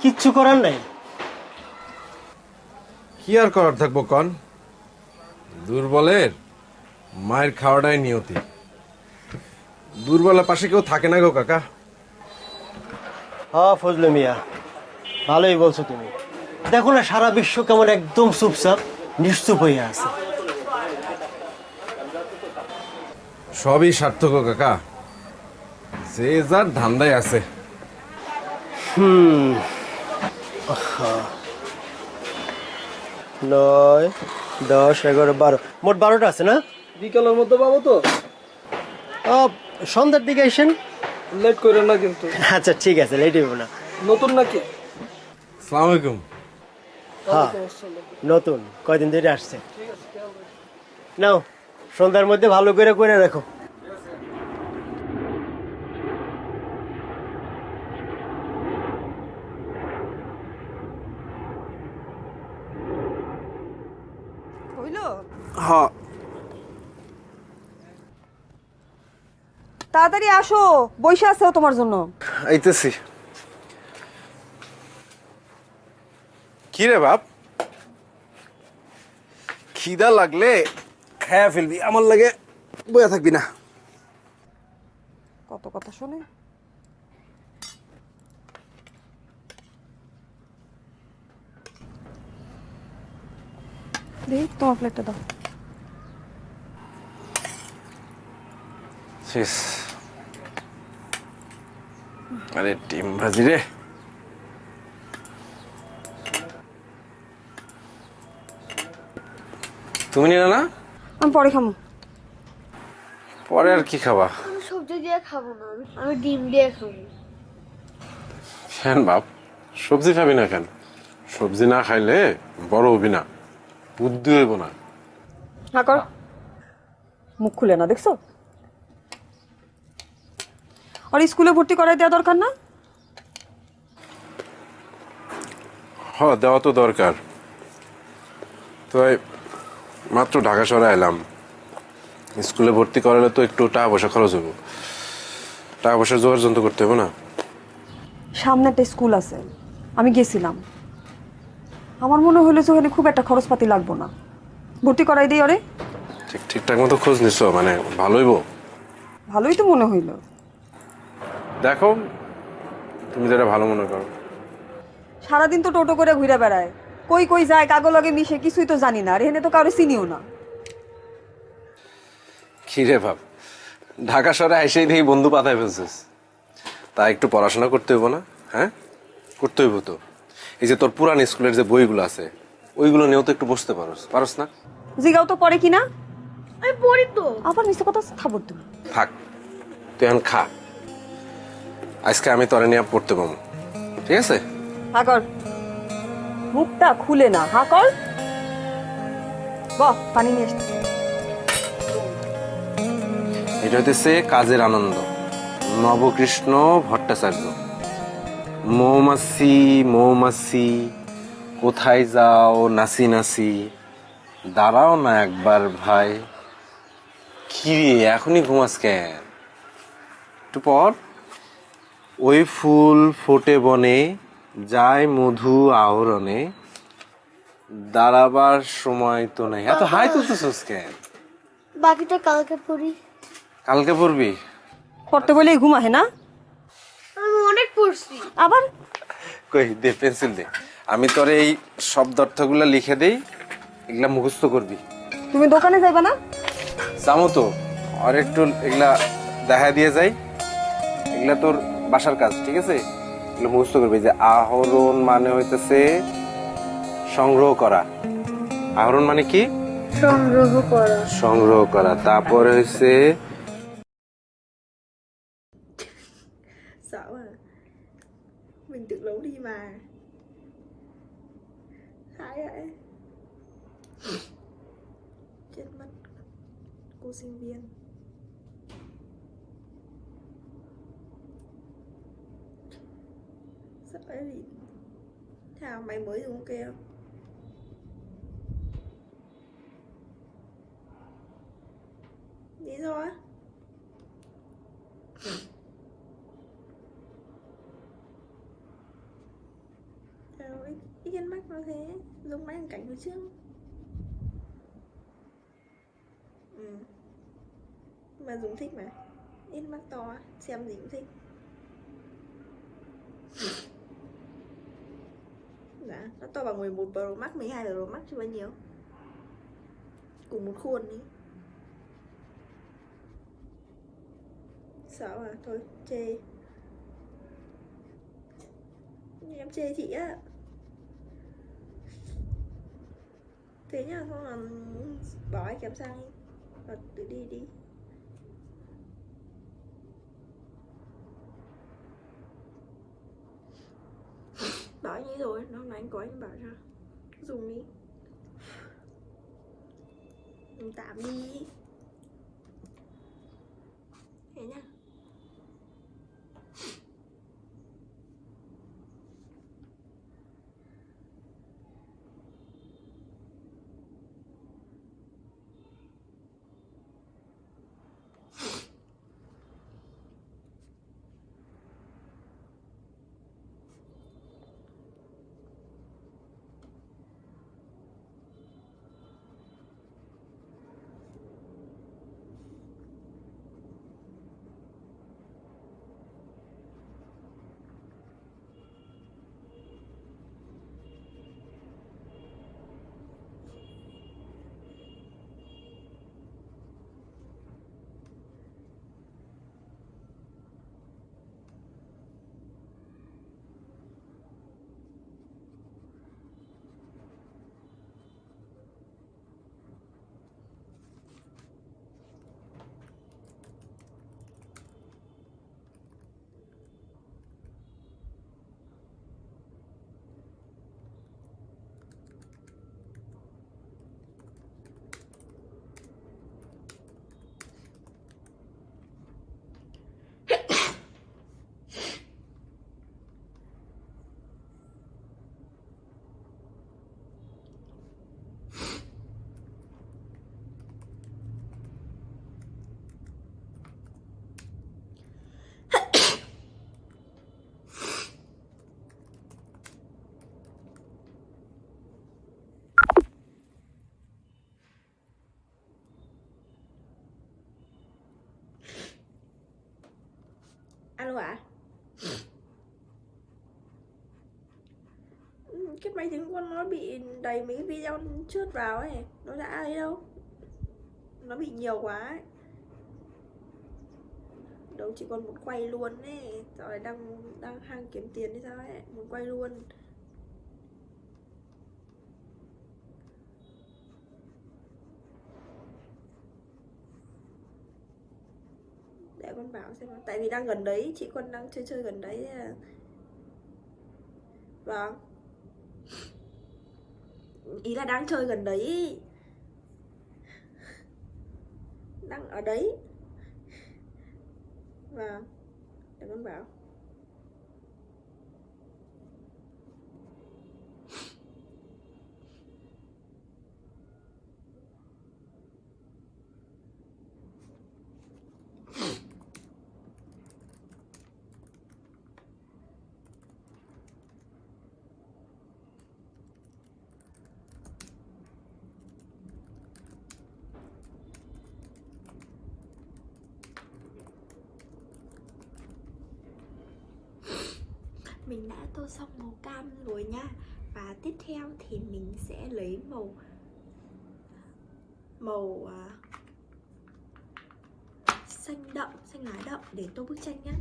[SPEAKER 12] কিচ্ছু করার নাই?
[SPEAKER 18] কি আর করার থাকবো কন? দুর্বলের মায়ের খাওয়াটাই নিয়তি। দুর্বলের পাশে কেউ থাকে না গো কাকা।
[SPEAKER 12] হ্যাঁ ফজলে মিয়া, ভালোই বলছো তুমি। দেখো না সারা বিশ্ব কেমন একদম চুপচাপ নিশ্চুপ হয়ে আছে।
[SPEAKER 18] সবই সার্থক গো কাকা, যে যার ধান্দায় আছে।
[SPEAKER 12] 9, 10, 11, 12, মোট 12টা আছে না?
[SPEAKER 6] বিকালের মধ্যে পাবো তো?
[SPEAKER 12] সন্ধ্যার দিকে আসেন।
[SPEAKER 6] লেট করেন না কিন্তু।
[SPEAKER 12] আচ্ছা ঠিক আছে, লেট হইব না।
[SPEAKER 6] নতুন নাকি?
[SPEAKER 18] আসসালামু আলাইকুম।
[SPEAKER 12] হ্যাঁ নতুন, কয়দিন ধরে আসছে। নাও সন্ধ্যার মধ্যে ভালো করে রাখো।
[SPEAKER 15] হ্যাঁ তাড়াতাড়ি আসো, বইসা আছে তোমার জন্য।
[SPEAKER 18] আইতেছি। কি রে বাপ, খিদা লাগলে খায়া ফেলবি, আমার লাগে বয়া থাকবি না।
[SPEAKER 15] কত কথা শুনে। দেখ তোমার প্লেটটা দাও।
[SPEAKER 18] শেষ। আরে ডিম ভাজি রে। তুমি নিলে না?
[SPEAKER 15] আমি পরে খাবো।
[SPEAKER 18] পরে আর কি খাবা?
[SPEAKER 16] আমি সবজি দিয়ে খাবো না, আমি ডিম দিয়ে খাবো।
[SPEAKER 18] কেন বাপ, সবজি খাবি না কেন? সবজি না খাইলে বড় হবি না, বুদ্ধি হইব না।
[SPEAKER 15] হ্যাঁ কর, মুখ খুলে না দেখছো? আর স্কুলে ভর্তি করাই দেওয়া দরকার না?
[SPEAKER 18] হ্যাঁ দেওয়া তো দরকার। তো মাত্র ঢাকা শহরে এলাম, স্কুলে ভর্তি করালে তো একটু টাকা পয়সা খরচ হবো, টাকা পয়সা জোগাড় যন্ত্র করতে হবে না?
[SPEAKER 15] সামনে একটা স্কুল আছে, আমি গেছিলাম, আমার মনে হলো যে ওখানে খুব একটা খরচপাতি লাগবো না, ভর্তি করাই দিই। আরে
[SPEAKER 18] ঠিকঠাক মতো খোঁজ নিছো? মানে ভালো হইব?
[SPEAKER 15] ভালোই তো মনে হইল।
[SPEAKER 18] দেখো তুমি যেটা ভালো মনে করো।
[SPEAKER 15] সারাদিন তো টোটো করে ঘুরে বেড়ায়, কই কই যায়, কাগো লগে মিশে, কিছুই তো জানি না। আর এখানে তো কারো চিনিও না।
[SPEAKER 18] কি রে বাপ, ঢাকা শহরে এসেই দেখি বন্ধু পাতায় ফেলছিস। তা একটু পড়াশোনা করতে হইব না? হ্যাঁ, করতে হইব তো। এই যে তোর পুরান স্কুলের যে বইগুলো আছে ওইগুলো নিয়েও তো একটু বসতে পারস না?
[SPEAKER 15] জিগাও তো পড়ে কিনা। আমি পড়ি তো। আবার মিছে কথা থাবর তুমি।
[SPEAKER 18] থাক, তুই এখন খা। আজকে আমি তোরে নিয়ে পড়তে পাবো, ঠিক আছে?
[SPEAKER 15] হাকর, মুখটা খুলে না। হাকর, বাহ, পানি নিয়ে আসতে।
[SPEAKER 18] এটা হইতেছে কাজের আনন্দ, নবকৃষ্ণ ভট্টাচার্য। মৌমাছি মৌমাছি কোথায় যাও নাসি নাসি, দাঁড়াও না একবার ভাই। কি রে, এখনই ঘুমাস কেন? একটু পর। ওই ফুল ফোটে বনে, যায় মধু আহরণে, দাঁড়াবার সময় তো নেই। এত হাই তুলতেছিস কেন?
[SPEAKER 14] বাকিটা কালকে পড়ি।
[SPEAKER 18] কালকে পড়বি?
[SPEAKER 15] পড়তে বলেই ঘুমাহে না?
[SPEAKER 14] আমি অনেক পড়ছি।
[SPEAKER 15] আবার
[SPEAKER 18] কই দে, পেন্সিল দে, আমি তোর এই শব্দ অর্থগুলো লিখে দেই, এগুলা মুখস্থ করবি।
[SPEAKER 15] তুমি দোকানে যাইবা না?
[SPEAKER 18] যাবো তো, আর একটু এগুলা দেখা দিয়ে যাই। এগুলা তোর বাসার কাজ, ঠিক আছে? এগুলো মুখস্থ করবি। যে আহরণ মানে হইতেছে সংগ্রহ করা। আহরণ মানে কি?
[SPEAKER 14] সংগ্রহ করা।
[SPEAKER 18] সংগ্রহ করা। তারপরে হইছে
[SPEAKER 8] Sợ à. Mình tự giấu đi mà. Hại vậy. Chết mất. Cô sinh viên. Sợ cái gì? Thảo mày mới dùng ok không? Lý do á? Ít mắt nó thế, dùng máy cảnh hồi trước. Mà dùng thích mà. Ít mắt to, xem gì cũng thích. Dạ, nó to bằng 11 Pro Max, 12 Pro Max chứ bao nhiêu. Cùng một khuôn đi. Sợ à, thôi, chê. Em chê chị á. Thế nhá, không là bỏ ai kém sang đi. Và tự đi đi. Bỏ như rồi, nó nói anh có anh bảo cho. Dùng đi. Dùng tạm đi. Thế nhá. cái máy tính của con nó bị đầy mấy cái video trượt vào ấy, nó đã ấy đâu, nó bị nhiều quá ấy. Đâu chỉ còn muốn quay luôn ấy, rồi đang hang kiếm tiền hay sao ấy, muốn quay luôn. Để con bảo xem, tại vì đang gần đấy, chị con đang chơi gần đấy. Vâng, ý là đang chơi gần đấy, đang ở đấy. Vâng, để con bảo. Mình đã tô xong màu cam rồi nha. Và tiếp theo thì mình sẽ lấy màu xanh đậm, xanh lá đậm để tô bức tranh nhá.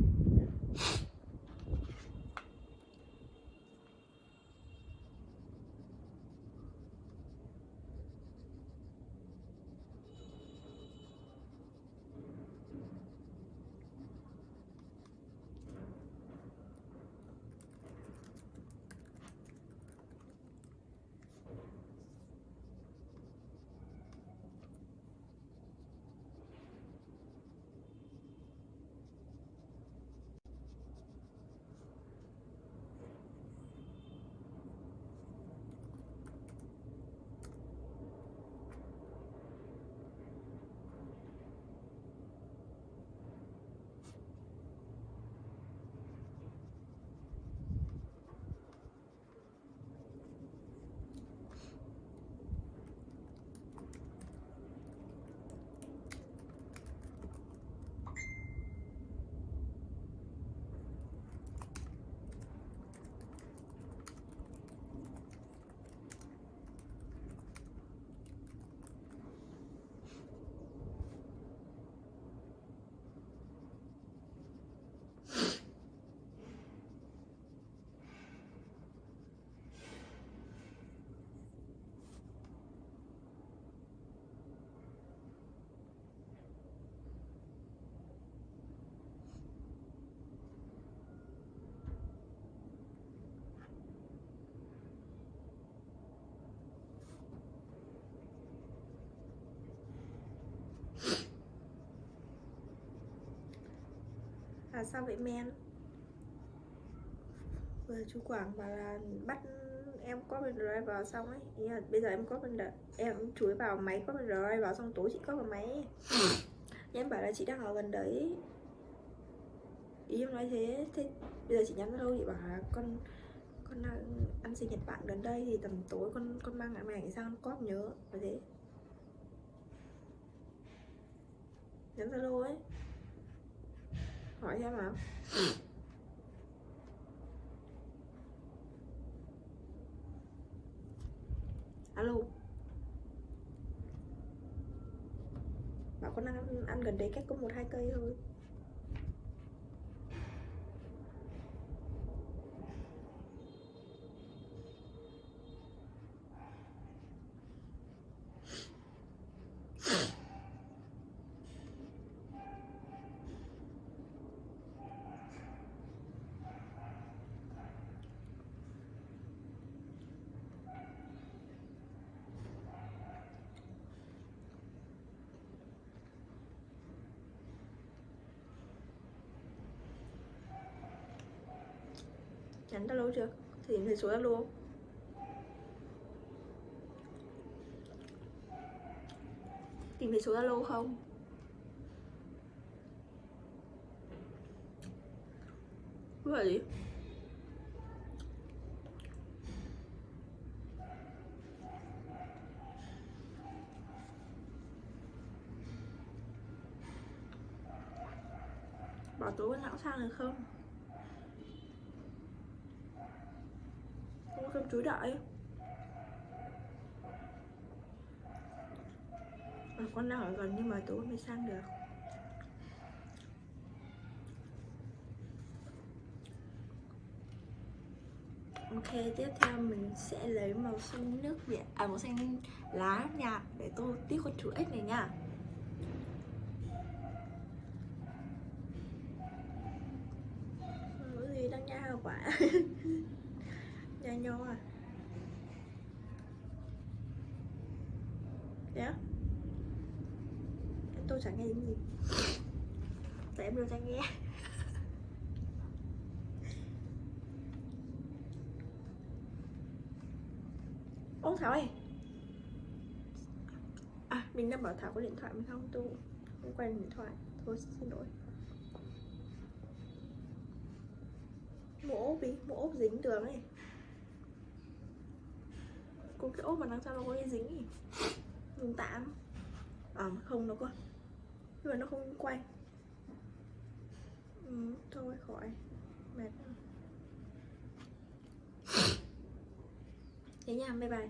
[SPEAKER 8] Sao vậy men? Vừa chú Quảng bảo là bắt em copy drive vào xong ấy, ý là bây giờ em chú ấy vào máy copy drive vào xong tối chị copy vào máy ấy. Em bảo là chị đang ở gần đấy, ý em nói thế. Thế bây giờ chị nhắn đâu, chị bảo là con đang ăn sinh nhật bạn gần đây thì tầm tối con mang lại mày sang con copy nhớ, và thế nhắn Zalo ấy, hỏi xem nào. Alo, bảo con đang ăn gần đấy, cách có 1-2 cây thôi. Nhắn Zalo chưa? Thì tìm thấy số Zalo không? Tìm thấy số Zalo không? Cái gọi gì? Bảo tối con lão sang được không? cơm chuối đợi. Con đang ở gần nhưng mà tối mới sang được. Ok, tiếp theo mình sẽ lấy màu xanh nước biển, màu xanh lá nhạt để tô tiếp con chuỗi ếch này nha. Cái gì đang nhai quả. Nhai nho à? Đấy á? Tôi chẳng nghe tiếng gì. Tại em đưa tai nghe. Ô Thảo ơi. À, mình đang bảo Thảo có điện thoại mình không? Tôi không quen điện thoại. Thôi xin lỗi. Mũ ốp đi, mũ ốp dính tường ấy. Có cái ốp mà đằng sau nó có cái dính ấy. Dùng tạm. Không nó có. Nhưng mà nó không quay. Thôi khỏi. Mệt. Thế nha, bye bye.